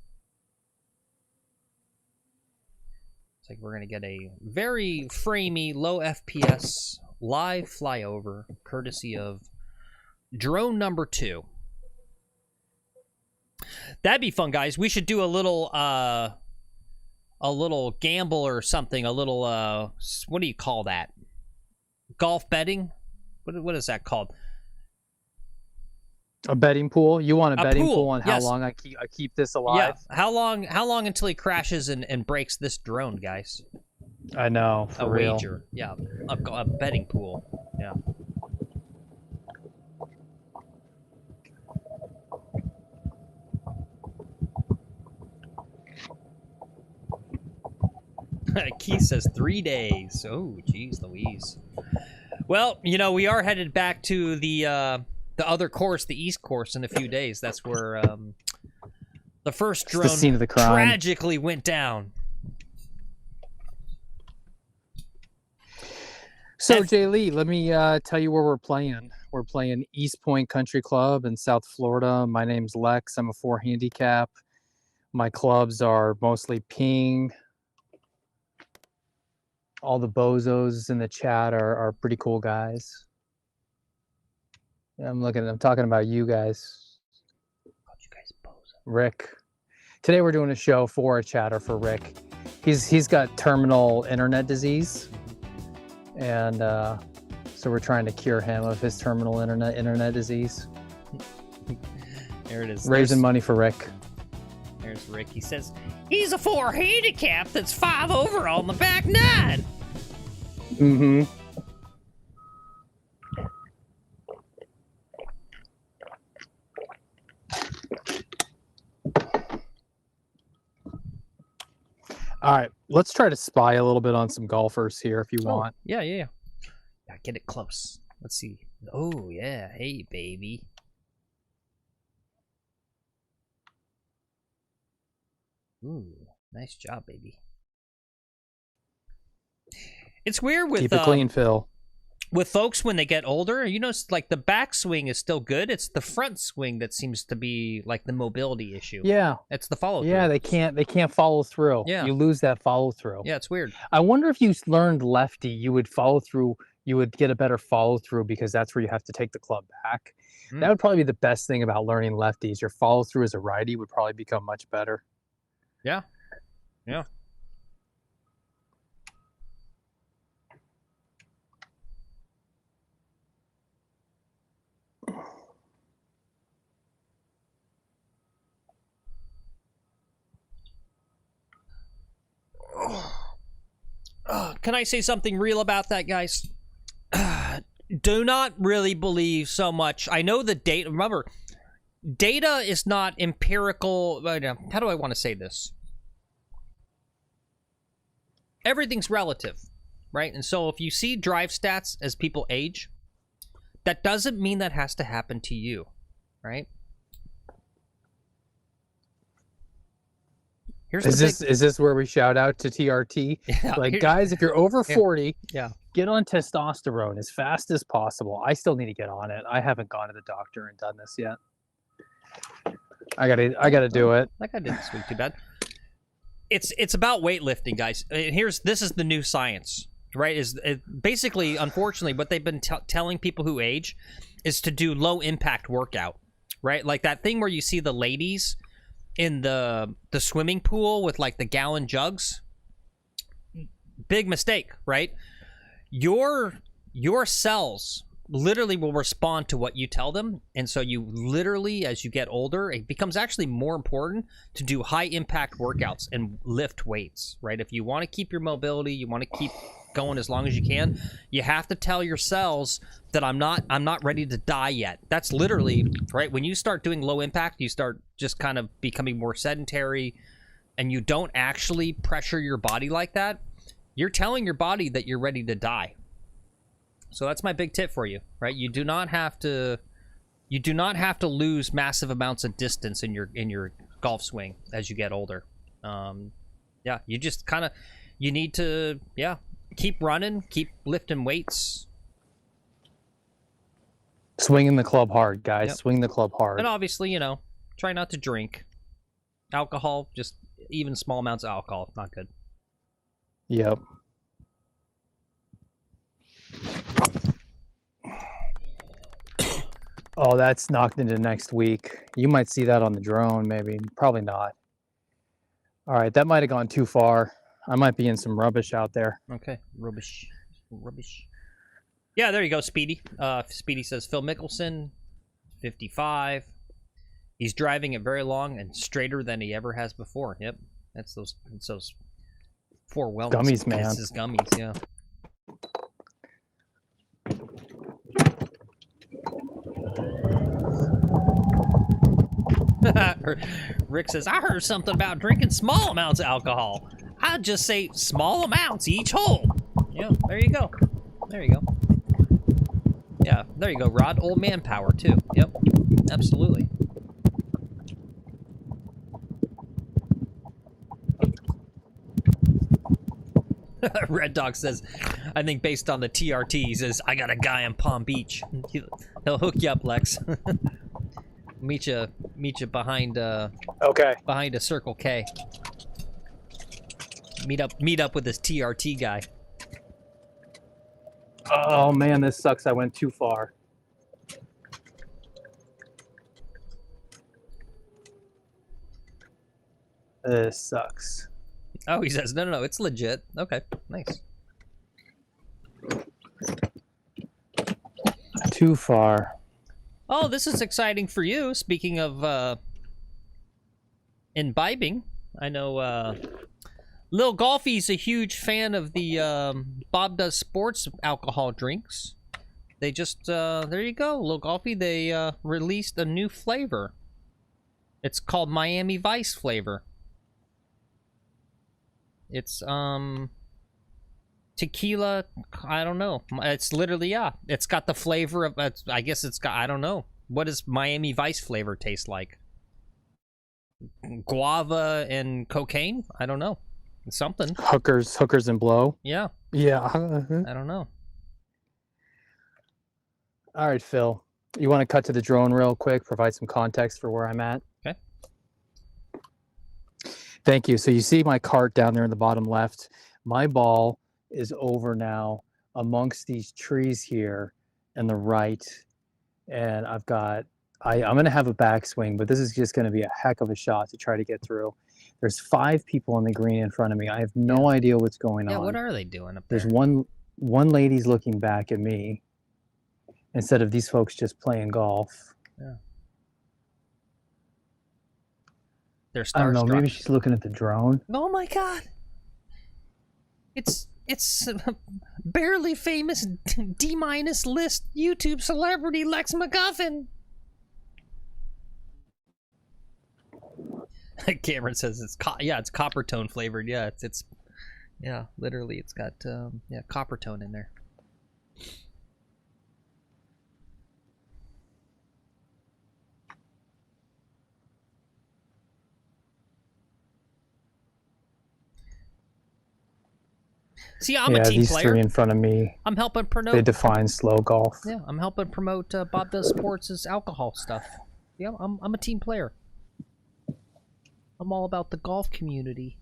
It's like we're going to get a very framey, low FPS live flyover, courtesy of drone number 2. That'd be fun, guys. We should do a little gamble or something. A little what do you call that? Golf betting? What is that called? A betting pool? You want a betting pool on how yes. long I keep this alive? Yeah. How long until he crashes and breaks this drone, guys? I know. For a real. wager. Yeah. A betting pool. Yeah. Keith says 3 days. Oh, geez, Louise. Well, you know, we are headed back to the other course, the East course, in a few days. That's where the first drone the scene of the crime. Tragically went down. So, Jay Lee, let me tell you where we're playing. We're playing East Point Country Club in South Florida. My name's Lex. I'm a 4 handicap. My clubs are mostly ping. All the bozos in the chat are pretty cool guys. I'm talking about you guys. You guys bozo. Rick. Today we're doing a show for a chatter for Rick. He's got terminal internet disease. And so we're trying to cure him of his terminal internet disease. There it is. Raising money for Rick. There's Rick. He says he's a 4 handicap that's 5 over on the back 9. Mm-hmm. All right, let's try to spy a little bit on some golfers here if you want. Yeah. Yeah, get it close. Let's see. Oh, yeah. Hey, baby. Ooh, nice job, baby. It's weird with keep it clean, Phil. With folks when they get older, you know, like the backswing is still good. It's the front swing that seems to be like the mobility issue. Yeah, it's the follow through. Yeah, they can't follow through. Yeah, you lose that follow through. Yeah, it's weird. I wonder if you learned lefty, you would follow through. You would get a better follow through because that's where you have to take the club back. That would probably be the best thing about learning lefties. Your follow through as a righty would probably become much better. Yeah, Yeah. Can I say something real about that, guys? Do not really believe so much. I know the data. Remember, data is not empirical. How do I want to say this? Everything's relative, right? And so if you see drive stats as people age, that doesn't mean that has to happen to you, right? Is this where we shout out to TRT? Yeah, like, guys, if you're over 40, yeah, get on testosterone as fast as possible. I still need to get on it. I haven't gone to the doctor and done this yet. I gotta do it. That guy didn't swing too bad. It's about weightlifting, guys. This is the new science, right? Basically, unfortunately, what they've been telling people who age is to do low impact workout, right? Like that thing where you see the ladies in the swimming pool with like the gallon jugs. Big mistake, right? Your cells literally will respond to what you tell them, and so you literally, as you get older, it becomes actually more important to do high impact workouts and lift weights, right? If you want to keep your mobility, you want to keep going as long as you can, you have to tell your cells that I'm not ready to die yet. That's literally, right? When you start doing low impact, you start just kind of becoming more sedentary, and you don't actually pressure your body like that, you're telling your body that you're ready to die. So that's my big tip for you, right? You do not have to lose massive amounts of distance in your golf swing as you get older. Yeah, you just kind of, you need to, keep running, keep lifting weights. Swinging the club hard, guys. Yep. Swing the club hard. And obviously, try not to drink. Alcohol, just even small amounts of alcohol, not good. Yep. Oh, that's knocked into next week. You might see that on the drone, maybe. Probably not. All right, that might have gone too far. I might be in some rubbish out there. Okay, rubbish. Yeah, there you go, Speedy. Speedy says Phil Mickelson, 55. He's driving it very long and straighter than he ever has before. Yep, that's those 4 wellness gummies, man. This is gummies, yeah. Rick says, I heard something about drinking small amounts of alcohol. I'd just say small amounts each hole. Yeah, there you go. There you go. Yeah, there you go, Rod. Old man power, too. Yep, absolutely. Red Dog says, I think based on the TRT, he says, I got a guy in Palm Beach. He'll hook you up, Lex. meet you behind behind a Circle K. Meet up with this TRT guy. Oh man, this sucks. I went too far. This sucks. Oh, he says, no, it's legit. Okay, nice. Too far. Oh, this is exciting for you. Speaking of imbibing, I know Lil Golfy's a huge fan of the Bob Does Sports alcohol drinks. They just, there you go, Lil Golfy, they released a new flavor. It's called Miami Vice flavor. It's tequila, I don't know. It's literally, yeah. It's got the flavor of, I guess it's got, I don't know. What does Miami Vice flavor taste like? Guava and cocaine? I don't know. Something. Hookers and blow? Yeah. Yeah. I don't know. All right, Phil. You want to cut to the drone real quick, provide some context for where I'm at? Okay. Thank you. So you see my cart down there in the bottom left. My ball is over now amongst these trees here and the right. And I've got I'm going to have a backswing, but this is just going to be a heck of a shot to try to get through. There's 5 people on the green in front of me. I have no idea what's going on. Yeah, what are they doing up there? There's one lady's looking back at me instead of these folks just playing golf. Yeah. They're I don't know. starstruck. Maybe she's looking at the drone. Oh my god! It's barely famous D- list YouTube celebrity Lex McGuffin. Cameron says it's it's copper tone flavored. Yeah, it's literally it's got copper tone in there. See, I'm a team these player. 3 in front of me, I'm helping promote. they define slow golf. Yeah, I'm helping promote Bob Does Sports' alcohol stuff. Yeah, I'm a team player. I'm all about the golf community.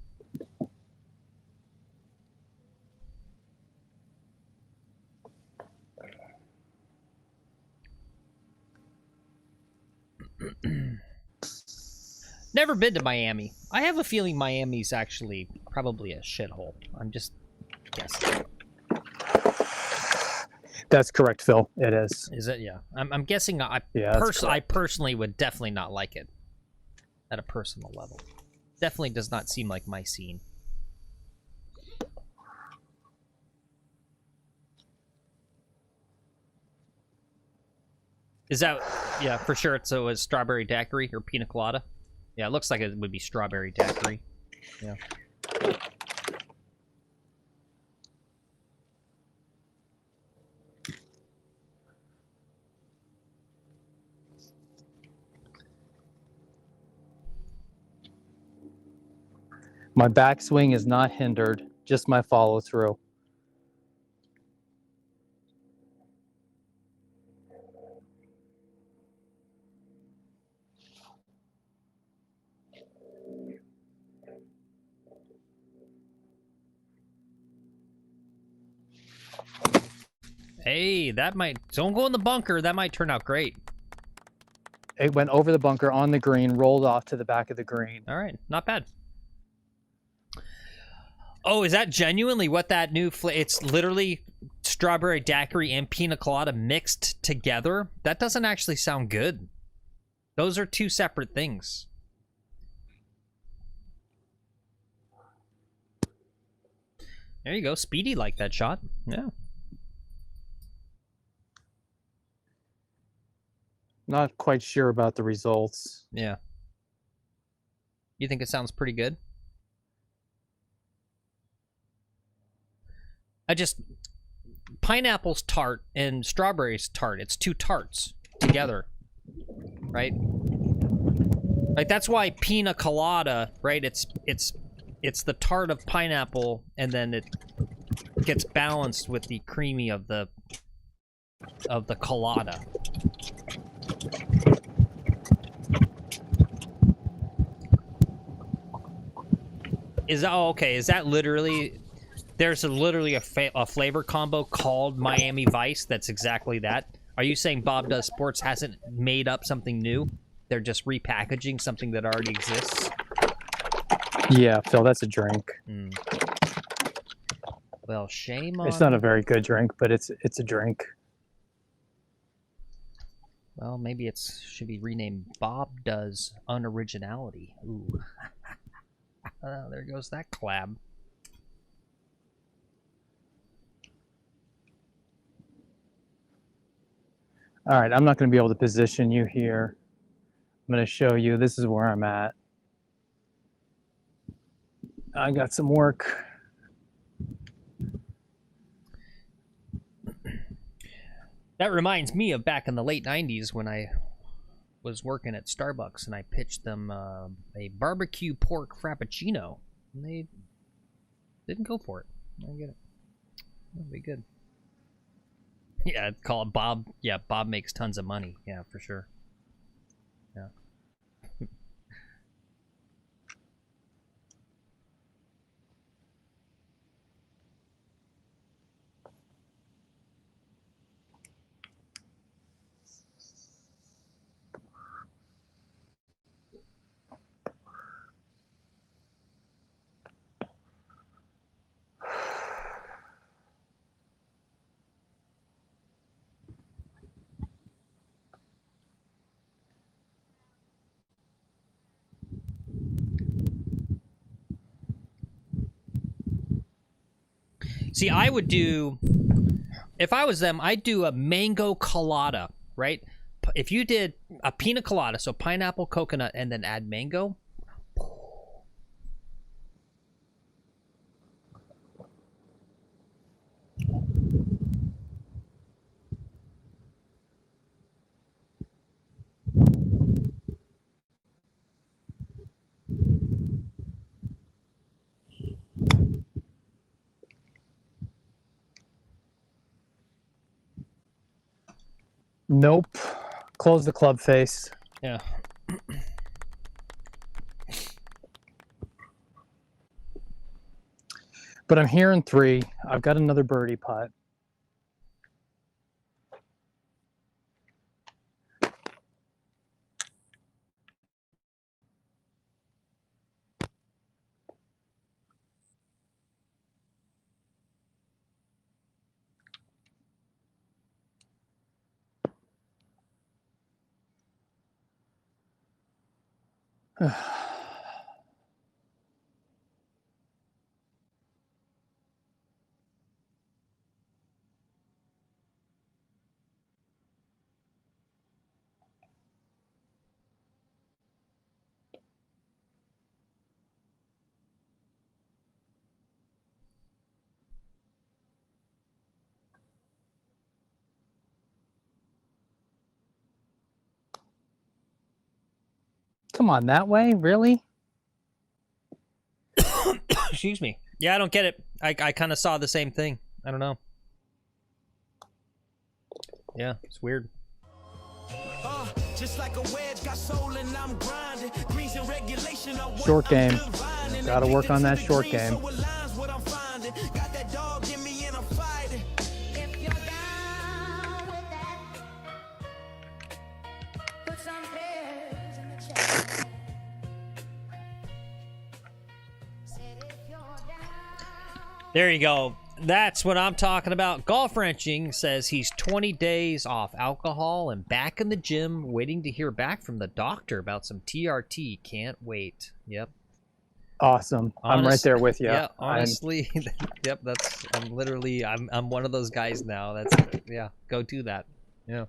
Never been to Miami. I have a feeling Miami's actually probably a shithole. I'm just guessing. That's correct, Phil. It is. Is it? Yeah. I'm guessing. I personally would definitely not like it at a personal level. Definitely does not seem like my scene. Is that, yeah, for sure it's a strawberry daiquiri or pina colada? Yeah, it looks like it would be strawberry daiquiri. Yeah. My backswing is not hindered, just my follow through. Hey, that might... Don't go in the bunker. That might turn out great. It went over the bunker on the green, rolled off to the back of the green. All right, not bad. Oh, is that genuinely what that new... It's literally strawberry daiquiri and pina colada mixed together? That doesn't actually sound good. Those are 2 separate things. There you go. Speedy liked that shot. Yeah. Not quite sure about the results. Yeah. You think it sounds pretty good? Pineapple's tart and strawberry's tart. It's 2 tarts together, right? Like that's why pina colada, right? It's the tart of pineapple, and then it gets balanced with the creamy of the colada. Okay? Is that literally? There's literally a flavor combo called Miami Vice that's exactly that. Are you saying Bob Does Sports hasn't made up something new? They're just repackaging something that already exists? Yeah, Phil, that's a drink. Well, shame on... It's not a very good drink, but it's a drink. Well, maybe it should be renamed Bob Does Unoriginality. Ooh. Oh, there goes that collab. All right, I'm not going to be able to position you here. I'm going to show you. This is where I'm at. I got some work. That reminds me of back in the late 90s when I was working at Starbucks and I pitched them a barbecue pork frappuccino. And they didn't go for it. I get it. That'd be good. Yeah, call it Bob. Yeah, Bob makes tons of money. Yeah, for sure. Yeah. See, I would do, if I was them, I'd do a mango colada, right? If you did a pina colada, so pineapple, coconut, and then add mango. Nope. Close the club face. Yeah. But I'm hearing 3. I've got another birdie putt. Come on, that way? Really? Excuse me. Yeah, I don't get it. I kind of saw the same thing. I don't know. Yeah, it's weird. Just like a wedge, got soul and I'm grinding. Greens and regulation are what Short game. I'm divining. Got to work on that short game. So aligns what I'm finding. Got that dog in me and I'm fighting. If you're down with that, put some pairs in the chat. There you go. That's what I'm talking about. Golf Wrenching says he's 20 days off alcohol and back in the gym, waiting to hear back from the doctor about some TRT. Can't wait. Yep. Awesome. I'm right there with you. Yeah, honestly, yep. I'm one of those guys now. That's yeah. Go do that. Yeah.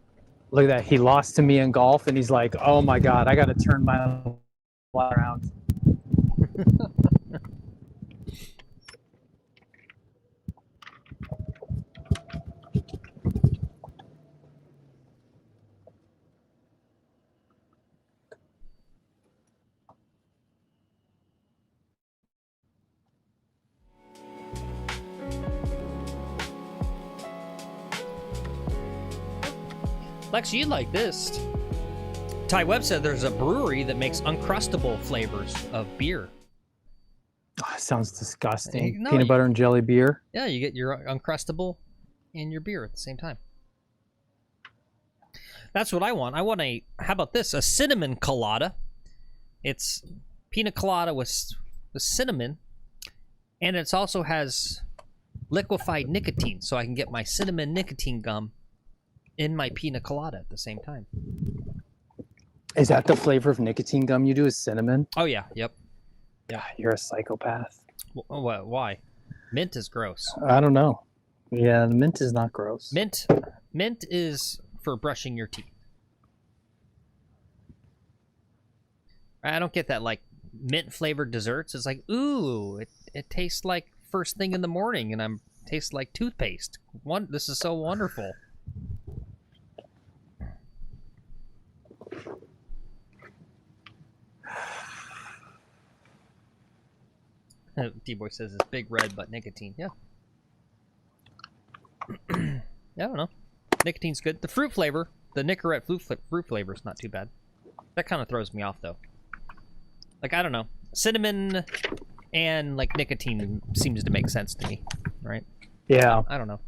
Look at that. He lost to me in golf, and he's like, "Oh my God, I got to turn my life around." Lex, you'd like this. Ty Webb said there's a brewery that makes uncrustable flavors of beer. Oh, sounds disgusting. No, Peanut butter and jelly beer. Yeah, you get your uncrustable and your beer at the same time. That's what I want. I want how about this? A cinnamon colada. It's pina colada with cinnamon, and it also has liquefied nicotine, so I can get my cinnamon nicotine gum in my pina colada at the same time. Is that the flavor of nicotine gum you do is cinnamon? Oh, yeah. Yep. Yeah, you're a psychopath. Why? Mint is gross. I don't know. Yeah, the mint is not gross. Mint is for brushing your teeth. I don't get that, like, mint flavored desserts. It's like, ooh, it tastes like first thing in the morning, and tastes like toothpaste. This is so wonderful. D-Boy says it's big red, but nicotine. Yeah. Yeah, I don't know. Nicotine's good. The fruit flavor, the Nicorette fruit flavor is not too bad. That kind of throws me off, though. Like, I don't know. Cinnamon and, like, nicotine seems to make sense to me, right? Yeah. I don't know.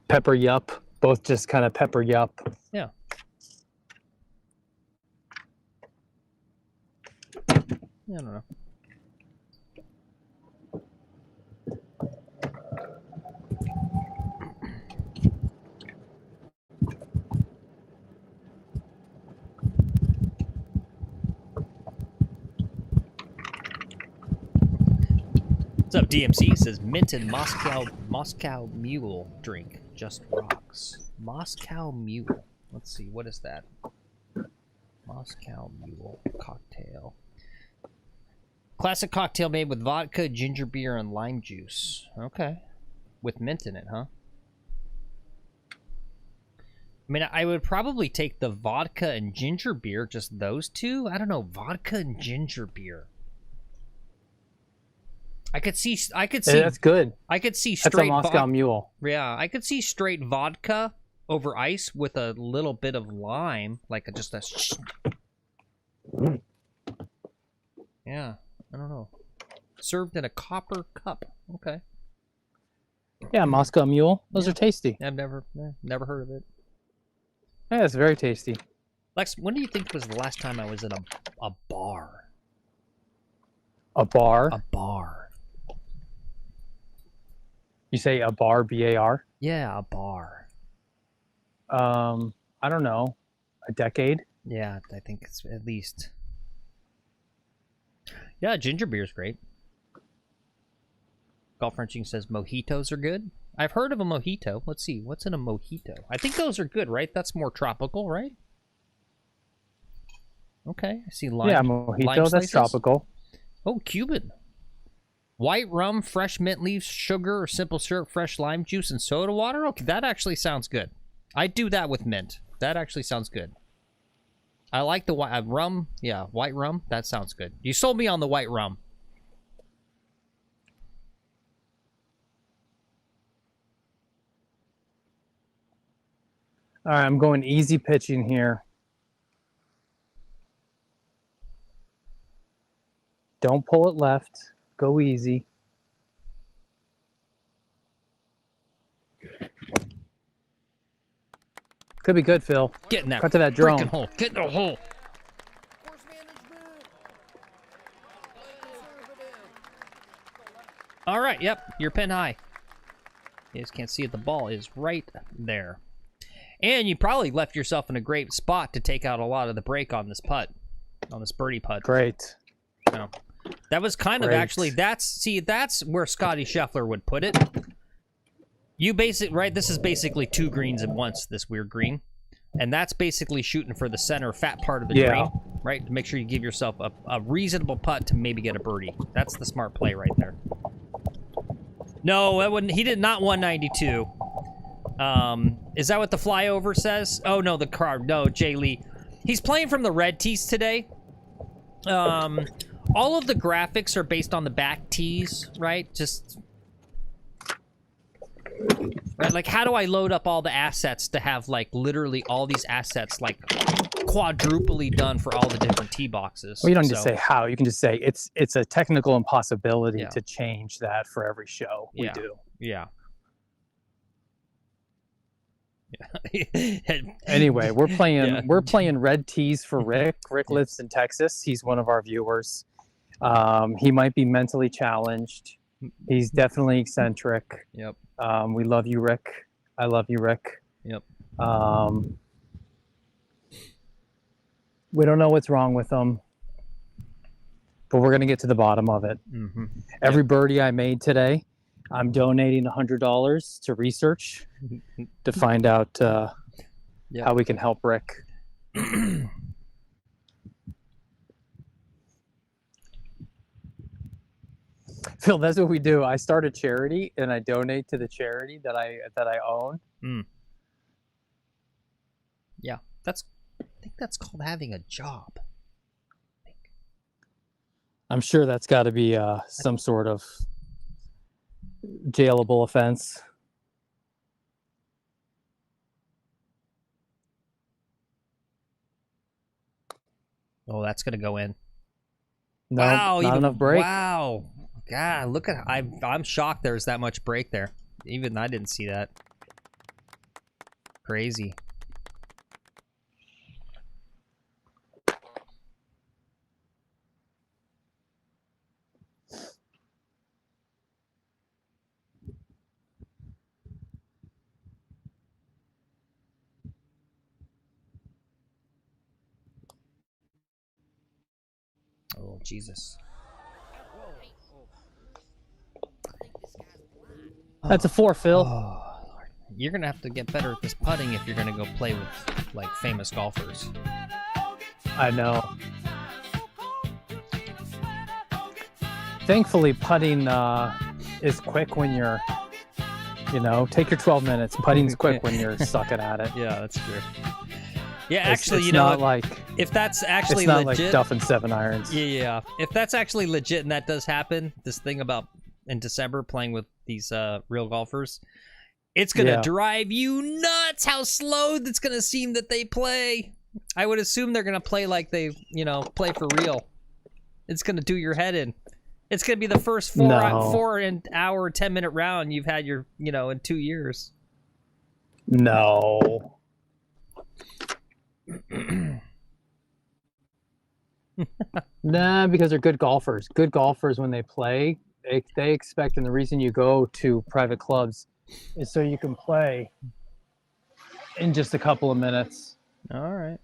Pepper yup. Both just kind of pepper yup. Yeah. Yeah, I don't know. What's up, DMC? Says mint and Moscow Mule drink. Just rocks. Moscow Mule. Let's see, what is that? Moscow Mule cocktail. Classic cocktail made with vodka, ginger beer, and lime juice. Okay. With mint in it, huh? I mean, I would probably take the vodka and ginger beer, just those two. I don't know, vodka and ginger beer. I could see. That's good. I could see That's a straight Moscow Mule. Yeah, I could see straight vodka over ice with a little bit of lime, like just a. Yeah, I don't know. Served in a copper cup. Okay. Yeah, Moscow Mule. Those are tasty. I've never heard of it. Yeah, it's very tasty. Lex, when do you think was the last time I was in a bar? A bar? A bar. You say a bar, B-A-R? Yeah, a bar. I don't know. A decade? Yeah, I think it's at least. Yeah, ginger beer's great. Golf Frenching says mojitos are good. I've heard of a mojito. Let's see, what's in a mojito? I think those are good, right? That's more tropical, right? Okay, I see lime. Yeah, lime mojito, that's slices. tropical. Oh, Cuban. White rum, fresh mint leaves, sugar or simple syrup, fresh lime juice, and soda water? Okay, that actually sounds good. I'd do that with mint. That actually sounds good. I like the white rum. Yeah, white rum. That sounds good. You sold me on the white rum. All right, I'm going easy pitching here. Don't pull it left. Go easy. Could be good, Phil. Get in that. Cut to that drone. Freaking hole. Get in the hole. All right. Yep. You're pin high. You guys can't see it. The ball is right there. And you probably left yourself in a great spot to take out a lot of the break on this putt, on this birdie putt. Great. No. That was kind of actually, that's where Scotty Scheffler would put it. You right, this is basically two greens at once, this weird green. And that's basically shooting for the center fat part of the green, right? To make sure you give yourself a reasonable putt to maybe get a birdie. That's the smart play right there. No, he did not 192. Is that what the flyover says? Oh, no, the card. No, Jay Lee. He's playing from the red tees today. All of the graphics are based on the back tees, right? Just... Right, like, how do I load up all the assets to have, like, literally all these assets, like, quadruply done for all the different tee boxes? Well, you don't need to say how. You can just say it's a technical impossibility to change that for every show. We do. Yeah. Anyway, we're playing red tees for Rick. Rick lives in Texas. He's one of our viewers. He might be mentally challenged. He's definitely eccentric. Yep. We love you, Rick. I love you, Rick. Yep. We don't know what's wrong with him, but we're gonna get to the bottom of it. Mm-hmm. Every birdie I made today, I'm donating $100 to research to find out how we can help Rick. Phil, that's what we do. I start a charity and I donate to the charity that I own. Mm. Yeah, I think that's called having a job. I'm sure that's got to be some sort of jailable offense. Oh, that's gonna go in. No, wow, not enough break. Wow, God, look at I'm shocked. There's that much break there. Even I didn't see that. Crazy. Oh, Jesus. That's a 4, Phil. Oh, Lord. You're gonna have to get better at this putting if you're gonna go play with like famous golfers. I know. Thankfully, putting is quick when you're, take your 12 minutes. Putting's quick when you're sucking at it. Yeah, that's true. Yeah, It's- actually, it's you know, not like if that's actually it's not legit, like duffing 7 irons. yeah. If that's actually legit and that does happen, this thing about in December playing with these real golfers, it's gonna Yeah. drive you nuts how slow it's gonna seem that they play. I would assume they're gonna play like they, play for real. It's gonna do your head in. It's gonna be the first 4 hour 10-minute round you've had in 2 years. No. Nah, because they're good golfers. Good golfers, when they play, they expect, and the reason you go to private clubs is so you can play in just a couple of minutes. All right.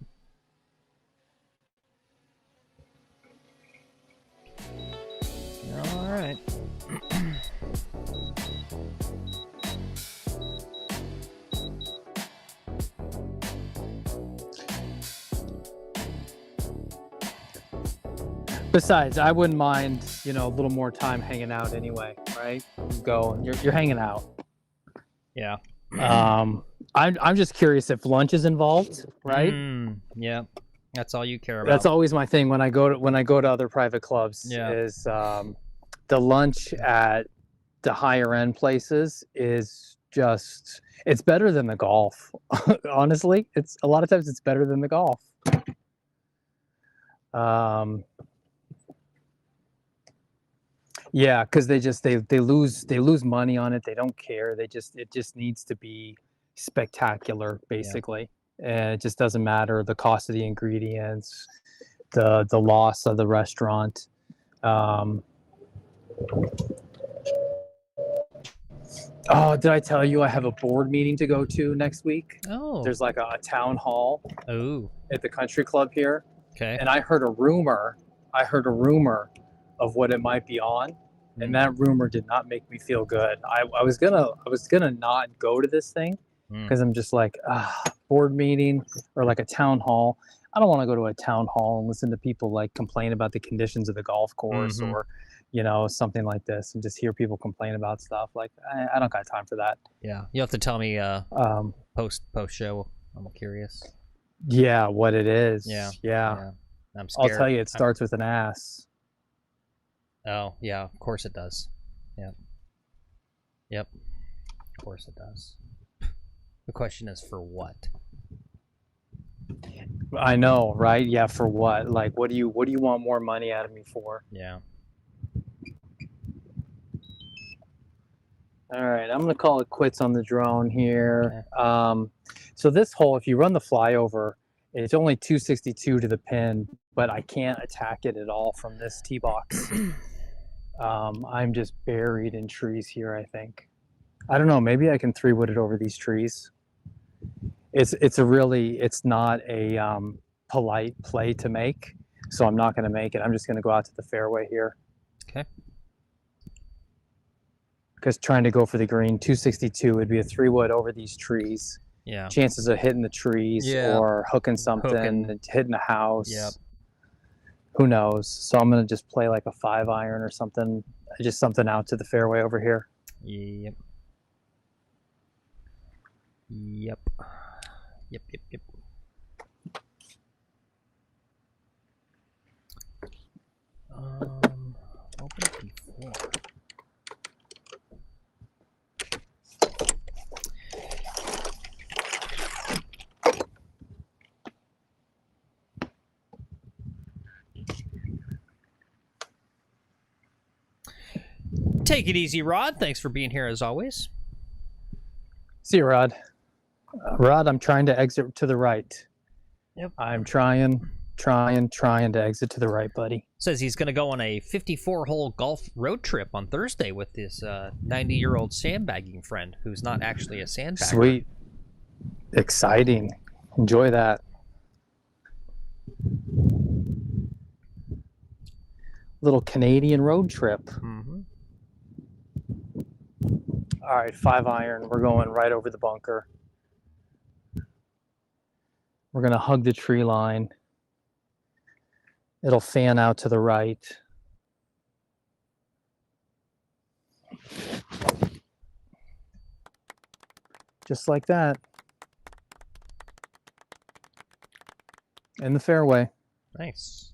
All right. Besides, I wouldn't mind, a little more time hanging out anyway, right? You're hanging out. Yeah. I'm just curious if lunch is involved, right? Yeah. That's all you care about. That's always my thing when I go to other private clubs. Yeah. Is the lunch at the higher end places is just, it's better than the golf. Honestly, it's a lot of times it's better than the golf. Yeah, because they lose money on it. They don't care. It just needs to be spectacular, basically. And it just doesn't matter the cost of the ingredients, the loss of the restaurant. Oh, did I tell you I have a board meeting to go to next week? Oh. There's like a town hall at the country club here. Okay. And I heard a rumor of what it might be on. And that rumor did not make me feel good. I was gonna not go to this thing because I'm just like, board meeting or like a town hall. I don't want to go to a town hall and listen to people like complain about the conditions of the golf course or, something like this, and just hear people complain about stuff. Like, I don't got time for that. Yeah, you have to tell me post show. I'm curious. Yeah, what it is. Yeah. I'm scared. I'll tell you, it starts with an ass. Oh, yeah, of course it does. Yep. Of course it does. The question is for what? I know, right? Yeah, for what? Like, what do you want more money out of me for? Yeah. All right, I'm gonna call it quits on the drone here. So this hole, if you run the flyover, it's only 262 to the pin, but I can't attack it at all from this tee box. I'm just buried in trees here, I think. I don't know, maybe I can 3-wood it over these trees. It's not a polite play to make, so I'm not gonna make it. I'm just gonna go out to the fairway here. Okay. Because trying to go for the green, 262 would be a 3-wood over these trees. Yeah. Chances of hitting the trees or hooking something, hitting a house. Yep. Who knows? So I'm gonna just play like a 5-iron or something, just something out to the fairway over here. Yep. Open it before. Take it easy, Rod. Thanks for being here as always. See you, Rod. Rod, I'm trying to exit to the right. Yep. I'm trying to exit to the right, buddy. Says he's going to go on a 54-hole golf road trip on Thursday with his 90-year-old sandbagging friend, who's not actually a sandbagger. Sweet. Exciting. Enjoy that. Little Canadian road trip. Mm-hmm. All right, 5 iron. We're going right over the bunker. We're going to hug the tree line. It'll fan out to the right. Just like that. In the fairway. Nice.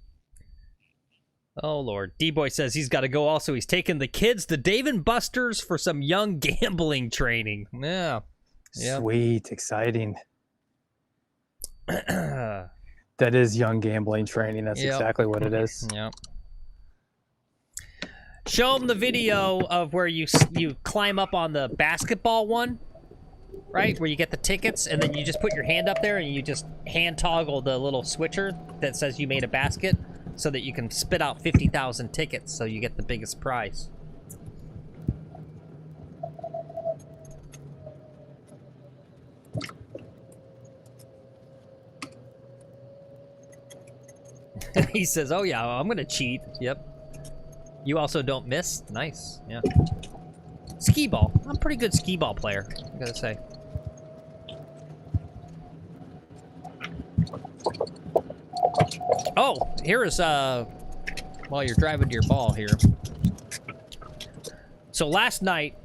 Oh, Lord. D-Boy says he's got to go also. He's taking the kids to Dave & Buster's for some young gambling training. Yeah. Yep. Sweet. Exciting. That is young gambling training. That's exactly what it is. Yep. Show them the video of where you climb up on the basketball one, right? Where you get the tickets, and then you just put your hand up there, and you just hand toggle the little switcher that says you made a basket, so that you can spit out 50,000 tickets, so you get the biggest prize. He says, "Oh yeah, I'm gonna cheat." Yep. You also don't miss. Nice. Yeah. Skee ball. I'm a pretty good skee ball player, I gotta say. Oh, here is while you're driving to your ball here. So last night,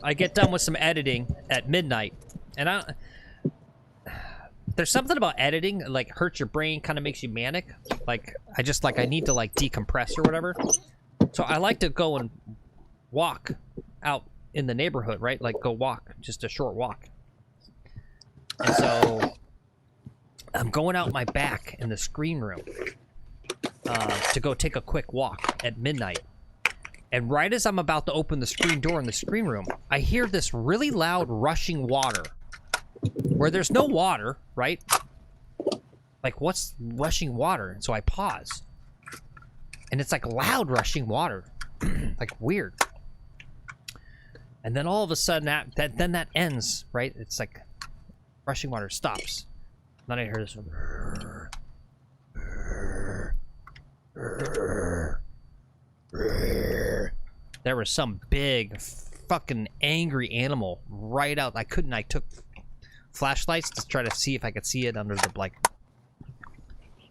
I get done with some editing at midnight, and there's something about editing, like, hurts your brain, kind of makes you manic. Like, I need to, like, decompress or whatever. So I like to go and walk out in the neighborhood, right? Like, go walk, just a short walk. And so I'm going out my back in the screen room to go take a quick walk at midnight. And right as I'm about to open the screen door in the screen room, I hear this really loud rushing water. Where there's no water, right? Like, what's rushing water? And so I pause. And it's like loud rushing water. Like, weird. And then all of a sudden, that ends, right? It's like rushing water stops. Then I hear this one. There was some big fucking angry animal right out. I took flashlights to try to see if I could see it under the, like,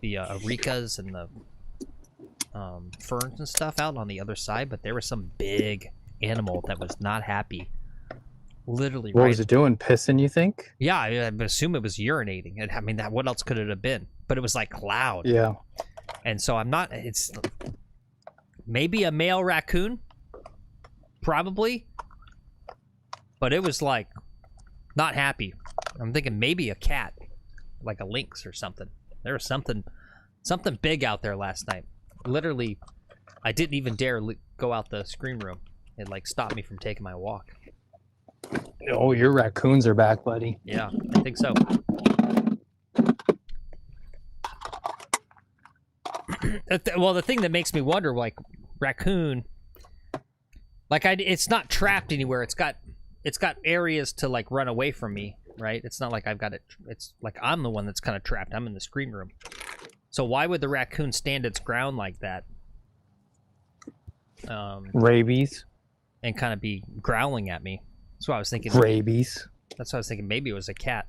the arekas and the ferns and stuff out on the other side, but there was some big animal that was not happy. Literally, what was it doing? Pissing, you think? Yeah, I would assume it was urinating. I mean, what else could it have been? But it was, like, loud. Yeah. And so it's maybe a male raccoon, probably, but it was, like, not happy. I'm thinking maybe a cat, like a lynx or something. There was something big out there last night. Literally, I didn't even dare go out the screen room. It, like, stopped me from taking my walk. Oh, your raccoons are back, buddy. Yeah, I think so. Well, the thing that makes me wonder, like, raccoon, like, it's not trapped anywhere. It's got areas to, like, run away from me, right? It's not like I've got it. It's like I'm the one that's kind of trapped. I'm in the screen room. So why would the raccoon stand its ground like that? Rabies. And kind of be growling at me. That's what I was thinking. Rabies. That's what I was thinking. Maybe it was a cat.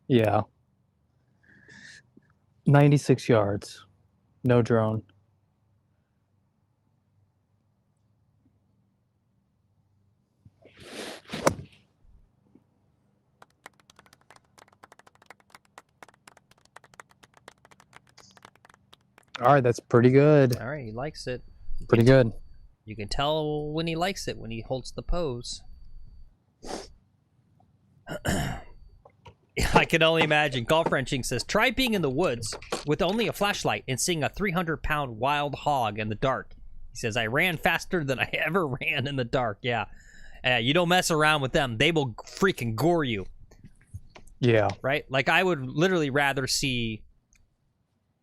Yeah. 96 yards. No drone. All right, that's pretty good. All right, he likes it. Pretty good. You can tell when he likes it, when he holds the pose. I can only imagine. Golf Wrenching says, try being in the woods with only a flashlight and seeing a 300-pound wild hog in the dark. He says, I ran faster than I ever ran in the dark. Yeah. You don't mess around with them. They will freaking gore you. Yeah. Right? Like, I would literally rather see,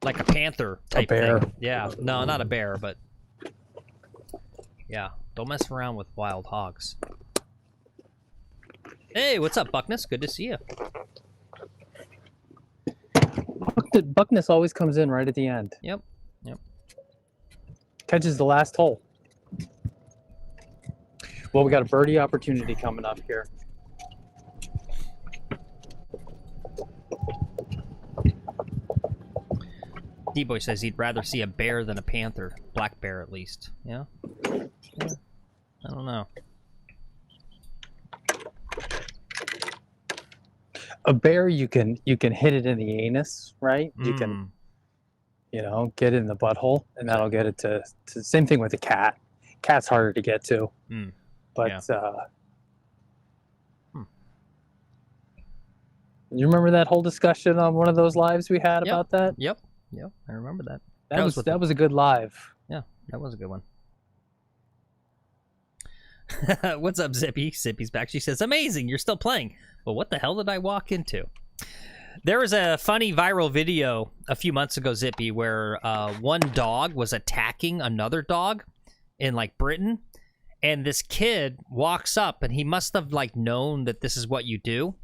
like, a panther type bear. thing. Yeah. No, not a bear, but... yeah. Don't mess around with wild hogs. Hey, what's up, Buckness? Good to see you. Buckness always comes in right at the end. Yep. Yep. Catches the last hole. Well, we got a birdie opportunity coming up here. D-Boy says he'd rather see a bear than a panther. Black bear, at least. Yeah? Yeah. I don't know. A bear, you can hit it in the anus, right? You can, get it in the butthole, and that'll get it to same thing with a cat. Cat's harder to get to. But you remember that whole discussion on one of those lives we had about that? Yep, I remember that. That was a good live. Yeah, that was a good one. What's up, Zippy? Zippy's back. She says, amazing, you're still playing. Well, what the hell did I walk into? There was a funny viral video a few months ago, Zippy, where one dog was attacking another dog in, like, Britain. And this kid walks up, and he must have, like, known that this is what you do.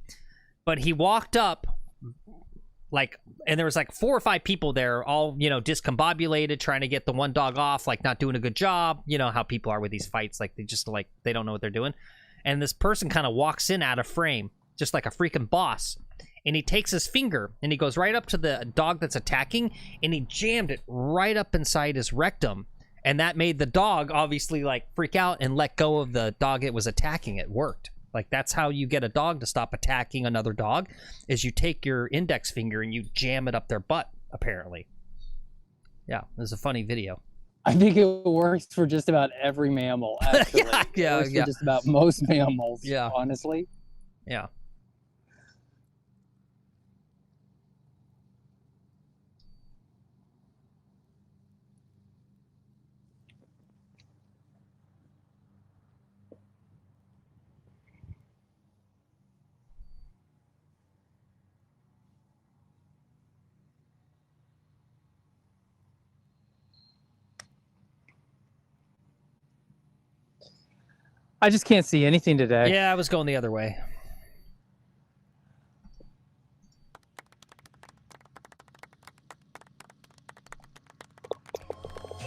But he walked up, like, and there was like 4 or 5 people there, all, discombobulated, trying to get the one dog off, like not doing a good job. You know how people are with these fights, like they don't know what they're doing. And this person kind of walks in out of frame, just like a freaking boss. And he takes his finger and he goes right up to the dog that's attacking, and he jammed it right up inside his rectum. And that made the dog obviously like freak out and let go of the dog it was attacking. It worked. Like, that's how you get a dog to stop attacking another dog, is you take your index finger and you jam it up their butt, apparently. Yeah, it was a funny video. I think it works for just about every mammal, actually. yeah. For just about most mammals, honestly. Yeah. I just can't see anything today. Yeah, I was going the other way.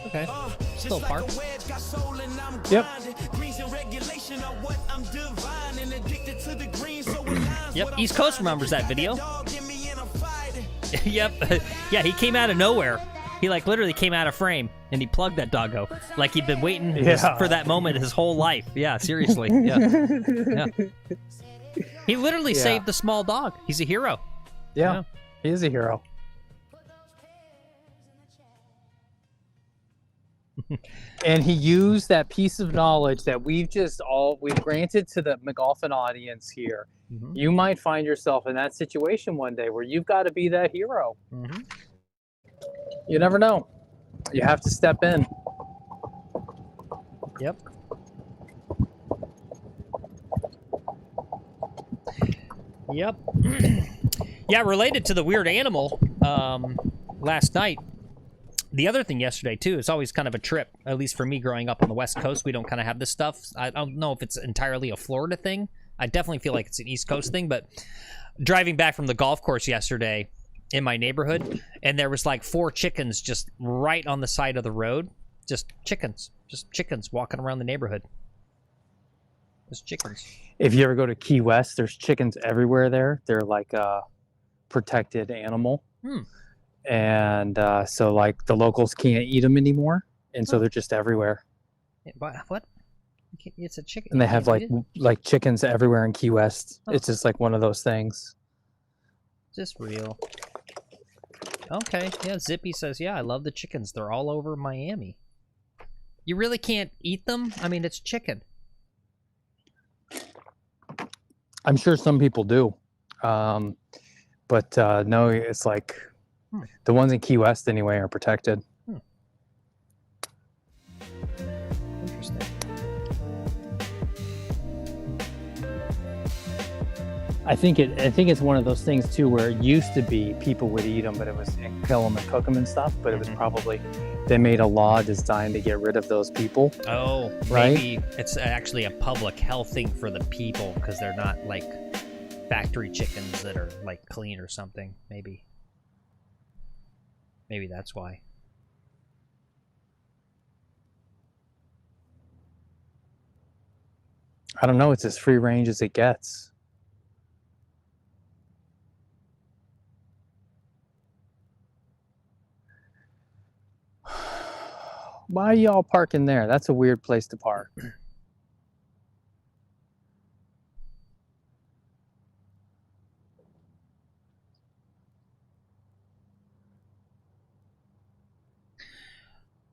Okay. Still parked. Yep. Yep, East Coast remembers that video. Yep. Yeah, he came out of nowhere. He like literally came out of frame and he plugged that doggo like he'd been waiting for that moment his whole life. Yeah, seriously. Yeah. He literally saved the small dog. He's a hero. Yeah. He is a hero. And he used that piece of knowledge that we've granted to the McGolfin audience here. Mm-hmm. You might find yourself in that situation one day where you've got to be that hero. Mm-hmm. You never know. You have to step in. Yep. Yep. Yeah, related to the weird animal, last night, the other thing yesterday, too, is always kind of a trip, at least for me growing up on the West Coast. We don't kind of have this stuff. I don't know if it's entirely a Florida thing. I definitely feel like it's an East Coast thing, but driving back from the golf course yesterday in my neighborhood, and there was like 4 chickens just right on the side of the road. Just chickens walking around the neighborhood. Just chickens. If you ever go to Key West, there's chickens everywhere there. They're like a protected animal. And so like the locals can't eat them anymore. And so they're just everywhere. What? It's a chicken. And they have like chickens everywhere in Key West. It's just like one of those things. Just real. Okay, yeah, Zippy says, yeah, I love the chickens. They're all over Miami. You really can't eat them? I mean, it's chicken. I'm sure some people do. But no, it's like the ones in Key West anyway are protected. Interesting. I think it's one of those things too where it used to be people would eat them, but it was kill them and cook them and stuff. But it was probably they made a law designed to get rid of those people. Oh, right? Maybe it's actually a public health thing for the people because they're not like factory chickens that are like clean or something. Maybe that's why. I don't know. It's as free range as it gets. Why are y'all parking there? That's a weird place to park.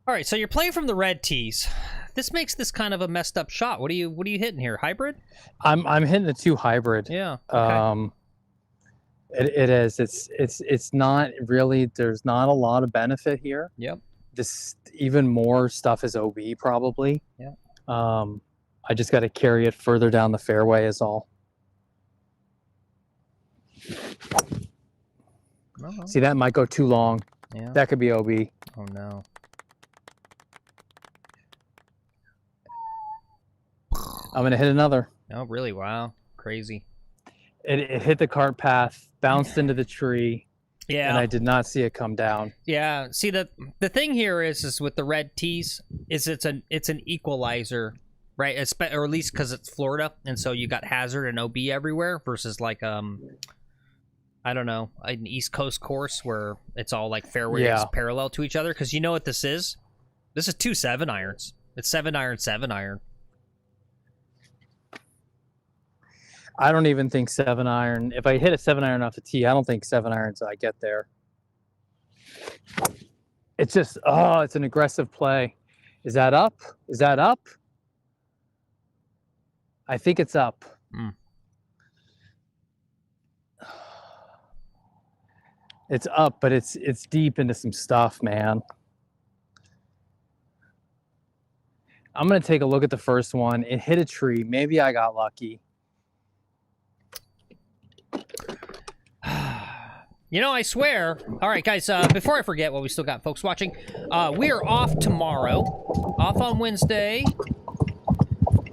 All right, so you're playing from the red tees. This makes this kind of a messed up shot. What are you hitting here? Hybrid? I'm hitting a 2 hybrid. Yeah. Okay. It is. It's not really. There's not a lot of benefit here. Yep. This even more stuff is OB probably. Yeah. I just got to carry it further down the fairway is all. See, that might go too long. Yeah. That could be OB. Oh no. I'm gonna hit another. Oh really? Wow. Crazy. It hit the cart path, bounced into the tree. Yeah. And I did not see it come down. Yeah. See, the thing here is with the red tees is it's an equalizer, right? Or at least because it's Florida, and so you got hazard and OB everywhere versus like I don't know, an East Coast course where it's all like fairways parallel to each other. Because you know what this is? This is 2 7-irons. It's 7-iron, 7-iron. I don't even think 7-iron. If I hit a 7-iron off the tee, I don't think 7-irons I get there. It's just, oh, it's an aggressive play. Is that up? Is that up? I think it's up. Mm. It's up, but it's deep into some stuff, man. I'm going to take a look at the first one. It hit a tree. Maybe I got lucky. You know, I swear. All right, guys, before I forget what we still got folks watching, we are off tomorrow, off on Wednesday.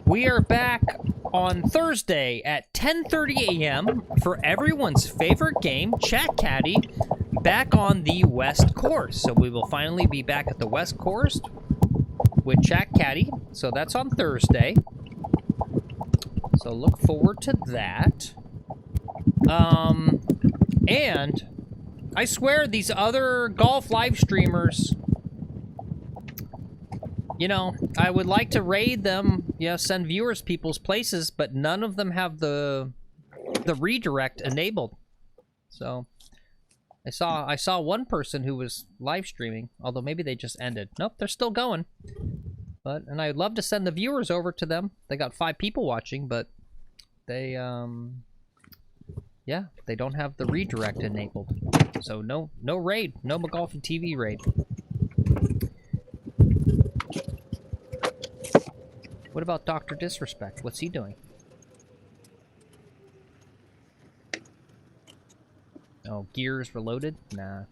We are back on Thursday at 10:30 a.m. for everyone's favorite game, Chat Caddy, back on the West Course. So we will finally be back at the West Course with Chat Caddy. So that's on Thursday. So look forward to that. And I swear these other golf live streamers, you know, I would like to raid them, send viewers people's places, but none of them have the redirect enabled. So I saw one person who was live streaming, although maybe they just ended. Nope, they're still going. And I'd love to send the viewers over to them. They got 5 people watching, but they yeah, they don't have the redirect enabled. So no raid, no McGolfin TV raid. What about Dr. Disrespect? What's he doing? Oh, gears reloaded? Nah.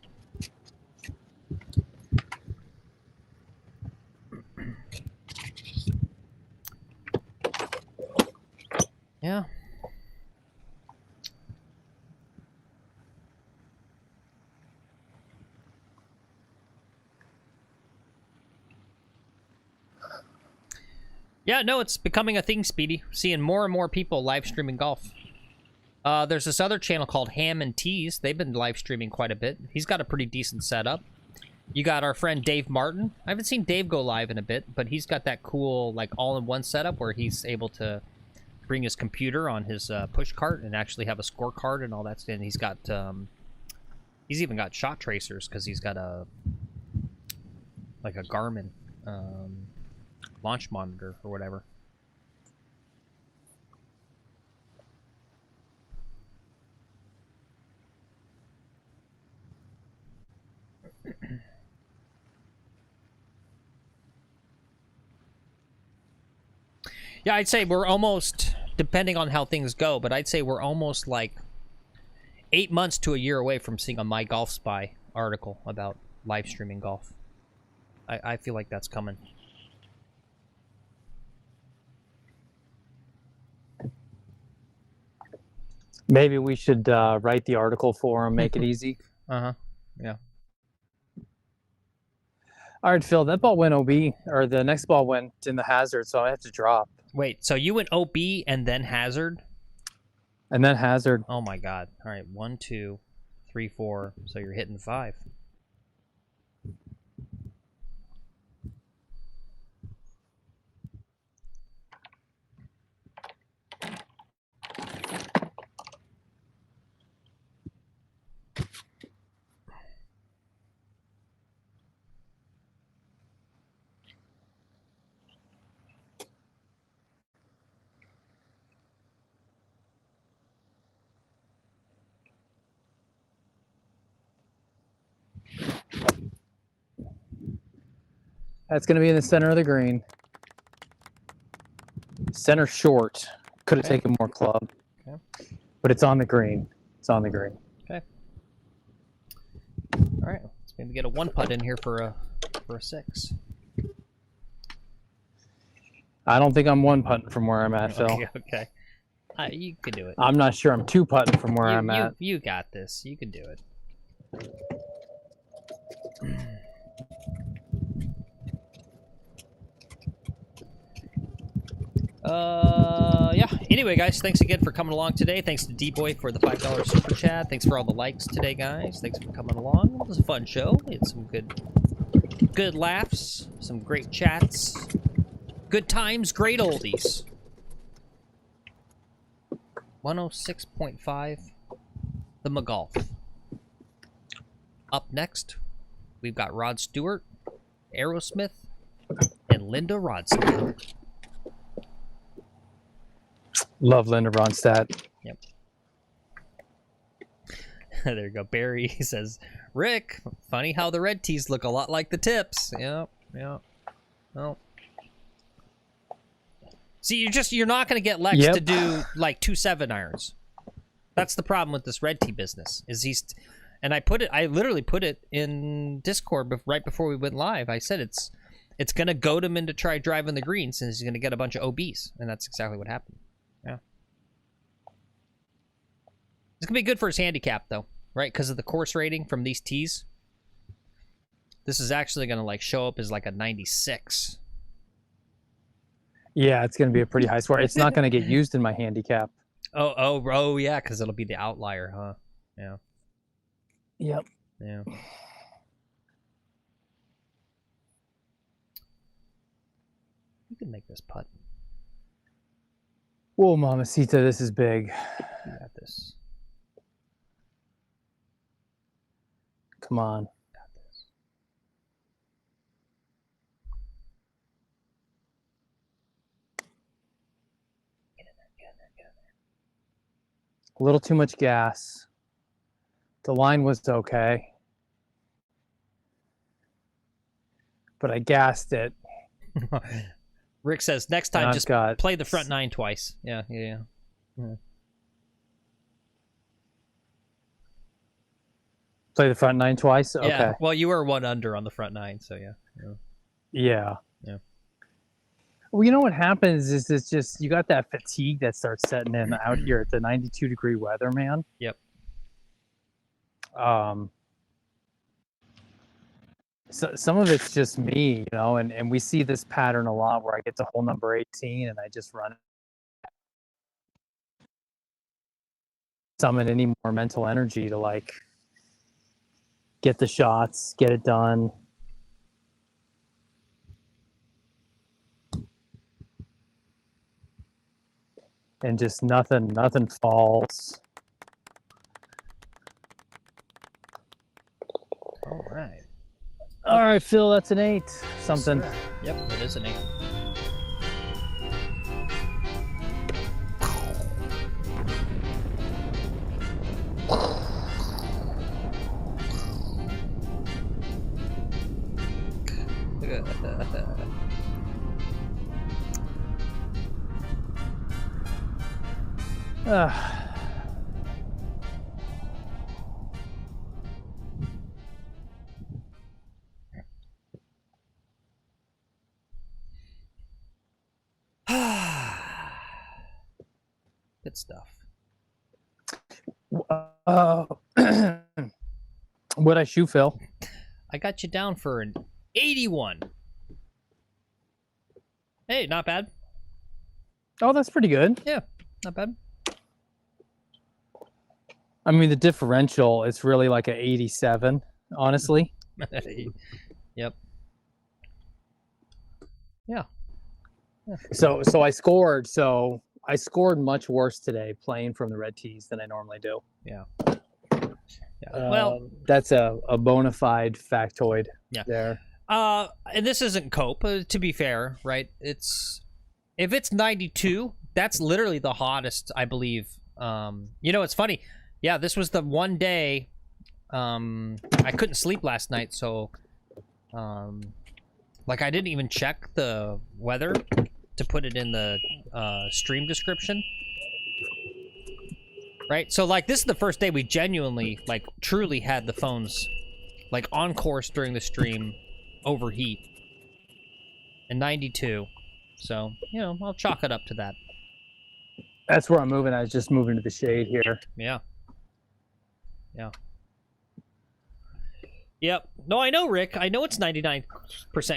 Yeah. Yeah, no, it's becoming a thing, Speedy. Seeing more and more people live streaming golf. There's this other channel called Ham and Tees. They've been live streaming quite a bit. He's got a pretty decent setup. You got our friend Dave Martin. I haven't seen Dave go live in a bit, but he's got that cool, like, all-in-one setup where he's able to bring his computer on his push cart and actually have a scorecard and all that stuff. And he's got, he's even got shot tracers because he's got a Garmin launch monitor or whatever. Yeah, I'd say we're almost, depending on how things go, but I'd say we're almost like 8 months to a year away from seeing a My Golf Spy article about live streaming golf. I feel like that's coming. Maybe we should write the article for him, make it easy. Uh-huh. Yeah. All right, Phil, that ball went OB, or the next ball went in the hazard, so I have to drop. Wait, so you went OB and then hazard? And then hazard. Oh my god. All right, 1, 2, 3, 4. So you're hitting 5. That's going to be in the center of the green. Center short. Could have taken more club. Okay. But it's on the green. It's on the green. Okay. All right. Let's maybe get a 1 putt in here for a 6. I don't think I'm 1 putting from where I'm at, Phil. Okay. You can do it. I'm not sure I'm 2 putting from where I'm at. You got this. You can do it. Yeah. Anyway, guys, thanks again for coming along today. Thanks to D-Boy for the $5 super chat. Thanks for all the likes today, guys. Thanks for coming along. It was a fun show. We had some good laughs, some great chats, good times, great oldies. 106.5, the McGolf. Up next, we've got Rod Stewart, Aerosmith, and Linda Ronstadt. Love Linda Ronstadt. Yep. There you go. Barry says, Rick, funny how the red tees look a lot like the tips. Yep. Well. See, you're not going to get Lex to do like 2 7-irons. That's the problem with this red tee business. And I literally put it in Discord right before we went live. I said it's going to goad him into try driving the green since he's going to get a bunch of OBs, and that's exactly what happened. Yeah. It's going to be good for his handicap though, right? Because of the course rating from these tees. This is actually going to like show up as like a 96. Yeah, it's going to be a pretty high score. It's not going to get used in my handicap. Oh, yeah, because it'll be the outlier, huh? Yeah. Yep. Yeah. You can make this putt. Whoa, Mamacita, this is big. You got this. Come on. Got this. Get in there. A little too much gas. The line was okay. But I gassed it. Rick says, next time just play the front 9 twice. Yeah. Play the front 9 twice? Okay. Yeah, well, you were 1 under on the front 9, so Yeah. Yeah. Well, you know what happens is it's just you got that fatigue that starts setting in out here at the 92-degree weather, man. Yep. So some of it's just me, you know, and we see this pattern a lot where I get to hole number 18 and I just run it. Summon any more mental energy to like get the shots, get it done. And just nothing falls. All right. All right, Phil, that's an 8. Something. Yep, it is an 8. Good stuff. What'd I shoot, Phil? I got you down for an 81. Hey, not bad. Oh, that's pretty good. Yeah, not bad. I mean, the differential is really like an 87, honestly. Yep. Yeah. So I scored. So I scored much worse today playing from the red tees than I normally do. Yeah. Well, that's a bona fide factoid. Yeah. There. And this isn't cope. To be fair, right? If it's 92, that's literally the hottest, I believe. You know, it's funny. Yeah, this was the one day I couldn't sleep last night, so like I didn't even check the weather to put it in the stream description. Right? So like this is the first day we genuinely, like truly had the phones like on course during the stream overheat. And 92. So, you know, I'll chalk it up to that. That's where I'm moving. I was just moving to the shade here. Yeah. Yeah. Yep. No, I know, Rick. I know it's 99%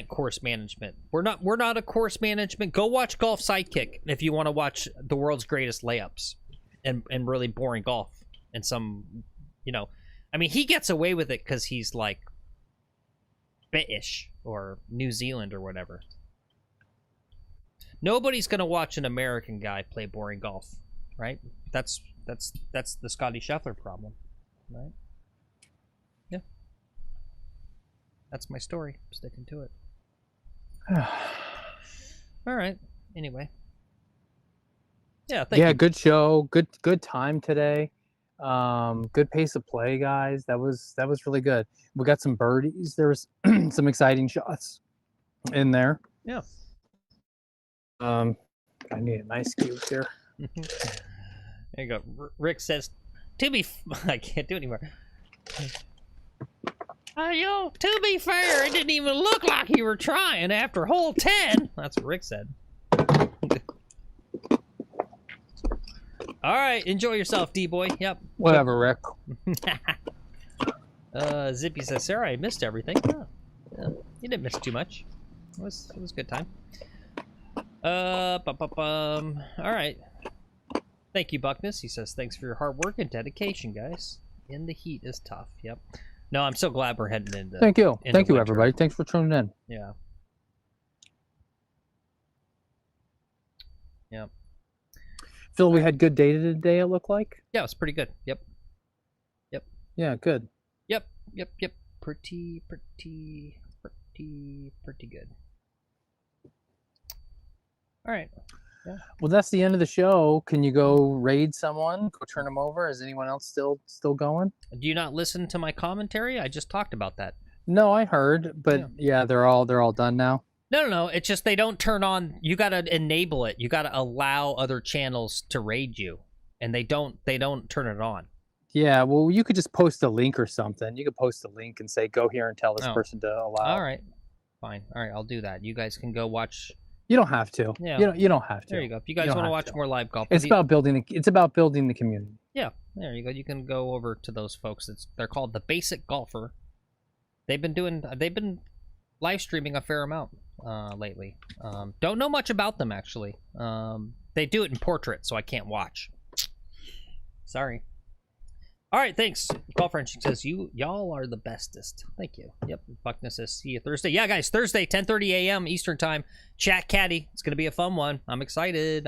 course management. We're not a course management. Go watch Golf Sidekick if you want to watch the world's greatest layups and really boring golf and some, you know, I mean, he gets away with it because he's like British or New Zealand or whatever. Nobody's gonna watch an American guy play boring golf, right? That's the Scotty Scheffler problem, right? Yeah. That's my story. I'm sticking to it. All right. Anyway. Yeah. Thank you. Good show. Good time today. Good pace of play, guys. That was really good. We got some birdies. There was some exciting shots in there. Yeah. I need a nice cube here. There you go. Rick says, I can't do it anymore. To be fair, it didn't even look like you were trying after hole 10. That's what Rick said. All right, enjoy yourself, D-boy. Yep. Whatever, Rick. Zippy says, Sarah, I missed everything. Oh, yeah, you didn't miss too much. It was a good time. All right. Thank you, Buckness. He says, thanks for your hard work and dedication, guys. In the heat is tough. Yep. No, I'm so glad we're heading into. Thank you. Thank you, winter. everybody. Thanks for tuning in. Yeah. Yep. Phil, we had good data today, it looked like. Yeah, it was pretty good. Yep. Yeah, good. Yep. Pretty good. All right. Yeah. Well, that's the end of the show. Can you go raid someone? Go turn them over? Is anyone else still going? Do you not listen to my commentary? I just talked about that. No, I heard, but yeah, they're all done now. No. It's just they don't turn on. You got to enable it. You got to allow other channels to raid you, and they don't turn it on. Yeah, well, you could just post a link or something. You could post a link and say, "Go here and tell this person to allow." All right, fine. All right, I'll do that. You guys can go watch. You don't have to. Yeah. You don't have to. There you go. If you guys want to watch more live golf, it's about building the community. Yeah, there you go. You can go over to those folks. They're called the Basic Golfer. They've been live streaming a fair amount lately. Don't know much about them actually. They do it in portrait, so I can't watch. Sorry. All right, thanks. Golf French says y'all are the bestest. Thank you. Yep. Buckness says see you Thursday. Yeah, guys, Thursday, 10:30 a.m. Eastern time. Chat Caddy. It's gonna be a fun one. I'm excited.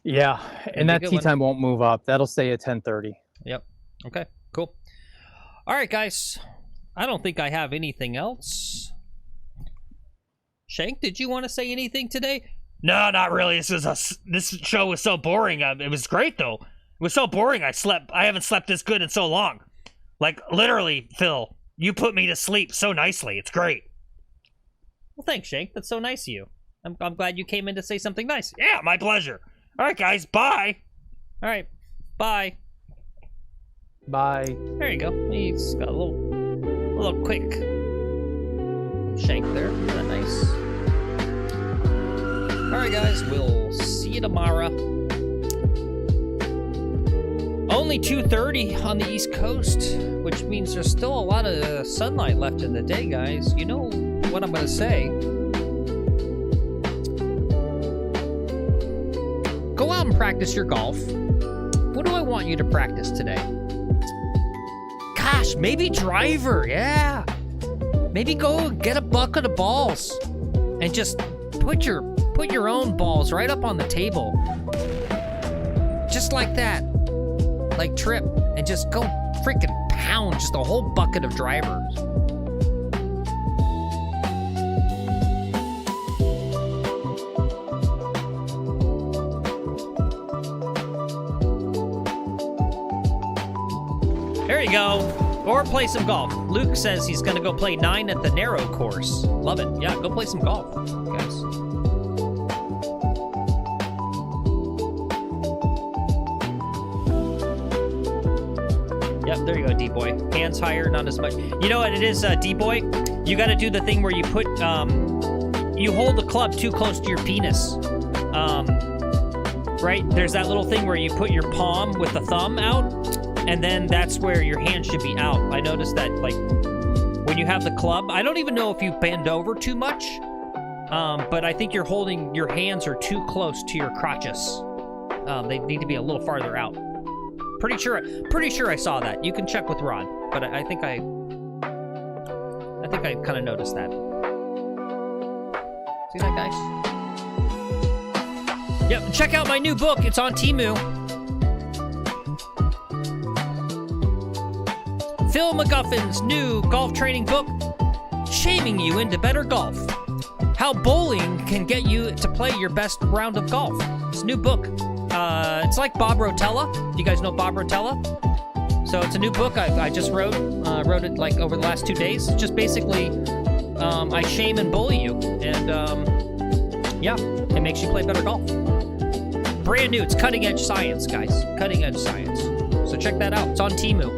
Yeah, and that tee time won't move up. That'll stay at 10:30. Yep. Okay. Cool. All right, guys. I don't think I have anything else. Shank, did you want to say anything today? No, not really. This show was so boring. It was great though. It was so boring. I haven't slept this good in so long. Like literally, Phil, you put me to sleep so nicely. It's great. Well, thanks, Shank. That's so nice of you. I'm glad you came in to say something nice. Yeah, my pleasure. All right, guys. Bye. All right. Bye. Bye. There you go. He's got a little quick Shank there. Isn't that nice? All right, guys. We'll see you tomorrow. Only 2:30 on the East Coast, which means there's still a lot of sunlight left in the day, guys. You know what I'm going to say. come practice your golf. What do I want you to practice today? Gosh, maybe driver, yeah. Maybe go get a bucket of balls and just put your own balls right up on the table. Just like that. Like Trip. And just go freaking pound just a whole bucket of drivers. There you go. Or play some golf. Luke says he's going to go play 9 at the narrow course. Love it. Yeah, go play some golf, guys. Yep, there you go, D-Boy. Hands higher, not as much. You know what it is, D-Boy? You got to do the thing where you put, you hold the club too close to your penis. Right? There's that little thing where you put your palm with the thumb out, and then that's where your hand should be out. I noticed that, like, when you have the club, I don't even know if you bend over too much, but I think your hands are too close to your crotches. They need to be a little farther out. Pretty sure I saw that. You can check with Ron, but I think I kind of noticed that. See that, guys? Yep, check out my new book. It's on Temu. Phil McGuffin's new golf training book, Shaming You into Better Golf. How bowling can get you to play your best round of golf. It's a new book. It's like Bob Rotella. Do you guys know Bob Rotella? So it's a new book I just wrote. Wrote it like over the last 2 days. It's just basically, I shame and bully you. And, yeah, it makes you play better golf. Brand new. It's cutting edge science, guys. Cutting edge science. So check that out. It's on Temu.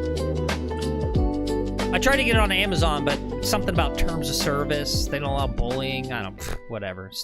I tried to get it on Amazon, but something about terms of service. They don't allow bullying. I don't, whatever.